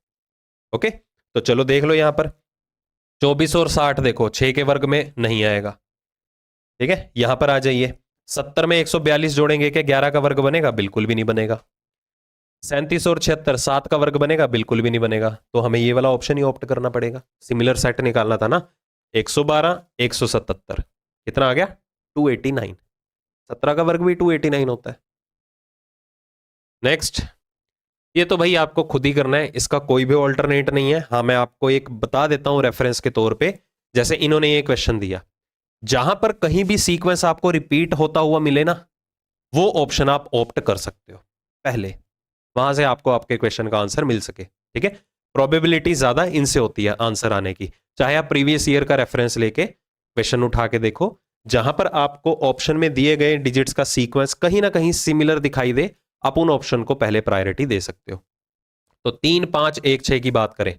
ओके, तो चलो देख लो यहां पर 24 और 60 देखो 6 के वर्ग में नहीं आएगा। ठीक है, यहां पर आ जाइए, 70 में 142 जोड़ेंगे क्या 11 का वर्ग बनेगा? बिल्कुल भी नहीं बनेगा। 37 और 76 7 का वर्ग बनेगा? बिल्कुल भी नहीं बनेगा। तो हमें ये वाला ऑप्शन ही ऑप्ट करना पड़ेगा, सिमिलर सेट निकालना था ना। 112 177 कितना आ गया? 289। 17 का वर्ग भी 289 होता है। नेक्स्ट, ये तो भाई आपको खुद ही करना है, इसका कोई भी ऑल्टरनेट नहीं है। हाँ, मैं आपको एक बता देता हूं रेफरेंस के तौर पे, जैसे इन्होंने ये क्वेश्चन दिया, जहां पर कहीं भी सीक्वेंस आपको रिपीट होता हुआ मिले ना, वो ऑप्शन आप ऑप्ट कर सकते हो पहले, वहां से आपको आपके क्वेश्चन का आंसर मिल सके। ठीक है, प्रोबेबिलिटी ज्यादा इनसे होती है आंसर आने की। चाहे आप प्रीवियस ईयर का रेफरेंस लेके क्वेश्चन उठा के देखो, जहां पर आपको ऑप्शन में दिए गए डिजिट्स का सीक्वेंस कहीं ना कहीं सिमिलर दिखाई दे, आप उन ऑप्शन को पहले प्रायोरिटी दे सकते हो। तो 3 5 1 6 की बात करें,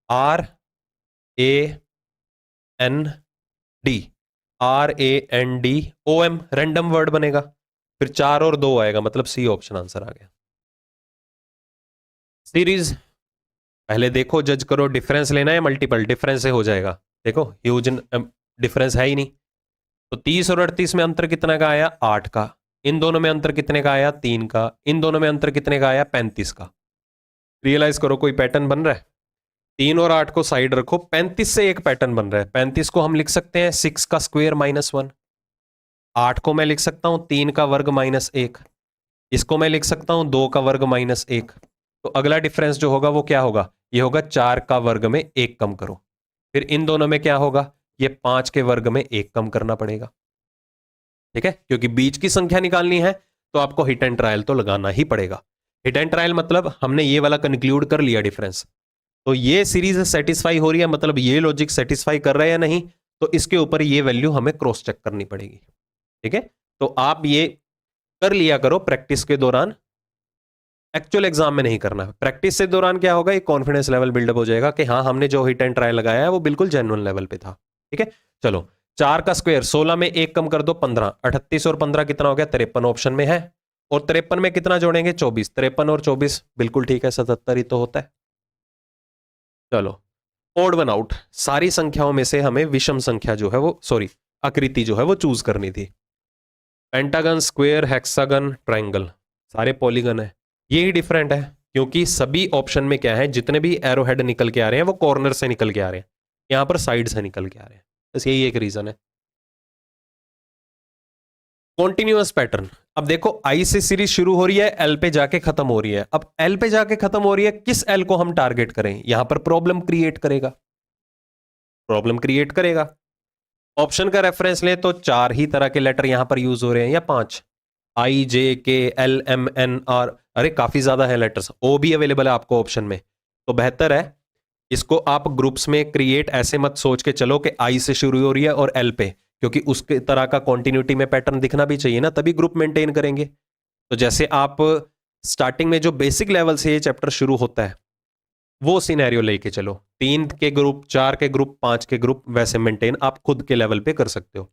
RAND, RANDOM रैंडम वर्ड बनेगा, फिर 4 और 2 आएगा, मतलब सी ऑप्शन आंसर आ गया। सीरीज पहले देखो, जज करो, डिफरेंस लेना है मल्टीपल, डिफरेंस से हो जाएगा। देखो ह्यूज डिफरेंस है ही नहीं, तो 30 और 38 में अंतर कितना का आया? 8 का। इन दोनों में अंतर कितने का आया? 3 का। इन दोनों में अंतर कितने का आया? 35 का। रियलाइज करो कोई पैटर्न बन रहा है। 3 और 8 को साइड रखो, 35 से एक पैटर्न बन रहा है। 35 को हम लिख सकते हैं 6 का स्क्वायर -1, 8 को मैं लिख सकता हूं 3 का वर्ग -1, इसको मैं लिख सकता हूं 2 का वर्ग -1। तो अगला डिफरेंस जो होगा वो क्या होगा? ये होगा 4 का वर्ग में 1 कम करो। फिर इन दोनों में क्या होगा? ये 5 के वर्ग में 1 कम करना पड़ेगा। ठीक है, क्योंकि बीच की संख्या निकालनी है तो आपको हिट एंड ट्रायल तो लगाना ही पड़ेगा। हिट एंड ट्रायल मतलब हमने ये वाला कंक्लूड कर लिया डिफरेंस, तो ये सीरीज सेटिस्फाई हो रही है, मतलब ये लॉजिक सेटिस्फाई कर रहा है या नहीं, तो इसके ऊपर ये वैल्यू हमें क्रॉस चेक करनी पड़ेगी। ठीक है, तो आप ये कर लिया करो प्रैक्टिस के दौरान, एक्चुअल एग्जाम में नहीं करना। प्रैक्टिस से दौरान क्या होगा, एक कॉन्फिडेंस लेवल बिल्डअप हो जाएगा कि हाँ हमने जो हिट एंड ट्राई लगाया है वो बिल्कुल जेन्युइन लेवल पे था। ठीक है, चलो 4 का स्क्वायर 16 में 1 कम कर दो 15, 38 और 15 कितना हो गया 53 ऑप्शन में है। और 53 में कितना जोड़ेंगे 24, 53 और 24 बिल्कुल ठीक है 77 ही तो होता है। चलो ओड वन आउट, सारी संख्याओं में से हमें विषम संख्या जो है वो सॉरी आकृति जो है वो चूज करनी थी। पेंटागन, स्क्वायर, हेक्सागन, ट्रायंगल सारे पॉलीगन है। यही डिफरेंट है क्योंकि सभी ऑप्शन में क्या है, जितने भी एरो हेड निकल के आ रहे हैं वो कॉर्नर से निकल के आ रहे हैं, यहां पर साइड से निकल के आ रहे हैं, बस यही एक रीजन है। कॉन्टिन्यूअस पैटर्न, अब देखो आई से सीरीज शुरू हो रही है, एल पे जाके खत्म हो रही है। अब एल पे जाके खत्म हो रही है, किस एल को हम टारगेट करें, यहां पर प्रॉब्लम क्रिएट करेगा, प्रॉब्लम क्रिएट करेगा। ऑप्शन का रेफरेंस लें तो 4 ही तरह के लेटर यहां पर यूज हो रहे हैं या 5, आई जे के एल एम एन आर, अरे काफी ज्यादा है लेटर्स। ओ भी अवेलेबल है आपको ऑप्शन में, तो बेहतर है इसको आप ग्रुप्स में क्रिएट ऐसे मत सोच के चलो कि आई से शुरू हो रही है और एल पे, क्योंकि उसके तरह का कॉन्टिन्यूटी में पैटर्न दिखना भी चाहिए ना, तभी ग्रुप मेंटेन करेंगे। तो जैसे आप स्टार्टिंग में जो बेसिक लेवल से ये चैप्टर शुरू होता है वो सिनेरियो लेके चलो, 3 के ग्रुप, 4 के ग्रुप, 5 के ग्रुप, वैसे मेंटेन आप खुद के लेवल पे कर सकते हो।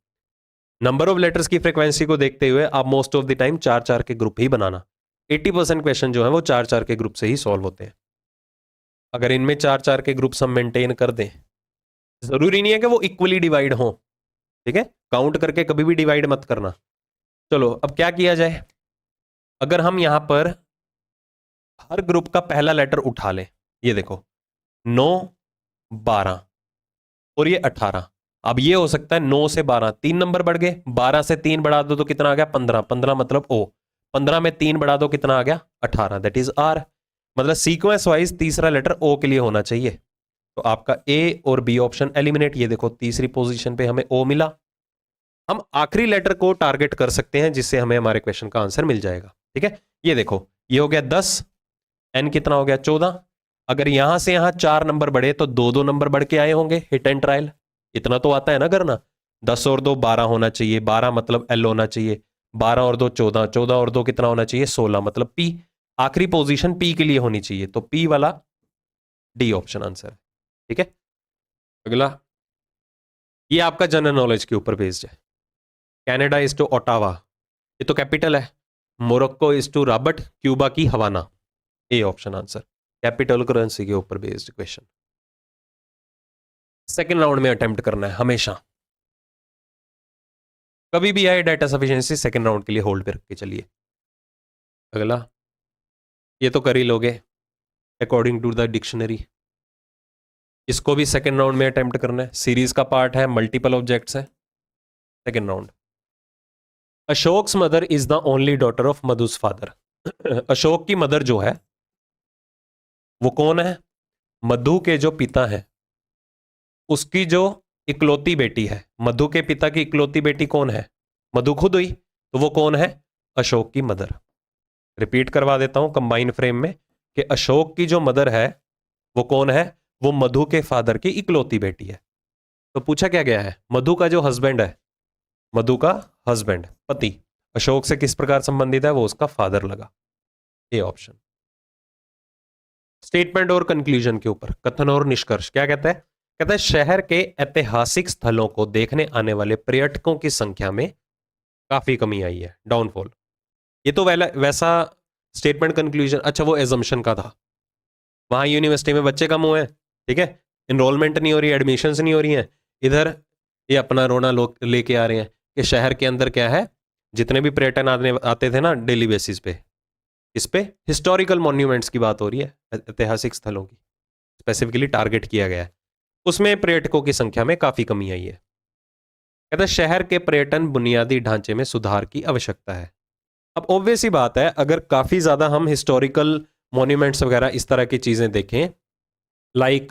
नंबर ऑफ लेटर्स की फ्रीक्वेंसी को देखते हुए आप मोस्ट ऑफ द टाइम 4-4 के ग्रुप ही बनाना। 80% क्वेश्चन जो है वो 4-4 के ग्रुप से ही सॉल्व होते हैं। अगर इनमें 4-4 के ग्रुप्स हम मेंटेन कर दें, जरूरी नहीं है कि वो इक्वली डिवाइड हो, ठीक है, काउंट करके कभी भी डिवाइड मत करना। चलो अब क्या किया जाए, अगर हम यहां पर हर ग्रुप का पहला लेटर उठा लें, ये देखो 9, 12 और ये 18। अब ये हो सकता है 9 से 12 3 नंबर बढ़ गए, 12 से 3 बढ़ा दो तो कितना आ गया 15, 15 मतलब ओ, 15 में 3 बढ़ा दो कितना आ गया 18, दैट इज आर। मतलब सीक्वेंस वाइज तीसरा लेटर ओ के लिए होना चाहिए, तो आपका ए और बी ऑप्शन एलिमिनेट। ये देखो तीसरी पोजीशन पे हमें ओ मिला। हम आखिरी लेटर को टारगेट कर सकते हैं जिससे हमें हमारे क्वेश्चन का आंसर मिल जाएगा। ठीक है, ये देखो ये हो गया 10, एन कितना हो गया 14। अगर यहां से यहां 4 नंबर बढ़े तो 2-2 नंबर बढ़ के आए होंगे, हिट एंड ट्रायल इतना तो आता है ना करना। 10 और 2 12 होना चाहिए, 12 मतलब एल होना चाहिए, 12 और 2 14, 14 और 2 कितना होना चाहिए 16 मतलब पी। आखिरी पोजीशन पी के लिए होनी चाहिए, तो पी वाला डी ऑप्शन आंसर है। ठीक है, अगला ये आपका जनरल नॉलेज के ऊपर बेस्ड है। कनाडा इज टू ओटावा, ये तो कैपिटल है। Morocco is to Rabat, Cuba की Havana, A option answer. Capital currency के ऊपर बेस्ड क्वेश्चन सेकेंड राउंड में अटेम्प्ट करना है हमेशा, कभी भी आए डाटा सफिशिएंसी सेकेंड राउंड के लिए होल्ड पे रख के चलिए। अगला ये तो कर ही लोगे अकॉर्डिंग टू द डिक्शनरी, इसको भी सेकेंड राउंड में अटेम्प्ट करना है। सीरीज का पार्ट है, मल्टीपल ऑब्जेक्ट्स है, second round. Ashok's mother is the only daughter of Madhu's father. Ashok की मदर जो है वो कौन है, मधु के जो पिता है उसकी जो इकलौती बेटी है। मधु के पिता की इकलौती बेटी कौन है, मधु खुद हुई, तो वो कौन है अशोक की मदर। रिपीट करवा देता हूं कंबाइन फ्रेम में कि अशोक की जो मदर है वो कौन है, वो मधु के फादर की इकलौती बेटी है। तो पूछा क्या गया है, मधु का जो हस्बैंड है, मधु का हस्बैंड पति अशोक से किस प्रकार संबंधित है, वो उसका फादर लगा, ए ऑप्शन। स्टेटमेंट और कंक्लूजन के ऊपर कथन और निष्कर्ष क्या कहता है, कहता है शहर के ऐतिहासिक स्थलों को देखने आने वाले पर्यटकों की संख्या में काफी कमी आई है, डाउनफॉल। ये तो वैसा स्टेटमेंट कंक्लूजन, अच्छा वो एजम्पशन का था, वहां यूनिवर्सिटी में बच्चे कम हुए हैं, ठीक है, इनरोलमेंट नहीं हो रही, एडमिशंस नहीं हो रही हैं, इधर ये अपना रोना लेके आ रहे हैं कि शहर के अंदर क्या है, जितने भी पर्यटन आते थे ना डेली बेसिस पे, इस पे हिस्टोरिकल मॉन्यूमेंट्स की बात हो रही है, ऐतिहासिक स्थलों की स्पेसिफिकली टारगेट किया गया है, उसमें पर्यटकों की संख्या में काफी कमी आई है। कहता है शहर के पर्यटन बुनियादी ढांचे में सुधार की आवश्यकता है। अब ऑब्वियस ही बात है, अगर काफी ज्यादा हम हिस्टोरिकल मॉन्यूमेंट्स वगैरह इस तरह की चीजें देखें, लाइक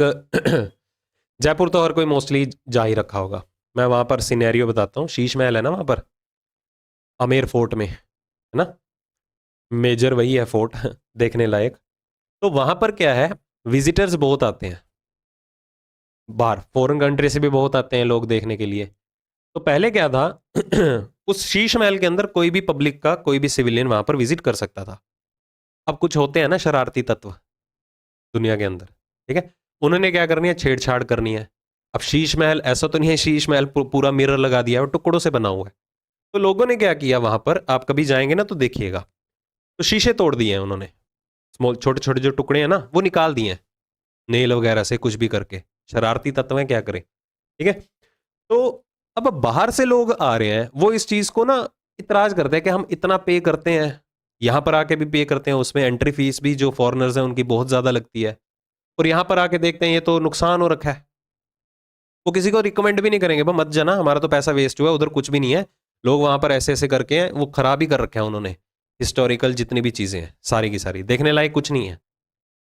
जयपुर तो हर कोई मोस्टली जा ही रखा होगा, मैं वहां पर सिनेरियो बताता हूँ, शीश महल है ना वहां पर आमेर फोर्ट में, है ना, मेजर वही है फोर्ट देखने लायक। तो वहां पर क्या है, विजिटर्स बहुत आते हैं, बाहर फॉरेन कंट्री से भी बहुत आते हैं लोग देखने के लिए। तो पहले क्या था उस शीश महल के अंदर कोई भी पब्लिक का कोई भी सिविलियन वहां पर विजिट कर सकता था, अब कुछ होते हैं ना शरारती तत्व दुनिया के अंदर, ठीक है, उन्होंने क्या करनी है, छेड़छाड़ करनी है। अब शीश महल ऐसा तो नहीं है शीश महल पूरा मिरर लगा दिया है, टुकड़ों से बना हुआ है। तो लोगों ने क्या किया वहां पर, आप कभी जाएंगे ना तो देखिएगा, तो शीशे तोड़ दिए हैं उन्होंने, स्मॉल छोटे छोटे जो टुकड़े हैं ना वो निकाल दिए हैं, नेल वगैरह से कुछ भी करके। शरारती तत्व हैं, क्या करें, ठीक है। तो अब बाहर से लोग आ रहे हैं, वो इस चीज को ना इतराज करते हैं कि हम इतना पे करते हैं, यहां पर आके भी पे करते हैं, उसमें एंट्री फीस भी जो फॉरेनर्स हैं उनकी बहुत ज्यादा लगती है, और यहां पर आके देखते हैं ये तो नुकसान हो रखा है। वो किसी को रिकमेंड भी नहीं करेंगे, मत जाना, हमारा तो पैसा वेस्ट हुआ, उधर कुछ भी नहीं है, लोग वहां पर ऐसे ऐसे करके हैं, वो खराब ही कर रखे हैं उन्होंने, हिस्टोरिकल जितनी भी चीजें हैं सारी की सारी देखने लायक कुछ नहीं है,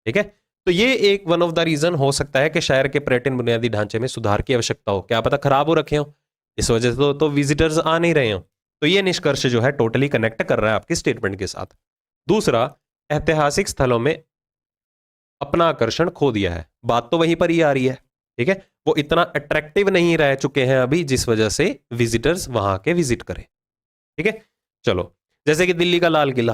ठीक है। तो ये एक वन ऑफ द रीजन हो सकता है कि शहर के पर्यटन बुनियादी ढांचे में सुधार की आवश्यकता हो, क्या पता खराब हो रखे हो, इस वजह से तो विजिटर्स आ नहीं रहे हो। तो ये निष्कर्ष जो है टोटली कनेक्ट कर रहा है आपकी स्टेटमेंट के साथ। दूसरा, ऐतिहासिक स्थलों में अपना आकर्षण खो दिया है, बात तो वहीं पर ही आ रही है, ठीक है, वो इतना अट्रैक्टिव नहीं रह चुके हैं अभी, जिस वजह से विजिटर्स वहां के विजिट करें, ठीक है। चलो, जैसे कि दिल्ली का लाल किला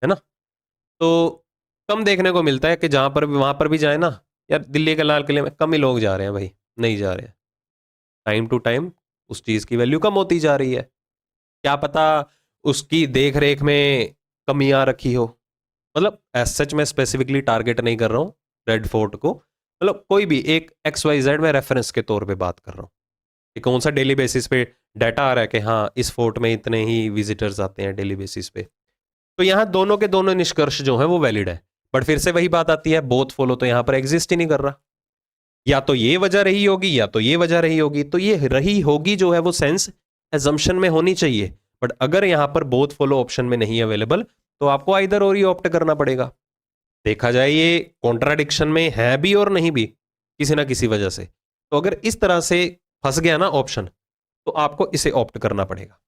है ना, तो कम देखने को मिलता है कि जहां पर भी वहां पर भी जाए ना, यार दिल्ली के लाल किले में कम ही लोग जा रहे हैं भाई, नहीं जा रहे हैं, टाइम टू टाइम उस चीज की वैल्यू कम होती जा रही है, क्या पता उसकी देख रेख में कमी आ रखी हो, मतलब एज सच मैं स्पेसिफिकली टारगेट नहीं कर रहा हूँ रेड फोर्ट को, मतलब कोई भी एक XYZ में रेफरेंस के तौर पे बात कर रहा हूँ कि कौन सा डेली बेसिस पे डाटा आ रहा है कि हाँ इस फोर्ट में इतने ही विजिटर्स आते हैं डेली बेसिस पे। तो यहाँ दोनों के दोनों निष्कर्ष जो है वो वैलिड है, बट फिर से वही बात आती है, बोथ फॉलो तो यहाँ पर एग्जिस्ट ही नहीं कर रहा, या तो ये वजह रही होगी या तो ये वजह रही होगी, तो ये रही होगी जो है वो सेंस एजम्पशन में होनी चाहिए, बट अगर यहाँ पर बोथ फॉलो ऑप्शन में नहीं अवेलेबल तो आपको आइदर और ही ऑप्ट करना पड़ेगा। देखा जाए ये कॉन्ट्राडिक्शन में है भी और नहीं भी किसी ना किसी वजह से, तो अगर इस तरह से फंस गया ना ऑप्शन तो आपको इसे ऑप्ट करना पड़ेगा,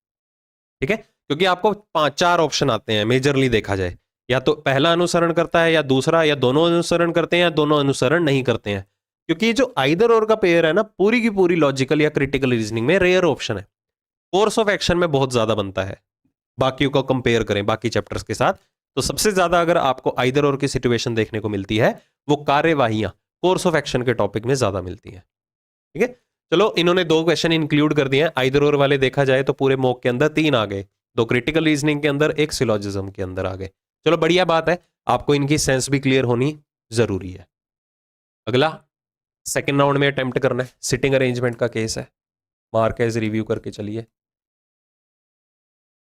ठीक है, क्योंकि आपको 5-4 ऑप्शन आते हैं मेजरली देखा जाए, या तो पहला अनुसरण करता है या दूसरा, या दोनों अनुसरण करते हैं या दोनों अनुसरण नहीं करते हैं, क्योंकि ये जो आइदर और का पेयर है ना पूरी की पूरी लॉजिकल या क्रिटिकल रीजनिंग में रेयर ऑप्शन है, कोर्स ऑफ एक्शन में बहुत ज्यादा बनता है, बाकियों को कंपेयर करें बाकी चैप्टर्स के साथ, तो सबसे ज्यादा अगर आपको आइदर और की सिचुएशन देखने को मिलती है वो कार्यवाहियां कोर्स ऑफ एक्शन के टॉपिक में ज्यादा मिलती है, ठीक है। चलो, इन्होंने 2 क्वेश्चन इंक्लूड कर दिए हैं आइदर और वाले, देखा जाए तो पूरे मॉक के अंदर 3 आ गए, 2 क्रिटिकल रीजनिंग के अंदर, 1 सिलोजिज्म के अंदर आ गए। चलो बढ़िया बात है, आपको इनकी सेंस भी क्लियर होनी जरूरी है। अगला सेकेंड राउंड में अटेम्प्ट करना है, सिटिंग अरेंजमेंट का केस है, मार्क एज रिव्यू करके चलिए।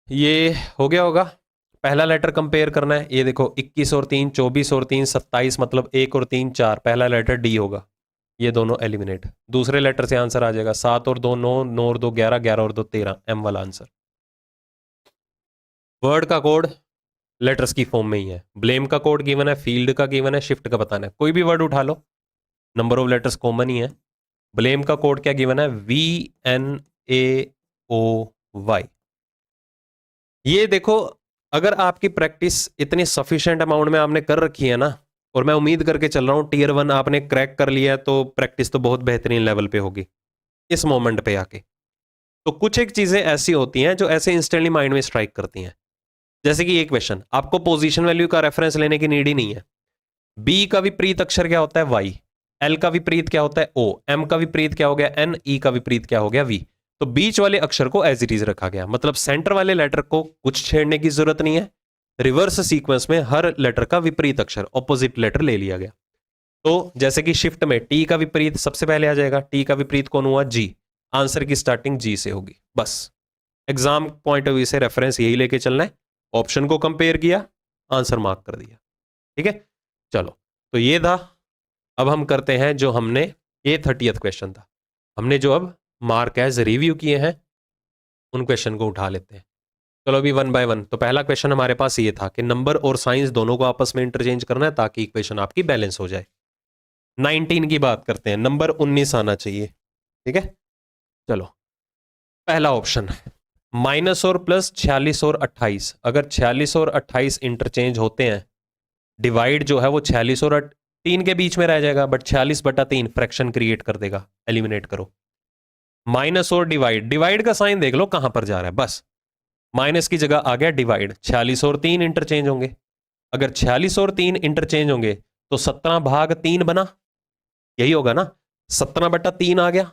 ये हो गया होगा, पहला लेटर कंपेयर करना है, ये देखो 21 और 3 24 और 3 27, मतलब 1 और 3 4, पहला लेटर डी होगा, ये दोनों एलिमिनेट, दूसरे लेटर से आंसर आ जाएगा 7 और 2 9, 9 और 2 11, 11 और 2 13, एम वाला आंसर। वर्ड का कोड लेटर्स की फॉर्म में ही है, ब्लेम का कोड गिवन है, फील्ड का गिवन है, शिफ्ट का बताना है, कोई भी वर्ड उठा लो, नंबर ऑफ लेटर्स कॉमन ही है। ब्लेम का कोड क्या गिवन है, VNAOY। ये देखो, अगर आपकी प्रैक्टिस इतनी सफिशिएंट अमाउंट में आपने कर रखी है ना, और मैं उम्मीद करके चल रहा हूं टीयर 1 आपने क्रैक कर लिया है, तो प्रैक्टिस तो बहुत बेहतरीन लेवल पे होगी इस मोमेंट पे आके। तो कुछ एक चीजें ऐसी होती हैं जो ऐसे इंस्टेंटली माइंड में स्ट्राइक करती हैं, जैसे कि ये क्वेश्चन, आपको पोजीशन वैल्यू का रेफरेंस लेने की नीड ही नहीं है। बी का विपरीत अक्षर क्या होता है, वाई, एल का विपरीत क्या होता है, ओ, एम का विपरीत क्या हो गया, एन, ई का विपरीत क्या हो गया, वी। तो बीच वाले अक्षर को एज इट इज रखा गया, मतलब सेंटर वाले लेटर को कुछ छेड़ने की जरूरत नहीं है, रिवर्स सीक्वेंस में हर लेटर का विपरीत अक्षर ऑपोजिट लेटर ले लिया गया। तो जैसे कि शिफ्ट में टी का विपरीत सबसे पहले आ जाएगा, टी का विपरीत कौन हुआ, जी, आंसर की स्टार्टिंग जी से होगी, बस एग्जाम पॉइंट ऑफ व्यू से रेफरेंस यही लेके चलना है, ऑप्शन को कंपेयर किया, आंसर मार्क कर दिया, ठीक है। चलो, तो ये था, अब हम करते हैं जो हमने, ये 30th क्वेश्चन था, हमने जो अब मार्क एज रिव्यू किए हैं उन क्वेश्चन को उठा लेते हैं। चलो अभी 1 बाय 1। तो पहला क्वेश्चन हमारे पास ये था कि नंबर और साइंस दोनों को आपस में इंटरचेंज करना है ताकि इक्वेशन आपकी बैलेंस हो जाए। 19 की बात करते हैं, नंबर 19 आना चाहिए, ठीक है। चलो, पहला ऑप्शन माइनस और प्लस 46 और 28, अगर 46 और 28 इंटरचेंज होते हैं, डिवाइड जो है वो 46 और 3 के बीच में रह जाएगा, बट 46/3 फ्रैक्शन क्रिएट कर देगा, एलिमिनेट करो। माइनस और डिवाइड, डिवाइड का साइन देख लो कहां पर जा रहा है, बस माइनस की जगह आ गया डिवाइड, 46 और 3 इंटरचेंज होंगे। अगर 46 और 3 इंटरचेंज होंगे तो 17/3 बना, यही होगा ना, 17/3 आ गया।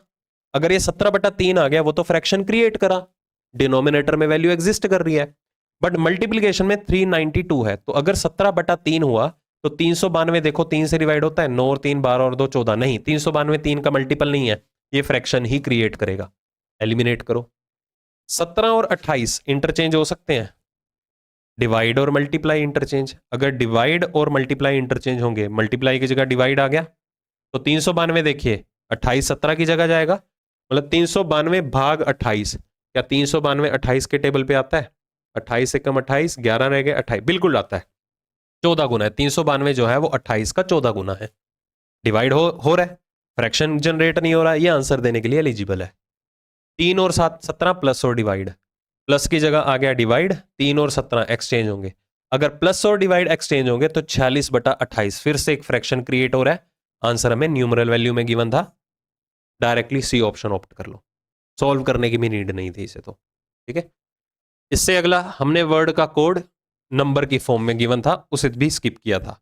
अगर ये 17/3 आ गया, वो तो फ्रैक्शन क्रिएट करा, डिनोमिनेटर में वैल्यू एग्जिस्ट कर रही है, बट मल्टीप्लीकेशन में 392 है, तो अगर 17/3 हुआ तो 392 देखो 3 से डिवाइड होता है, 9 और 3 12 और 2 14, नहीं 392 3 का मल्टीपल नहीं है, ये फ्रैक्शन ही क्रिएट करेगा। एलिमिनेट करो। 17 और 28 इंटरचेंज हो सकते हैं, डिवाइड और मल्टीप्लाई इंटरचेंज। अगर डिवाइड और मल्टीप्लाई इंटरचेंज होंगे, मल्टीप्लाई की जगह डिवाइड आ गया, तो 392 देखिए 28 17 की जगह जाएगा, मतलब 392/28। क्या 392 28 के टेबल पे आता है? 28 से कम 28, 11 रह गए 28, बिल्कुल आता है, 14 गुना है। 392 जो है वो 28 का 14 गुना है। डिवाइड हो रहा है, फ्रैक्शन जनरेट नहीं हो रहा है, ये आंसर देने के लिए एलिजिबल है। 3 और 7 17 प्लस और डिवाइड, प्लस की जगह आ गया डिवाइड, 3 और 17 एक्सचेंज होंगे। अगर प्लस और डिवाइड एक्सचेंज होंगे तो 46/28, फिर से एक फ्रैक्शन क्रिएट हो रहा है। आंसर हमें न्यूमरल वैल्यू में गिवन था, डायरेक्टली सी ऑप्शन ऑप्ट कर लो, सॉल्व करने की भी नीड नहीं थी इसे तो। ठीक है, इससे अगला हमने वर्ड का कोड नंबर की फॉर्म में गिवन था, उसे भी स्किप किया था।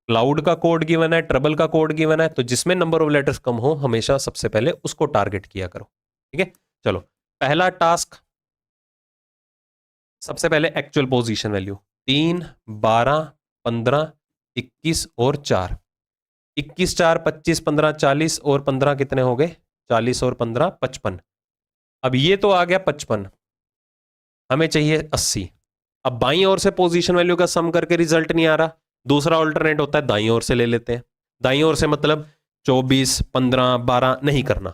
क्लाउड का कोड गिवन है, ट्रबल का कोड गिवन है, तो जिसमें नंबर ऑफ लेटर्स कम हो हमेशा सबसे पहले उसको टारगेट किया करो। ठीक है, चलो पहला टास्क, सबसे पहले एक्चुअल पोजीशन वैल्यू 3 12 15 21 और 4, 21 4 25 15 40 और 15 कितने हो गए? 40 और 15 55। अब ये तो आ गया 55, हमें चाहिए 80। अब बाईं ओर से पोजीशन वैल्यू का सम करके रिजल्ट नहीं आ रहा, दूसरा ऑल्टरनेट होता है दाईं ओर से ले लेते हैं। दाईं ओर से मतलब 24 15 12 नहीं करना।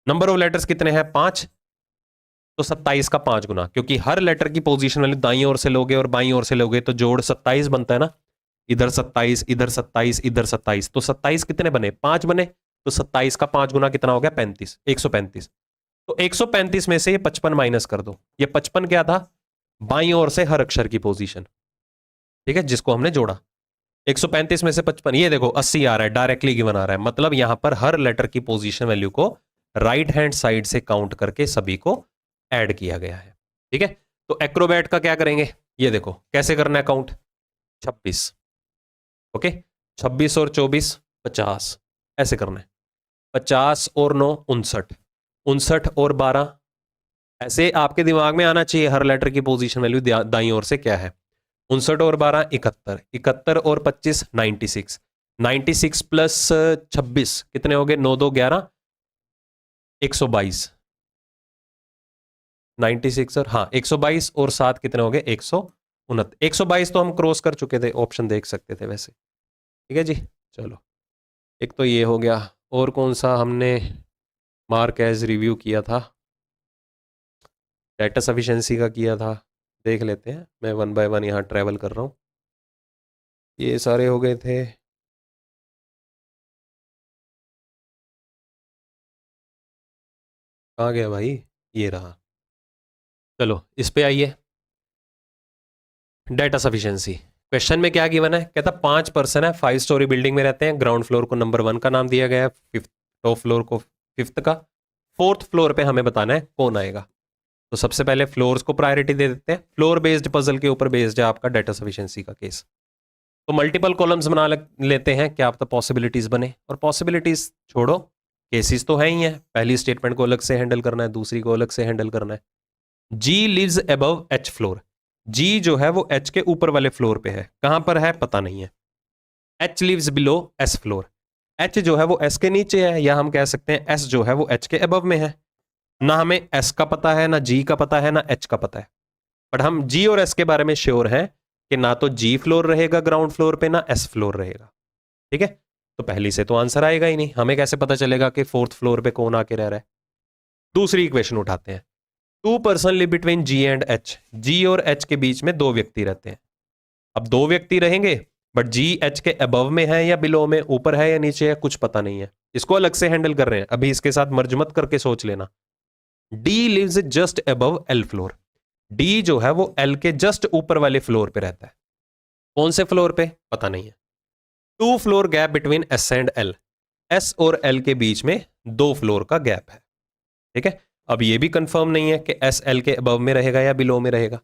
नंबर ऑफ लेटर्स कितने हैं? 5, तो 27 का 5 गुना, क्योंकि हर लेटर की पोजीशन वैल्यू दाईं ओर से लोगे और बाईं ओर से लोगे तो जोड़ 27 बनता है ना। इधर 27 इधर 27 इधर 27, तो 27 कितने बने? 5 बने, तो 27 का 5 गुना कितना हो गया? 35, 135। तो 135 में से ये 55 माइनस कर दो। ये 55 क्या था? बाईं ओर से हर अक्षर की पोजीशन, ठीक है, जिसको हमने जोड़ा। 135 में से 55, ये देखो 80 आ रहा है, डायरेक्टली गिवन आ रहा है, मतलब यहां पर हर लेटर की पोजीशन वैल्यू को राइट हैंड साइड से काउंट करके सभी को ऐड किया गया है। ठीक है, तो एक्रोबैट का क्या करेंगे? ये देखो कैसे करना है काउंट। 26, ओके, 26 और 24 50, ऐसे करना है। 50 और 9 59, 59 और 12, ऐसे आपके दिमाग में आना चाहिए हर लेटर की पोजीशन वैल्यू दाईं ओर से क्या है। 59 और 12 71, 71 और 25 96, 96 प्लस 26 कितने हो गए? 9 2 11, 122, 96 और हाँ 122 और 7 कितने हो गए? 129। 122 तो हम क्रॉस कर चुके थे, ऑप्शन देख सकते थे वैसे। ठीक है जी, चलो एक तो ये हो गया, और कौन सा हमने मार्क एज रिव्यू किया था? डेटा सफिशिएंसी का किया था, देख लेते हैं। मैं 1 बाय 1 यहाँ ट्रैवल कर रहा हूँ। ये सारे हो गए थे, कहाँ गया भाई? ये रहा, चलो इस पे आइए। डेटा सफिशिएंसी क्वेश्चन में क्या गिवन है? कहता 5 पर्सन है, 5 स्टोरी बिल्डिंग में रहते हैं। ग्राउंड फ्लोर को नंबर 1 का नाम दिया गया है, फिफ्थ टॉप फ्लोर को 5th का, 4th फ्लोर पे हमें बताना है कौन आएगा। तो सबसे पहले फ्लोर्स को प्रायोरिटी दे देते हैं। फ्लोर बेस्ड पजल के ऊपर बेस्ड है आपका डेटा सफिशिएंसी का केस। तो मल्टीपल कॉलम्स बना लेते हैं, क्या पता पॉसिबिलिटीज बने। और पॉसिबिलिटीज छोड़ो, केसेस तो है ही है। पहली स्टेटमेंट को अलग से हैंडल करना है, दूसरी को अलग से हैंडल करना है। जी लिव्स अबव एच फ्लोर, जी जो है वो एच के ऊपर वाले फ्लोर पे है, कहां पर है पता नहीं है। H lives below S floor, H जो है वो एस के नीचे है, या हम कह सकते हैं एस जो है वो एच के अबव में है। ना हमें एस का पता है, ना जी का पता है, ना एच का पता है, बट हम जी और एस के बारे में श्योर हैं कि ना तो जी फ्लोर रहेगा ग्राउंड फ्लोर पे, ना एस फ्लोर रहेगा। ठीक है, तो पहली से तो आंसर आएगा ही नहीं, हमें कैसे पता चलेगा कि 4th फ्लोर पे कौन आके रह रहा है। दूसरी इक्वेशन उठाते हैं। 2 person live between G and H, G और एच के बीच में 2 व्यक्ति रहते हैं। अब 2 व्यक्ति रहेंगे, बट जी एच के अबव में है या बिलो में, ऊपर है या नीचे है, कुछ पता नहीं है। इसको अलग से हैंडल कर रहे हैं, अभी इसके साथ मर्ज मत करके सोच लेना। D lives just above L floor, D जो है वो एल के जस्ट ऊपर वाले फ्लोर पे रहता है। कौन से फ्लोर पे पता नहीं है। 2 floor gap between S and L, S और एल के बीच में 2 फ्लोर का गैप है। ठीक है, अब ये भी कंफर्म नहीं है कि एस एल के अबव में रहेगा या बिलो में रहेगा।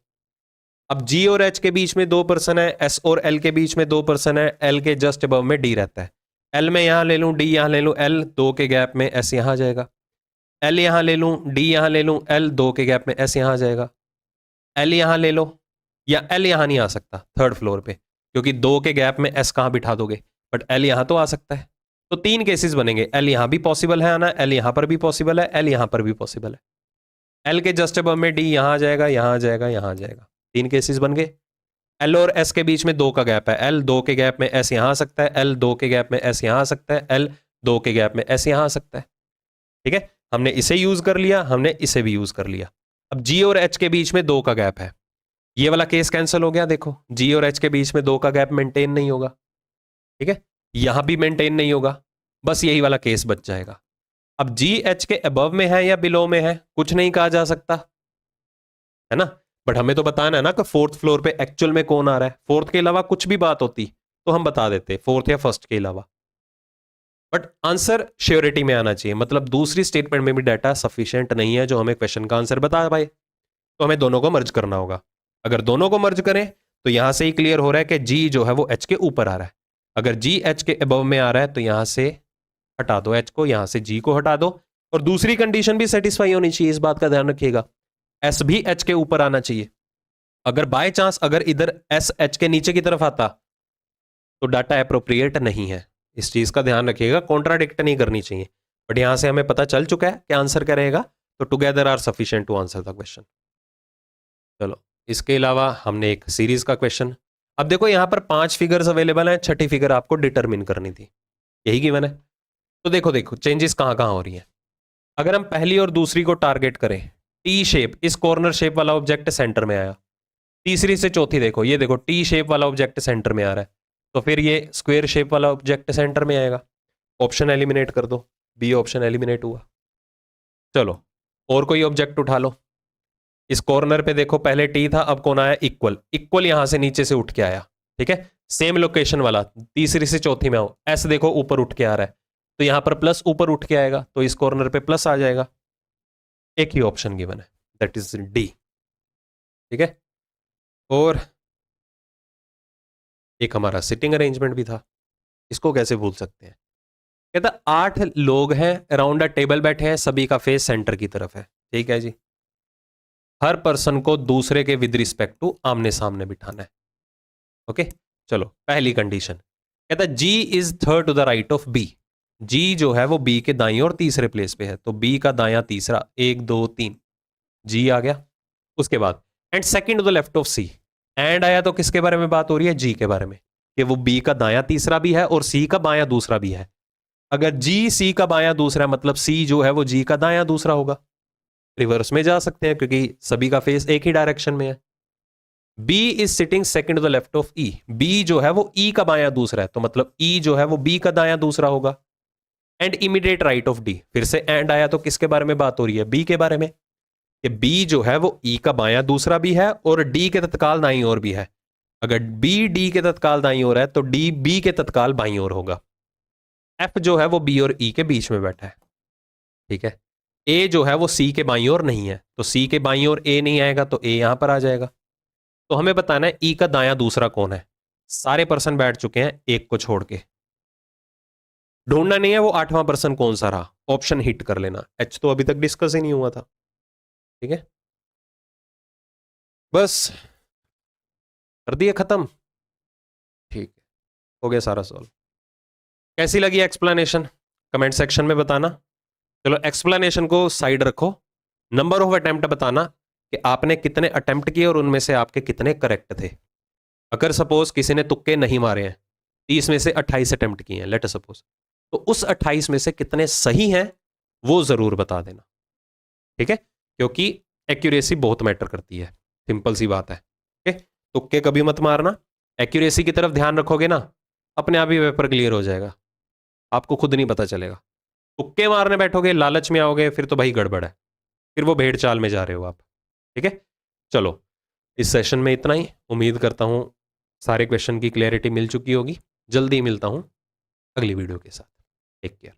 अब जी और एच के बीच में 2 पर्सन है, एस और एल के बीच में 2 पर्सन है, एल के जस्ट अबव में डी रहता है। एल में यहां ले लूं, डी यहां ले लूं, एल 2 के गैप में एस यहां आ जाएगा। एल यहां ले लूं, डी यहां ले लूं, एल 2 के गैप में एस यहां आ जाएगा। एल यहां ले लो, या एल यहां नहीं आ सकता थर्ड फ्लोर पे, क्योंकि 2 के गैप में एस कहां बिठा दोगे, बट एल यहां तो आ सकता है। तो 3 केसेस बनेंगे, एल यहां भी पॉसिबल है आना, एल यहां पर भी पॉसिबल है, एल यहां पर भी पॉसिबल है। एल के जस्ट अबव में डी यहां आ जाएगा, यहां आ जाएगा, यहां आ जाएगा। 3 केसेस बन गए। एल और एस के बीच में 2 का गैप है, एल 2 के गैप में एस यहां आ सकता है, एल 2 के गैप में एस यहां आ सकता है, एल 2 के गैप में एस यहां आ सकता है। ठीक है, हमने इसे यूज कर लिया, हमने इसे भी यूज कर लिया। अब जी और एच के बीच में 2 का गैप है, ये वाला केस कैंसिल हो गया। देखो जी और एच के बीच में 2 का गैप मेंटेन नहीं होगा। ठीक है, यहां भी मेंटेन नहीं होगा, बस यही वाला केस बच जाएगा। अब जी एच के अबव में है या बिलो में है कुछ नहीं कहा जा सकता, है ना, बट हमें तो बताना है ना कि 4th फ्लोर पे एक्चुअल में कौन आ रहा है। 4th के अलावा कुछ भी बात होती तो हम बता देते 4th या 1st के अलावा, बट आंसर श्योरिटी में आना चाहिए, मतलब दूसरी स्टेटमेंट में भी डाटा सफिशिएंट नहीं है जो हमें क्वेश्चन का आंसर बता पाए, तो हमें दोनों को मर्ज करना होगा। अगर दोनों को मर्ज करें तो यहां से ही क्लियर हो रहा है कि जी जो है वो एच के ऊपर आ रहा है। अगर जी एच के अबव में आ रहा है तो यहां से हटा दो एच को, यहां से जी को हटा दो, और दूसरी कंडीशन भी सेटिस्फाई होनी चाहिए, इस बात का ध्यान रखिएगा, एस भी एच के ऊपर आना चाहिए। अगर बाय चांस अगर इधर एस एच के नीचे की तरफ आता तो डाटा अप्रोप्रिएट नहीं है, इस चीज का ध्यान रखिएगा, कॉन्ट्राडिक्ट नहीं करनी चाहिए। बट यहां से हमें पता चल चुका है कि आंसर क्या रहेगा, तो together are sufficient to answer the question. चलो, इसके अलावा हमने एक सीरीज का क्वेश्चन, अब देखो यहां पर 5 फिगर्स अवेलेबल हैं, छठी फिगर आपको डिटरमिन करनी थी, यही गिवन है। तो देखो देखो चेंजेस कहां कहां हो रही हैं। अगर हम पहली और दूसरी को टारगेट करें, टी शेप, इस कॉर्नर शेप वाला ऑब्जेक्ट सेंटर में आया। तीसरी से चौथी देखो, ये देखो टी शेप वाला ऑब्जेक्ट सेंटर में आ रहा है, तो फिर ये स्क्वायर शेप वाला ऑब्जेक्ट सेंटर में आएगा। ऑप्शन एलिमिनेट कर दो, बी ऑप्शन एलिमिनेट हुआ। चलो और कोई ऑब्जेक्ट उठा लो, इस कॉर्नर पे देखो पहले टी था, अब कौन आया, इक्वल। इक्वल यहां से नीचे से उठ के आया, ठीक है, सेम लोकेशन वाला, तीसरी से चौथी में आओ, एस देखो ऊपर उठ के आ रहा है, तो यहां पर प्लस ऊपर उठ के आएगा, तो इस कॉर्नर पे प्लस आ जाएगा। एक ही ऑप्शन गिवन है, दैट इज डी। ठीक है, और एक हमारा सिटिंग अरेंजमेंट भी था, इसको कैसे भूल सकते हैं। कहता 8 लोग हैं, अराउंड अ टेबल बैठे हैं, सभी का फेस सेंटर की तरफ है। ठीक है जी, हर पर्सन को दूसरे के विद रिस्पेक्ट टू आमने सामने बिठाना है। ओके, चलो पहली कंडीशन, कहता G is third to the right of B. G जो है वो बी के दाईं और तीसरे प्लेस पे है, तो बी का दायां तीसरा, 1 2 3, जी आ गया। उसके बाद and second to the left of C, and आया तो किसके बारे में बात हो रही है, जी के बारे में, कि वो बी का दायां तीसरा भी है और सी का बायां दूसरा भी है। अगर जी सी का बायां दूसरा, मतलब सी जो है वो जी का दायां दूसरा होगा। रिवर्स में जा सकते हैं क्योंकि सभी का फेस एक ही डायरेक्शन में है। B is sitting second to the left of E, B जो है वो ई का बायां दूसरा है, तो मतलब ई जो है वो बी का दायां दूसरा होगा। And immediate right of D, फिर से एंड आया तो किसके बारे में बात हो रही है, बी के बारे में, कि बी जो है वो ई का बायां दूसरा भी है और डी के तत्काल दाईं ओर भी है। अगर बी डी के तत्काल दाईं ओर है तो डी बी के तत्काल बाईं ओर होगा। एफ जो है वो बी और ई के बीच में बैठा है। ठीक है, ए जो है वो सी के बाईं ओर नहीं है, तो सी के बाईं ओर ए नहीं आएगा, तो ए यहां पर आ जाएगा। तो हमें बताना है ई का दायां दूसरा कौन है। सारे पर्सन बैठ चुके हैं एक को छोड़ के, ढूंढना नहीं है वो 8वां पर्सन कौन सा रहा, ऑप्शन हिट कर लेना। एच तो अभी तक डिस्कस ही नहीं हुआ था। ठीक है, बस कर दिए खत्म। ठीक है, हो गया सारा सॉल्व। कैसी लगी एक्सप्लेनेशन, कमेंट सेक्शन में बताना। चलो एक्सप्लेनेशन को साइड रखो, नंबर ऑफ अटेम्प्ट बताना कि आपने कितने अटेम्प्ट किए और उनमें से आपके कितने करेक्ट थे। अगर सपोज किसी ने तुक्के नहीं मारे हैं, 30 में से 28 अटेम्प्ट किए हैं लेट सपोज, तो उस 28 में से कितने सही हैं वो जरूर बता देना। ठीक है, क्योंकि एक्यूरेसी बहुत मैटर करती है, सिंपल सी बात है। ठीक है, तुक्के कभी मत मारना, एक्यूरेसी की तरफ ध्यान रखोगे ना, अपने आप ही पेपर क्लियर हो जाएगा, आपको खुद नहीं पता चलेगा। तुक्के मारने बैठोगे, लालच में आओगे, फिर तो भाई गड़बड़ है, फिर वो भेड़ चाल में जा रहे हो आप। ठीक है, चलो इस सेशन में इतना ही। उम्मीद करता हूं सारे क्वेश्चन की क्लैरिटी मिल चुकी होगी। जल्दी मिलता हूं अगली वीडियो के साथ। Take care.